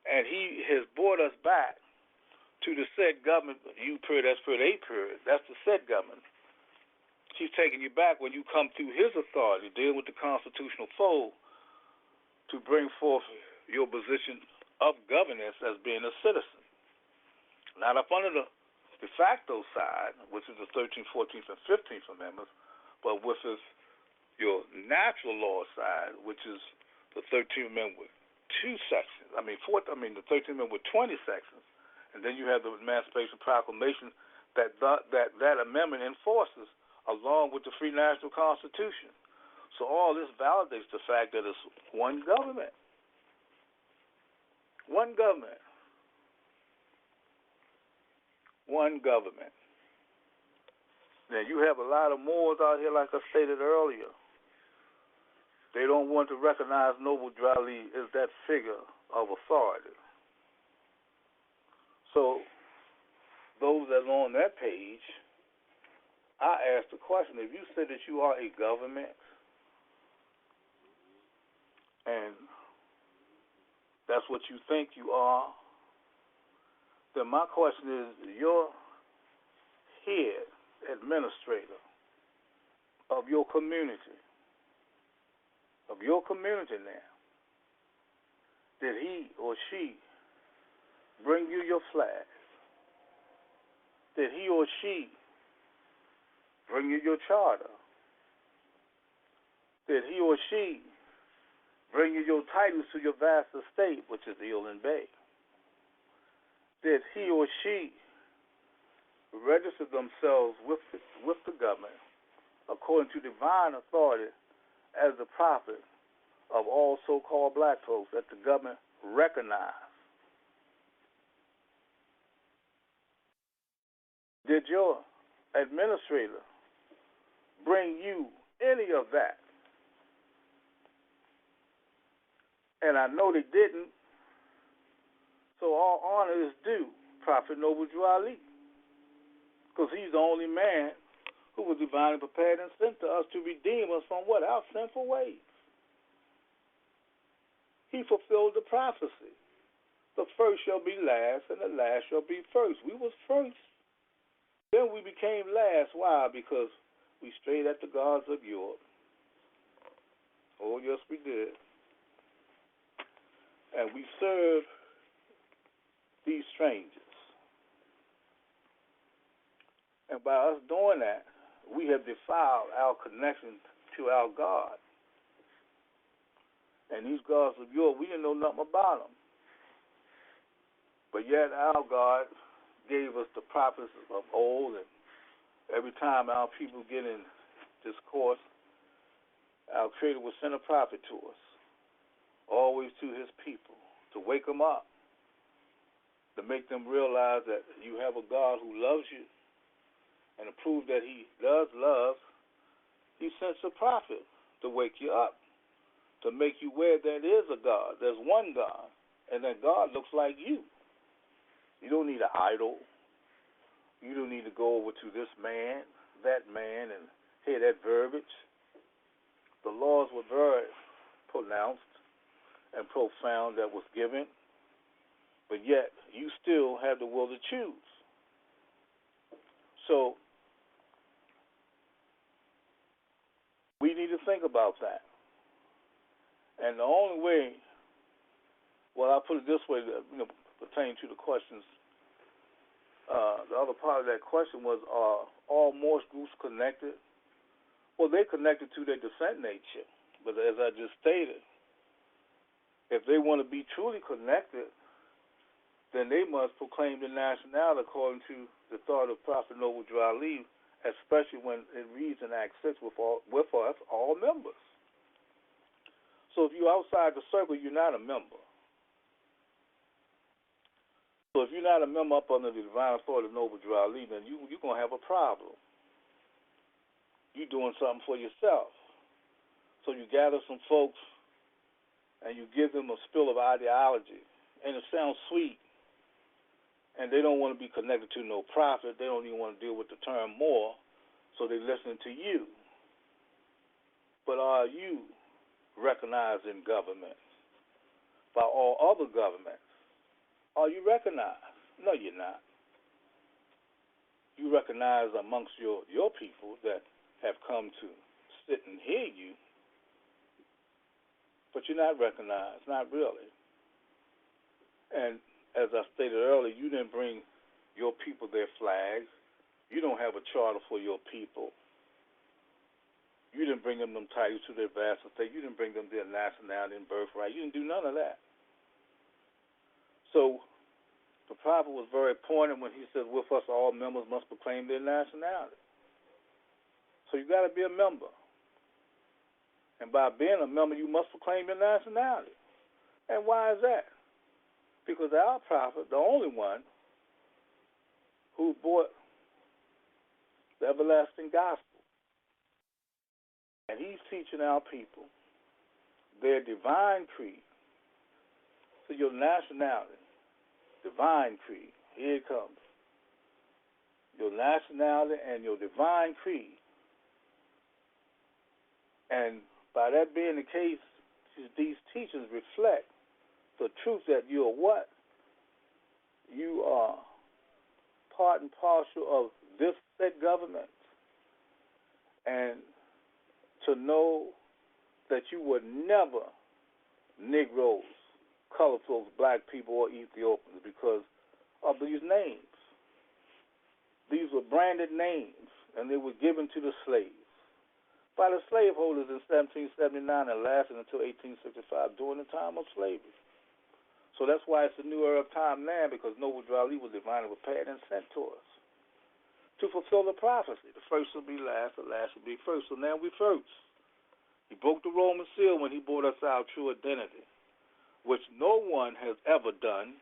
and he has brought us back to the said government, U period, S period, A period. That's the said government. He's taking you back when you come through his authority, deal with the constitutional fold, to bring forth your position of governance as being a citizen. Not up under the de facto side, which is the 13th, 14th, and 15th Amendments, but with your natural law side, which is the 13th Amendment with two sections. The 13th Amendment with 20 sections. And then you have the Emancipation Proclamation that amendment enforces along with the Free National Constitution. So all this validates the fact that it's one government. One government. One government. Now, you have a lot of Moors out here, like I stated earlier. They don't want to recognize Noble Drew Ali as that figure of authority. So, those that are on that page, I ask the question, if you say that you are a government, and that's what you think you are, then my question is, your head administrator of your community now, did he or she bring you your flag? Did he or she bring you your charter? Did he or she bring you your titles to your vast estate, which is the Inland Bay? Did he or she register themselves with the government according to divine authority as the prophet of all so-called black folks that the government recognized? Did your administrator bring you any of that? And I know they didn't, so all honor is due Prophet Noble Drew Ali, because he's the only man who was divinely prepared and sent to us to redeem us from what? Our sinful ways. He fulfilled the prophecy. The first shall be last, and the last shall be first. We was first. Then we became last. Why? Because we strayed at the gods of Europe. Oh, yes, we did. And we served these strangers. And by us doing that, we have defiled our connection to our God. And these gods of Europe, we didn't know nothing about them. But yet our God gave us the prophets of old, and every time our people get in discourse, our Creator will send a prophet to us, always to his people, to wake them up, to make them realize that you have a God who loves you, And to prove that he does love, he sends a prophet to wake you up, to make you aware that there is a God, there's one God, and that God looks like you. You don't need an idol. You don't need to go over to this man, that man, and hear that verbiage. The laws were very pronounced and profound that was given, but yet you still have the will to choose. So we need to think about that. And the only way, well, I'll put it this way, pertaining to the questions, the other part of that question was, are all Moorish groups connected? Well, they're connected to their descent nature. But as I just stated, if they want to be truly connected, then they must proclaim the nationality according to the thought of Prophet Noble Drew Ali, especially when it reads in Act 6 with us, all members. So if you're outside the circle, you're not a member. So if you're not a member up under the divine authority of Noble Drew Ali, then you're going to have a problem. You're doing something for yourself. So you gather some folks and you give them a spill of ideology, and it sounds sweet, and they don't want to be connected to no prophet. They don't even want to deal with the term more, so they're listening to you. But are you recognized in government by all other governments? Are you recognized? No, you're not. You recognize amongst your people that have come to sit and hear you, but you're not recognized, not really. And as I stated earlier, you didn't bring your people their flags. You don't have a charter for your people. You didn't bring them titles to their vast estate. You didn't bring them their nationality and birthright. You didn't do none of that. So the prophet was very pointed when he said, with us all members must proclaim their nationality. So you got to be a member. And by being a member, you must proclaim your nationality. And why is that? Because our prophet, the only one who brought the everlasting gospel, and he's teaching our people their divine creed. So your nationality, divine creed, here it comes. Your nationality and your divine creed. And by that being the case, these teachings reflect the truth that you are what? You are part and parcel of this said government. And to know that you were never negroes, colored folks, black people, or Ethiopians because of these names. These were branded names, and they were given to the slaves by the slaveholders in 1779 and lasted until 1865 during the time of slavery. So that's why it's a new era of time now, because Noble Drew Ali was divinely prepared and sent to us to fulfill the prophecy. The first will be last, the last will be first. So now we're first. He broke the Roman seal when he brought us our true identity, which no one has ever done.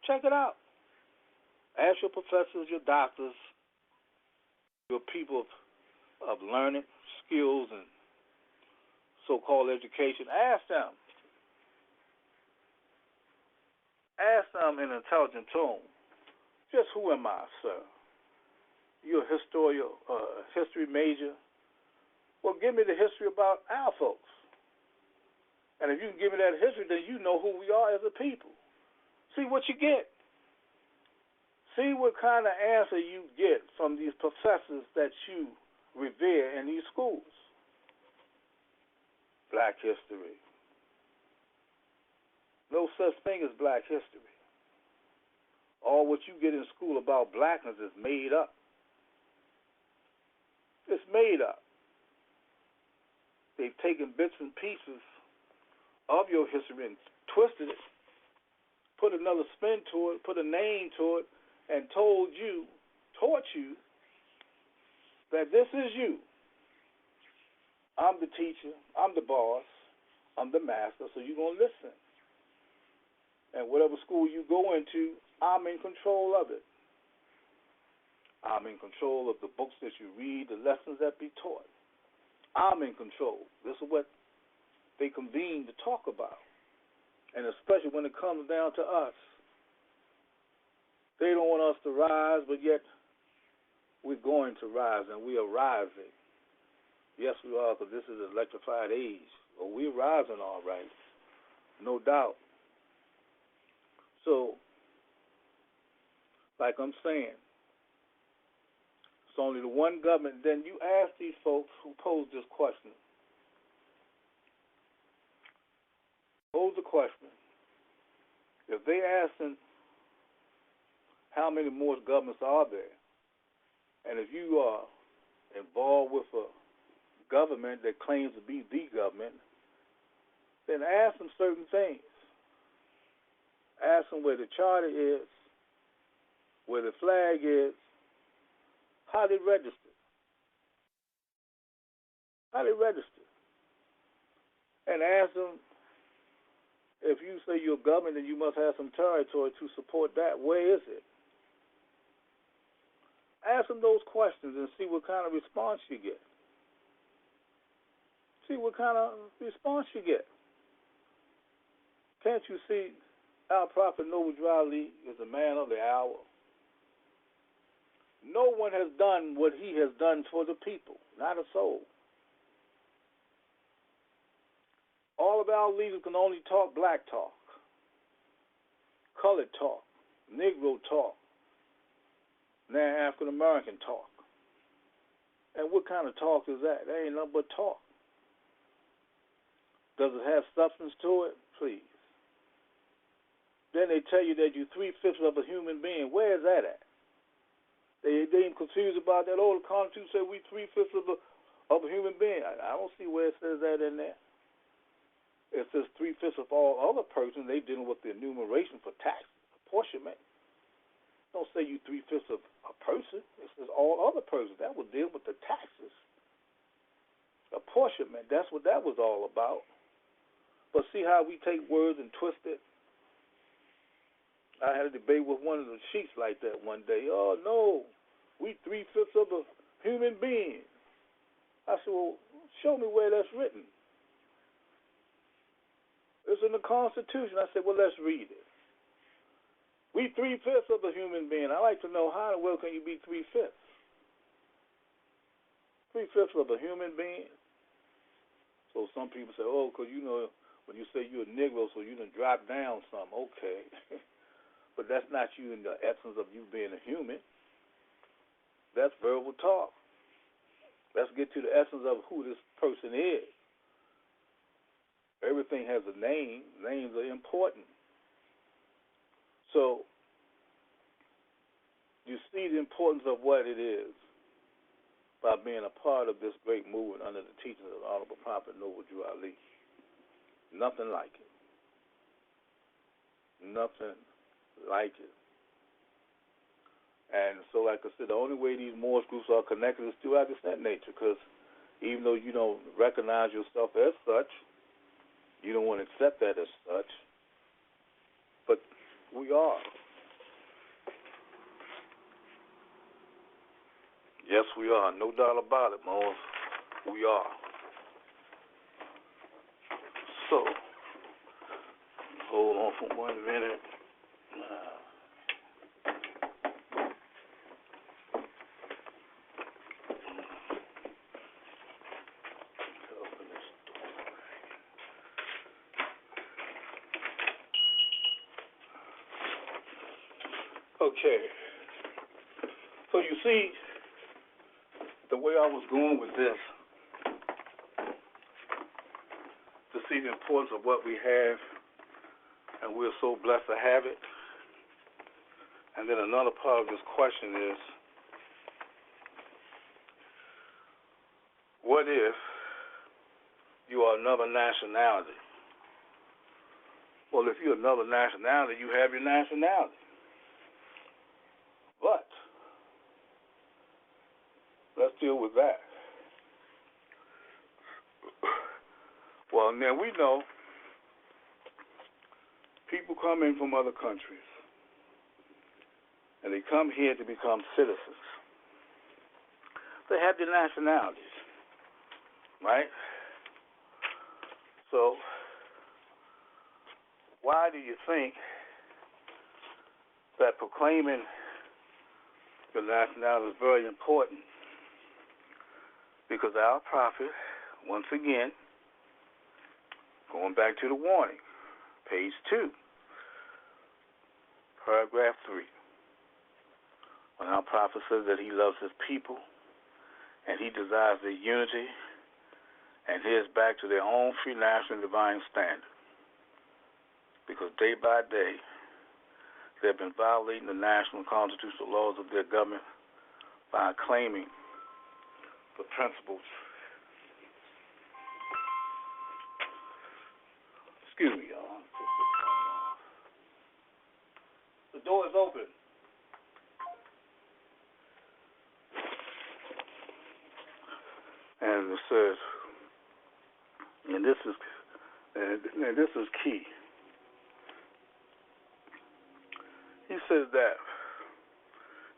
Check it out. Ask your professors, your doctors, your people of learning, skills, and so-called education. Ask them. Ask them in an intelligent tone, just who am I, sir? You're a history major. Well, give me the history about our folks. And if you can give me that history, then you know who we are as a people. See what you get. See what kind of answer you get from these professors that you revere in these schools. Black history. No such thing as black history. All what you get in school about blackness is made up. It's made up. They've taken bits and pieces of your history and twisted it, put another spin to it, put a name to it, and taught you that this is you. I'm the teacher, I'm the boss, I'm the master, so you're going to listen. And whatever school you go into, I'm in control of it. I'm in control of the books that you read, the lessons that be taught. I'm in control. This is what they convene to talk about. And especially when it comes down to us. They don't want us to rise, but yet we're going to rise, and we are rising. Yes, we are, because this is an electrified age. But we're rising all right, no doubt. So, like I'm saying, it's only the one government. Then you ask these folks who posed this question. Pose the question. If they ask them how many Moorish governments are there, and if you are involved with a government that claims to be the government, then ask them certain things. Ask them where the charter is, where the flag is, how they register. How they register. And ask them, if you say you're a government, then you must have some territory to support that. Where is it? Ask them those questions and see what kind of response you get. See what kind of response you get. Can't you see our prophet Noble Dryly is a man of the hour? No one has done what he has done for the people, not a soul. All of our leaders can only talk black talk, colored talk, Negro talk, now African American talk. And what kind of talk is that? That ain't nothing but talk. Does it have substance to it? Please. Then they tell you that you're 3/5 of a human being. Where is that at? They ain't confused about that. Oh, the Constitution said we 3/5 of a human being. I don't see where it says that in there. It says 3/5 of all other persons. They dealing with the enumeration for tax apportionment. Don't say you 3/5 of a person. It says all other persons. That would deal with the taxes. Apportionment. That's what that was all about. But see how we take words and twist it? I had a debate with one of the sheiks like that one day. Oh, no, we 3/5 of a human being. I said, well, show me where that's written. It's in the Constitution. I said, well, let's read it. We 3/5 of a human being. I like to know how in the world can you be 3/5? 3/5 of a human being? So some people say, oh, because you know, when you say you're a Negro, so you done drop down some. Okay. But that's not you in the essence of you being a human. That's verbal talk. Let's get to the essence of who this person is. Everything has a name. Names are important. So you see the importance of what it is by being a part of this great movement under the teachings of the Honorable Prophet Noble Drew Ali. Nothing like it. Nothing like it. And so, like I said, the only way these Moorish groups are connected is through our descent nature, because even though you don't recognize yourself as such, you don't want to accept that as such, but we are. Yes, we are. No doubt about it, Moors. We are. So, hold on for 1 minute. Okay. So you see, the way I was going with this, to see the importance of what we have, and we're so blessed to have it. And then another part of this question is, what if you are another nationality? Well, if you're another nationality, you have your nationality. But let's deal with that. Well, now we know people come in from other countries, and they come here to become citizens. they have their nationalities, right? So why do you think that proclaiming your nationality is very important? Because our prophet, once again, going back to the warning, page 2, paragraph 3, when our prophet says that he loves his people and he desires their unity and hears back to their own free national divine standard. Because day by day, they've been violating the national and constitutional laws of their government by claiming the principles. Excuse me, y'all. The door is open. And it says, and this is key. He says that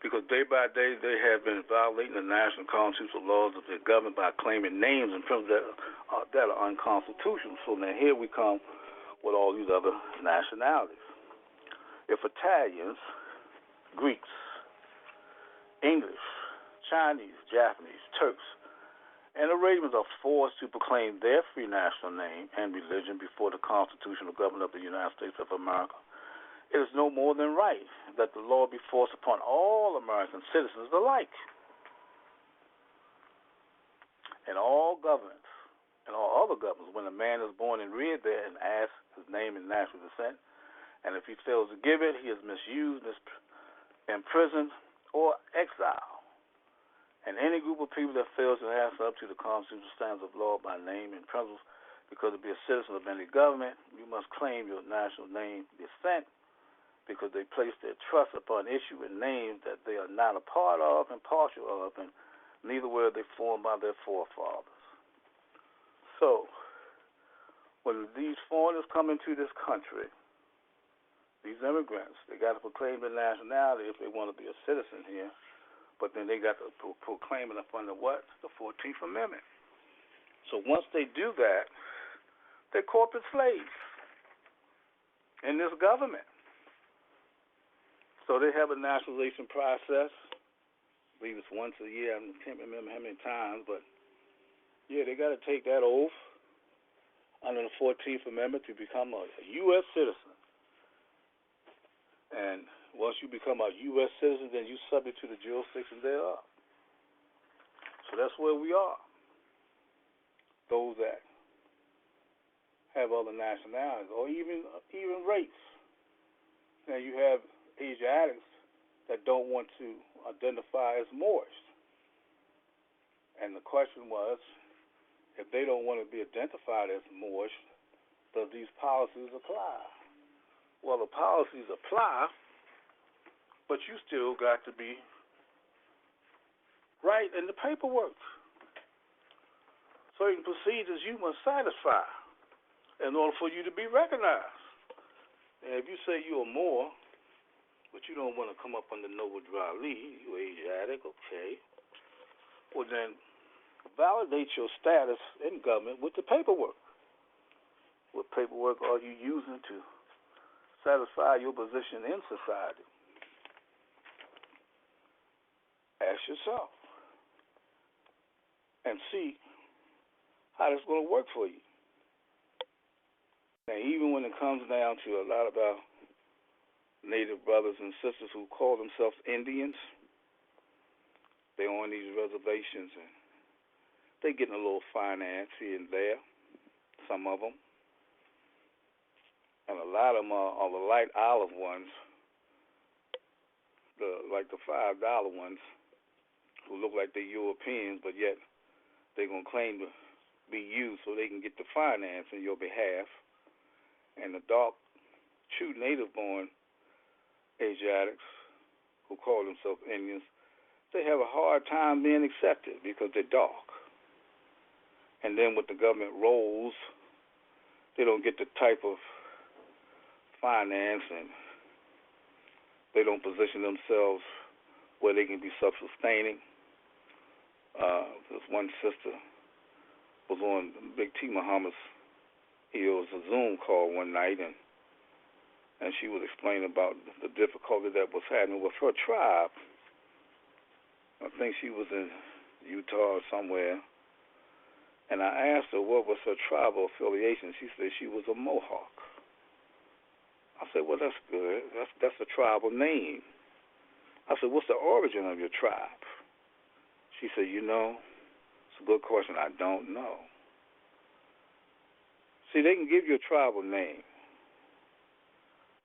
because day by day they have been violating the national constitutional laws of their government by claiming names and principles that are unconstitutional. So now here we come with all these other nationalities. If Italians, Greeks, English, Chinese, Japanese, Turks, and Arabians are forced to proclaim their free national name and religion before the constitutional government of the United States of America, it is no more than right that the law be forced upon all American citizens alike. And all governments, and all other governments, when a man is born and reared there and asks his name and national descent, and if he fails to give it, he is misused, imprisoned, or exiled. And any group of people that fails to answer up to the constitutional standards of law by name and principles, because to be a citizen of any government, you must claim your national name, descent, because they place their trust upon issue and names that they are not a part of and partial of, and neither were they formed by their forefathers. So, when these foreigners come into this country, these immigrants, they got to proclaim their nationality if they want to be a citizen here. But then they got to proclaim it up under what? The 14th Amendment. So once they do that, they're corporate slaves in this government. So they have a naturalization process. I believe it's once a year. I can't remember how many times, but yeah, they got to take that oath under the 14th Amendment to become a U.S. citizen. And once you become a U.S. citizen, then you're subject to the jurisdiction thereof. So that's where we are. Those that have other nationalities or even race. Now you have Asiatics that don't want to identify as Moorish. And the question was, if they don't want to be identified as Moorish, does these policies apply? Well, the policies apply, but you still got to be right in the paperwork. Certain procedures you must satisfy in order for you to be recognized. And if you say you're a Moor, but you don't want to come up under Noble Dry Lee, you're Asiatic, okay. Well, then validate your status in government with the paperwork. What paperwork are you using to satisfy your position in society? Ask yourself and see how that's going to work for you. Now, even when it comes down to a lot of our native brothers and sisters who call themselves Indians, they're on these reservations and they're getting a little finance here and there, some of them. And a lot of them are the light olive ones, like the $5 ones, who look like they're Europeans, but yet they're going to claim to be you so they can get the finance on your behalf. And the dark, true native-born Asiatics who call themselves Indians, they have a hard time being accepted because they're dark. And then with the government roles, they don't get the type of finance and they don't position themselves where they can be self-sustaining. one sister was on Big T Muhammad's, it was a Zoom call one night, and she was explaining about the difficulty that was happening with her tribe. I think she was in Utah or somewhere, and I asked her what was her tribal affiliation. She said she was a Mohawk. I said, well, that's good. That's a tribal name. I said, what's the origin of your tribe? She said, it's a good question. I don't know. See, they can give you a tribal name,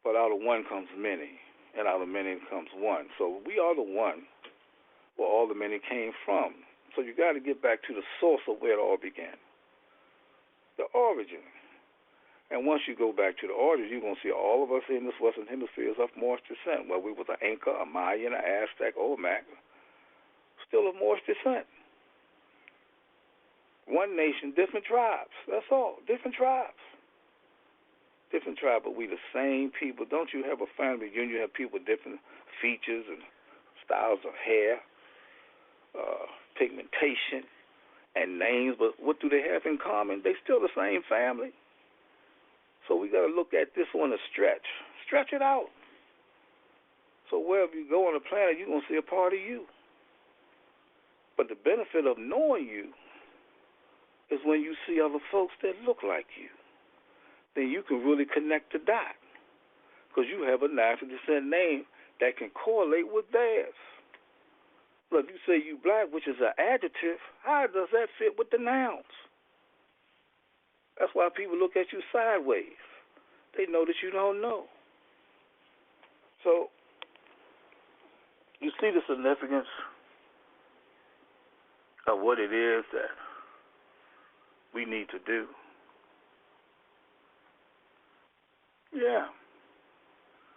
but out of one comes many, and out of many comes one. So we are the one where all the many came from. So you got to get back to the source of where it all began, the origin. And once you go back to the origin, you're going to see all of us in this Western Hemisphere is of Moorish descent, whether we was an Inca, a Mayan, an Aztec, Olmec, still of Moorish descent. One nation, different tribes. That's all. Different tribes. Different tribes, but we the same people. Don't you have a family reunion? You have people with different features and styles of hair, pigmentation, and names, but what do they have in common? They still the same family. So we got to look at this one a stretch. Stretch it out. So wherever you go on the planet, you're going to see a part of you. But the benefit of knowing you is when you see other folks that look like you. Then you can really connect the dot, because you have a natural descent name that can correlate with theirs. But if you say you black, which is an adjective, how does that fit with the nouns? That's why people look at you sideways. They know that you don't know. So you see the significance of what it is that we need to do. Yeah.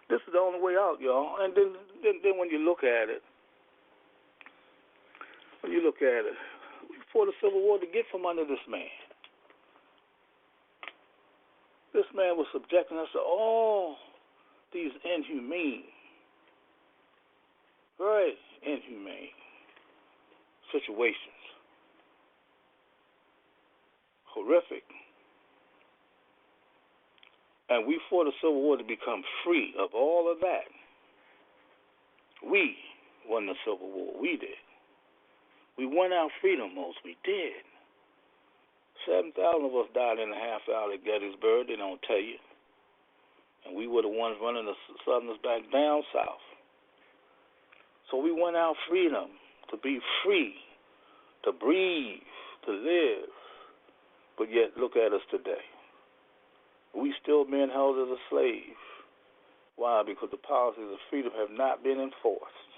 This is the only way out, y'all. And then when you look at it, before the Civil War, to get from under this man. This man was subjecting us to all these very inhumane situations. Horrific. And we fought the Civil War to become free of all of that. We won the Civil War. We did. We won our freedom, most. We did. 7,000 of us died in a half hour at Gettysburg, they don't tell you. And we were the ones running the Southerners back down south. So we won our freedom to be free, to breathe, to live. But yet, look at us today. We still being held as a slave. Why? Because the policies of freedom have not been enforced.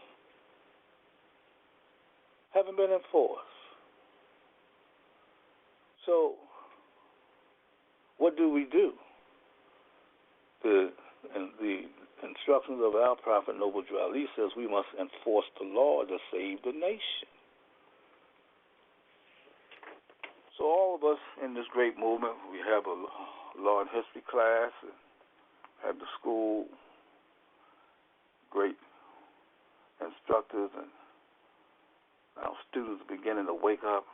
Haven't been enforced. So, what do we do? The instructions of our prophet Noble Drew Ali says we must enforce the law to save the nation. So all of us in this great movement, we have a law and history class, and have the school, great instructors, and our students are beginning to wake up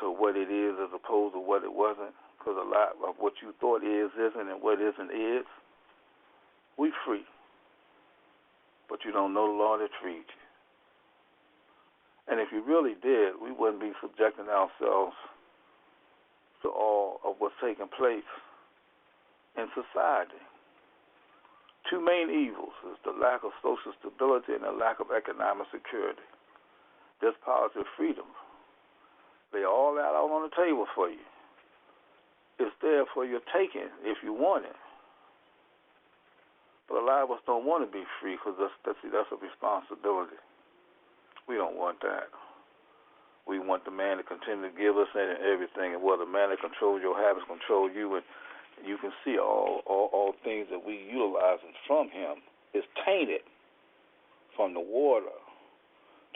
to what it is as opposed to what it wasn't, because a lot of what you thought is isn't, and what isn't is. We free, but you don't know the law that freed you. And if you really did, we wouldn't be subjecting ourselves to all of what's taking place in society. Two main evils is the lack of social stability and the lack of economic security. This policy of freedom, they all out on the table for you. It's there for your taking if you want it. But a lot of us don't want to be free because that's a responsibility. We don't want that. We want the man to continue to give us everything, and whether the man that controls your habits control you, and you can see all things that we utilizing from him is tainted, from the water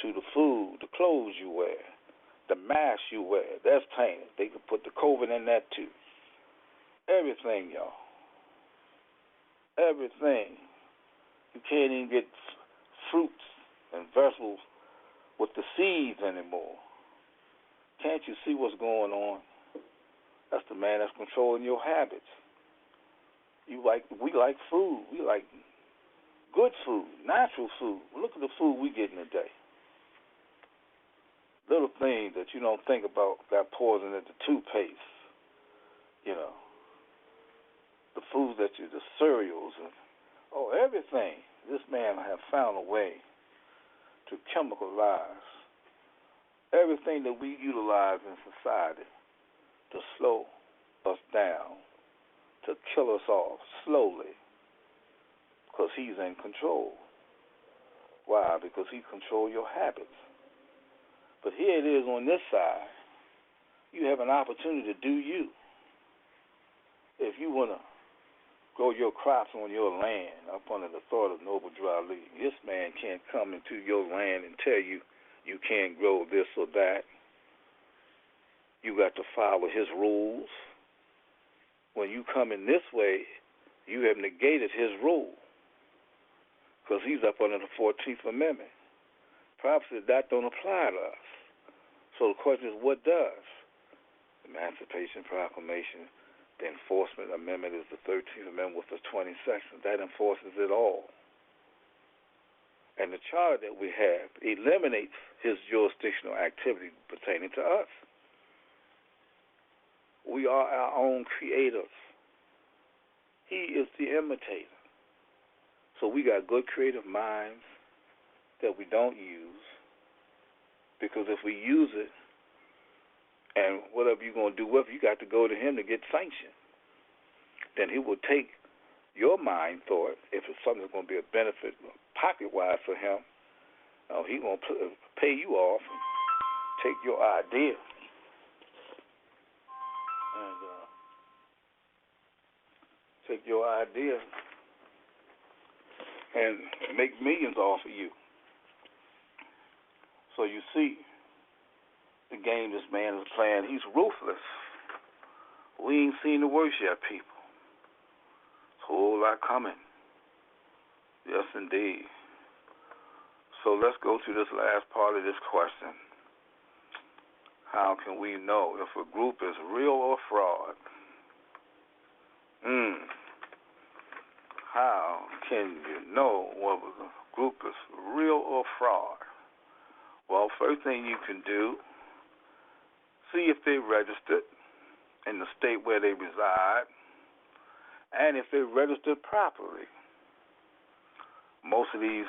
to the food, the clothes you wear, the mask you wear. That's tainted. They can put the COVID in that too. Everything, y'all. Everything. You can't even get fruits and vegetables with the seeds anymore. Can't you see what's going on? That's the man that's controlling your habits. We like food. We like good food, natural food. Look at the food we get in a day. Little things that you don't think about got poison in the toothpaste. You know, the foods that the cereals and everything. This man have found a way to chemicalize everything that we utilize in society to slow us down, to kill us off slowly, because he's in control. Why? Because he controls your habits. But here it is on this side. You have an opportunity to do you. If you want to grow your crops on your land up under the thought of noble dry leaf, this man can't come into your land and tell you you can't grow this or that. You got to follow his rules. When you come in this way, you have negated his rule, because he's up under the 14th Amendment. Prophecy, that don't apply to us. So the question is, what does? Emancipation Proclamation, the Enforcement Amendment is the 13th Amendment with the 20 sections. That enforces it all. And the charter that we have eliminates his jurisdictional activity pertaining to us. We are our own creators. He is the imitator. So we got good creative minds that we don't use, because if we use it, and whatever you're going to do with it, you got to go to him to get sanction. Then he will take your mind thought, if it's something that's going to be a benefit pocket-wise for him, he's going to pay you off and take your idea and make millions off of you. So you see the game this man is playing. He's ruthless. We ain't seen the worst yet, people. It's a whole lot coming. Yes, indeed. So let's go to this last part of this question. How can we know if a group is real or fraud? How can you know whether the group is real or fraud? Well, first thing you can do, see if they're registered in the state where they reside, and if they're registered properly. Most of these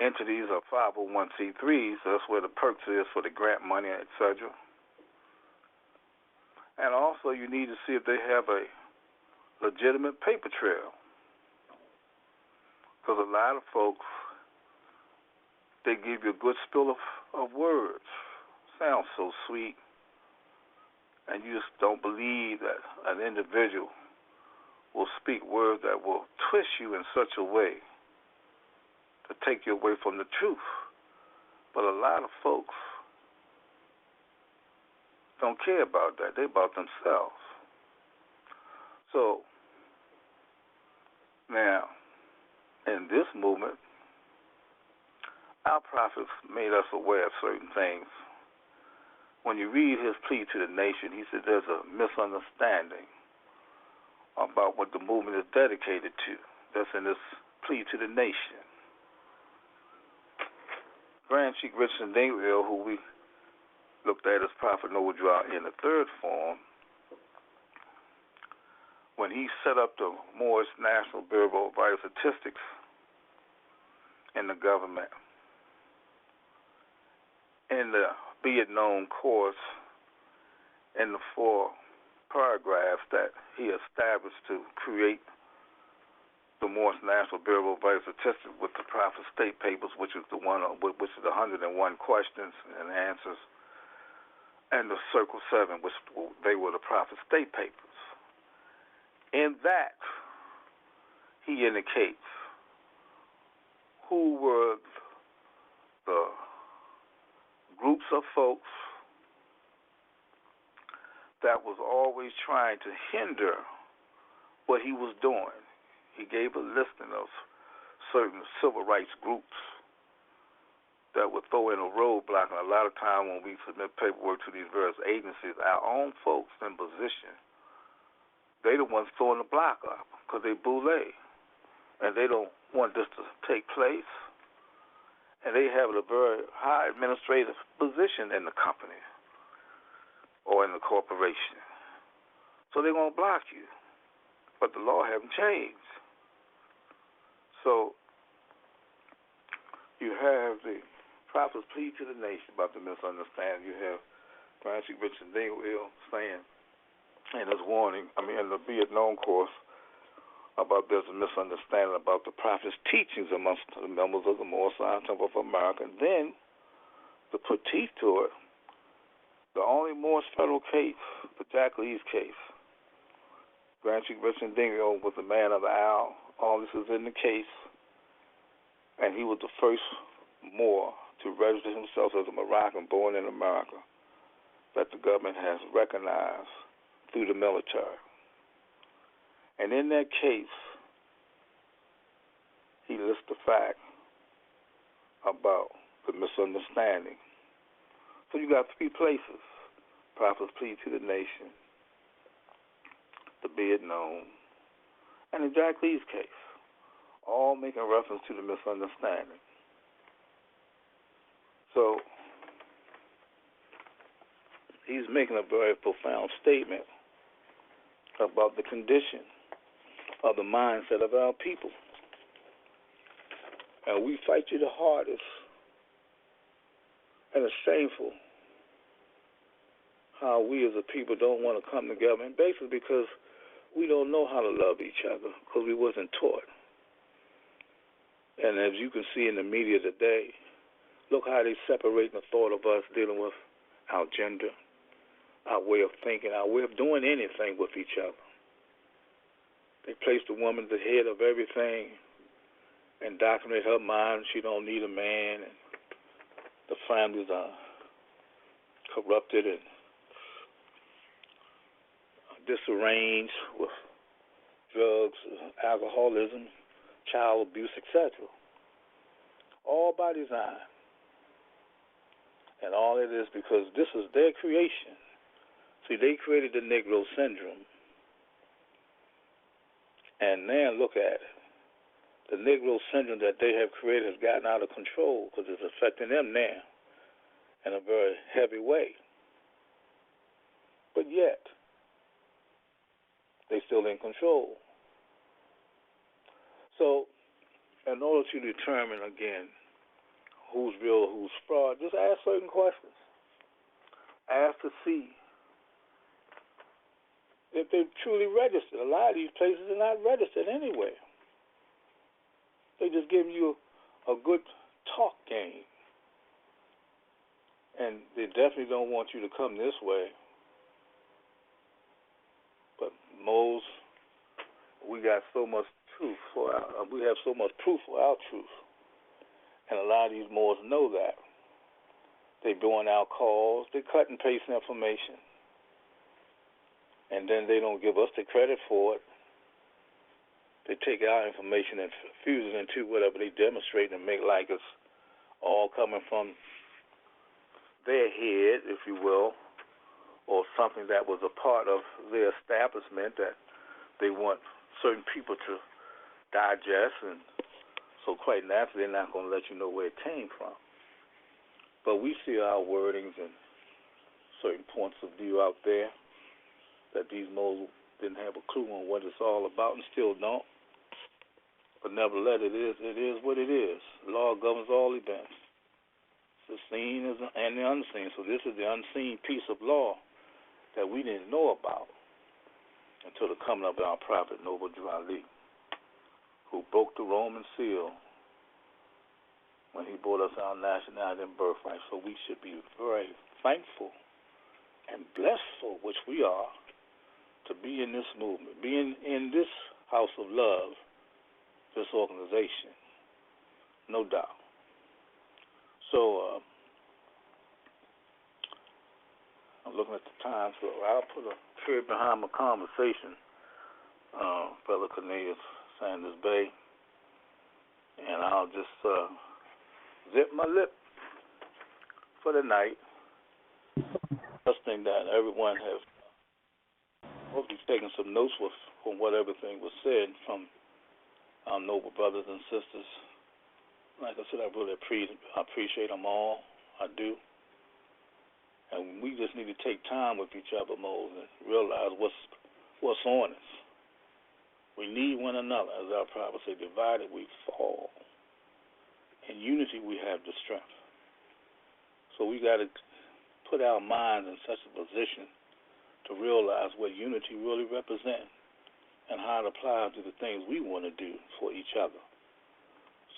entities are 501c3s, so that's where the perks is for the grant money, etc. And also you need to see if they have a legitimate paper trail, because a lot of folks, they give you a good spill of words. Sounds so sweet, and you just don't believe that an individual will speak words that will twist you in such a way to take you away from the truth. But a lot of folks don't care about that. They're about themselves. So now, in this movement, our prophets made us aware of certain things. When you read his plea to the nation, he said there's a misunderstanding about what the movement is dedicated to. That's in this plea to the nation. Grand Sheikh Richard Dingle, who we looked at as Prophet Noah in the third form, when he set up the Moorish National Bureau of Statistics in the government, in the Be It Known course, in the 4 paragraphs that he established to create the Moorish National Bureau of Statistics with the Prophet State Papers, which is the 101 questions and answers, and the Circle 7, which they were the Prophet State Papers. In that, he indicates who were the groups of folks that was always trying to hinder what he was doing. He gave a listing of certain civil rights groups that would throw in a roadblock. And a lot of time when we submit paperwork to these various agencies, our own folks in position, they the ones throwing the block up because they boule. And they don't want this to take place. And they have a very high administrative position in the company or in the corporation. So they're going to block you. But the law hasn't changed. So you have the prophet's plea to the nation about the misunderstanding. You have Grand Chief Richard Dingwell saying in his warning, in the Be It Known course, about there's a misunderstanding about the prophet's teachings amongst the members of the Moorish Science Temple of America. And then, to put teeth to it, the only Moorish federal case, the Jack Lee's case, Grand Chief Richard Dingwell was the man of the hour. All this is in the case. And he was the first Moor to register himself as a Moroccan born in America that the government has recognized through the military. And in that case, he lists the fact about the misunderstanding. So you got three places: prophet's plea to the nation, the Be It Known, and the Jack Lee's case, all making reference to the misunderstanding. So he's making a very profound statement about the condition of the mindset of our people. And we fight you the hardest. And it's shameful how we as a people don't want to come together, and basically because we don't know how to love each other because we wasn't taught. And as you can see in the media today, look how they separate the thought of us dealing with our gender, our way of thinking, our way of doing anything with each other. They place the woman at the head of everything, indoctrinate her mind. She don't need a man. And the families are corrupted and disarranged with drugs, alcoholism, child abuse, etc. All by design. And all it is because this is their creation. See, they created the Negro syndrome. And now look at it. The Negro syndrome that they have created has gotten out of control because it's affecting them now in a very heavy way. But yet, they're still in control. So, in order to determine, again, who's real or who's fraud, just ask certain questions. Ask to see if they're truly registered. A lot of these places are not registered anyway. They just give you a good talk game. And they definitely don't want you to come this way. But most, we got so much truth we have so much proof for our truth. And a lot of these Moors know that. They're doing our calls. They cut and paste information. And then they don't give us the credit for it. They take our information and fuse it into whatever they demonstrate and make like it's all coming from their head, if you will, or something that was a part of their establishment that they want certain people to digest. And so quite naturally, they're not going to let you know where it came from. But we see our wordings and certain points of view out there that these Moors didn't have a clue on what it's all about and still don't. But nevertheless, it is what it is. The law governs all events. The seen and the unseen. So this is the unseen piece of law that we didn't know about until the coming of our prophet, Noble Drew Ali, who broke the Roman seal when he brought us our nationality and birthright. So we should be very thankful and blessed for which we are to be in this movement, be in this house of love, this organization, no doubt. So I'm looking at the time, so I'll put a period behind my conversation, Brother Cornelius Sanders Bay, and I'll just zip my lip for the night, trusting that everyone has hopefully taken some notes from what everything was said from our noble brothers and sisters. Like I said, I really appreciate them all. I do. And we just need to take time with each other more and realize what's on us. We need one another. As our prophet said, divided we fall. In unity we have the strength. So we got to put our minds in such a position to realize what unity really represents and how it applies to the things we want to do for each other.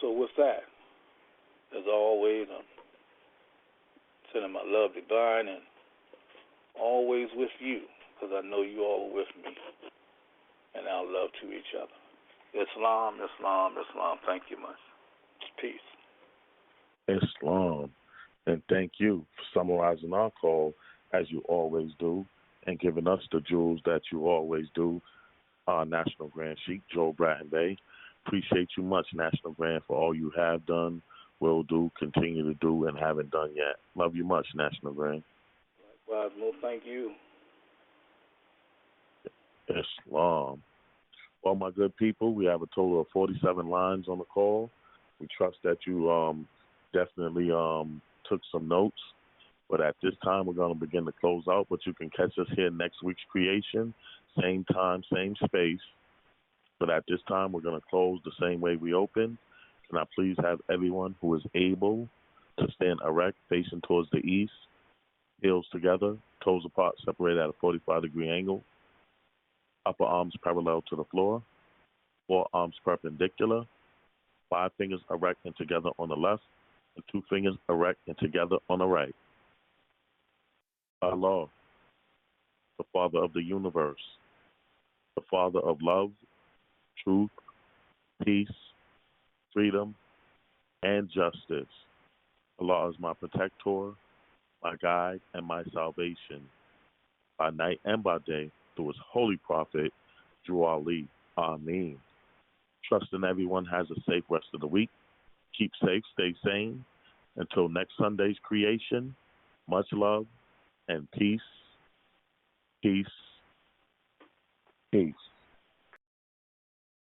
So with that, as always, I'm sending my love divine and always with you, because I know you all are with me, and our love to each other. Islam, Islam, Islam. Thank you much. Peace. Islam. And thank you for summarizing our call as you always do and giving us the jewels that you always do. Our National Grand Sheikh, Joe Bratton Bay. Appreciate you much, National Grand, for all you have done, will do, continue to do, and haven't done yet. Love you much, National Grand. Likewise, well, thank you. Islam. Well, my good people, we have a total of 47 lines on the call. We trust that you definitely took some notes. But at this time, we're going to begin to close out. But you can catch us here next week's creation, same time, same space. But at this time, we're going to close the same way we opened. Can I please have everyone who is able to stand erect, facing towards the east, heels together, toes apart, separated at a 45-degree angle, upper arms parallel to the floor, forearms perpendicular, 5 fingers erect and together on the left, and 2 fingers erect and together on the right. Allah, the Father of the universe, the Father of love, truth, peace, freedom, and justice. Allah is my protector, my guide, and my salvation, by night and by day, through his holy prophet, Drew Ali. Ameen. Trusting everyone has a safe rest of the week. Keep safe, stay sane. Until next Sunday's creation, much love and peace, peace, peace.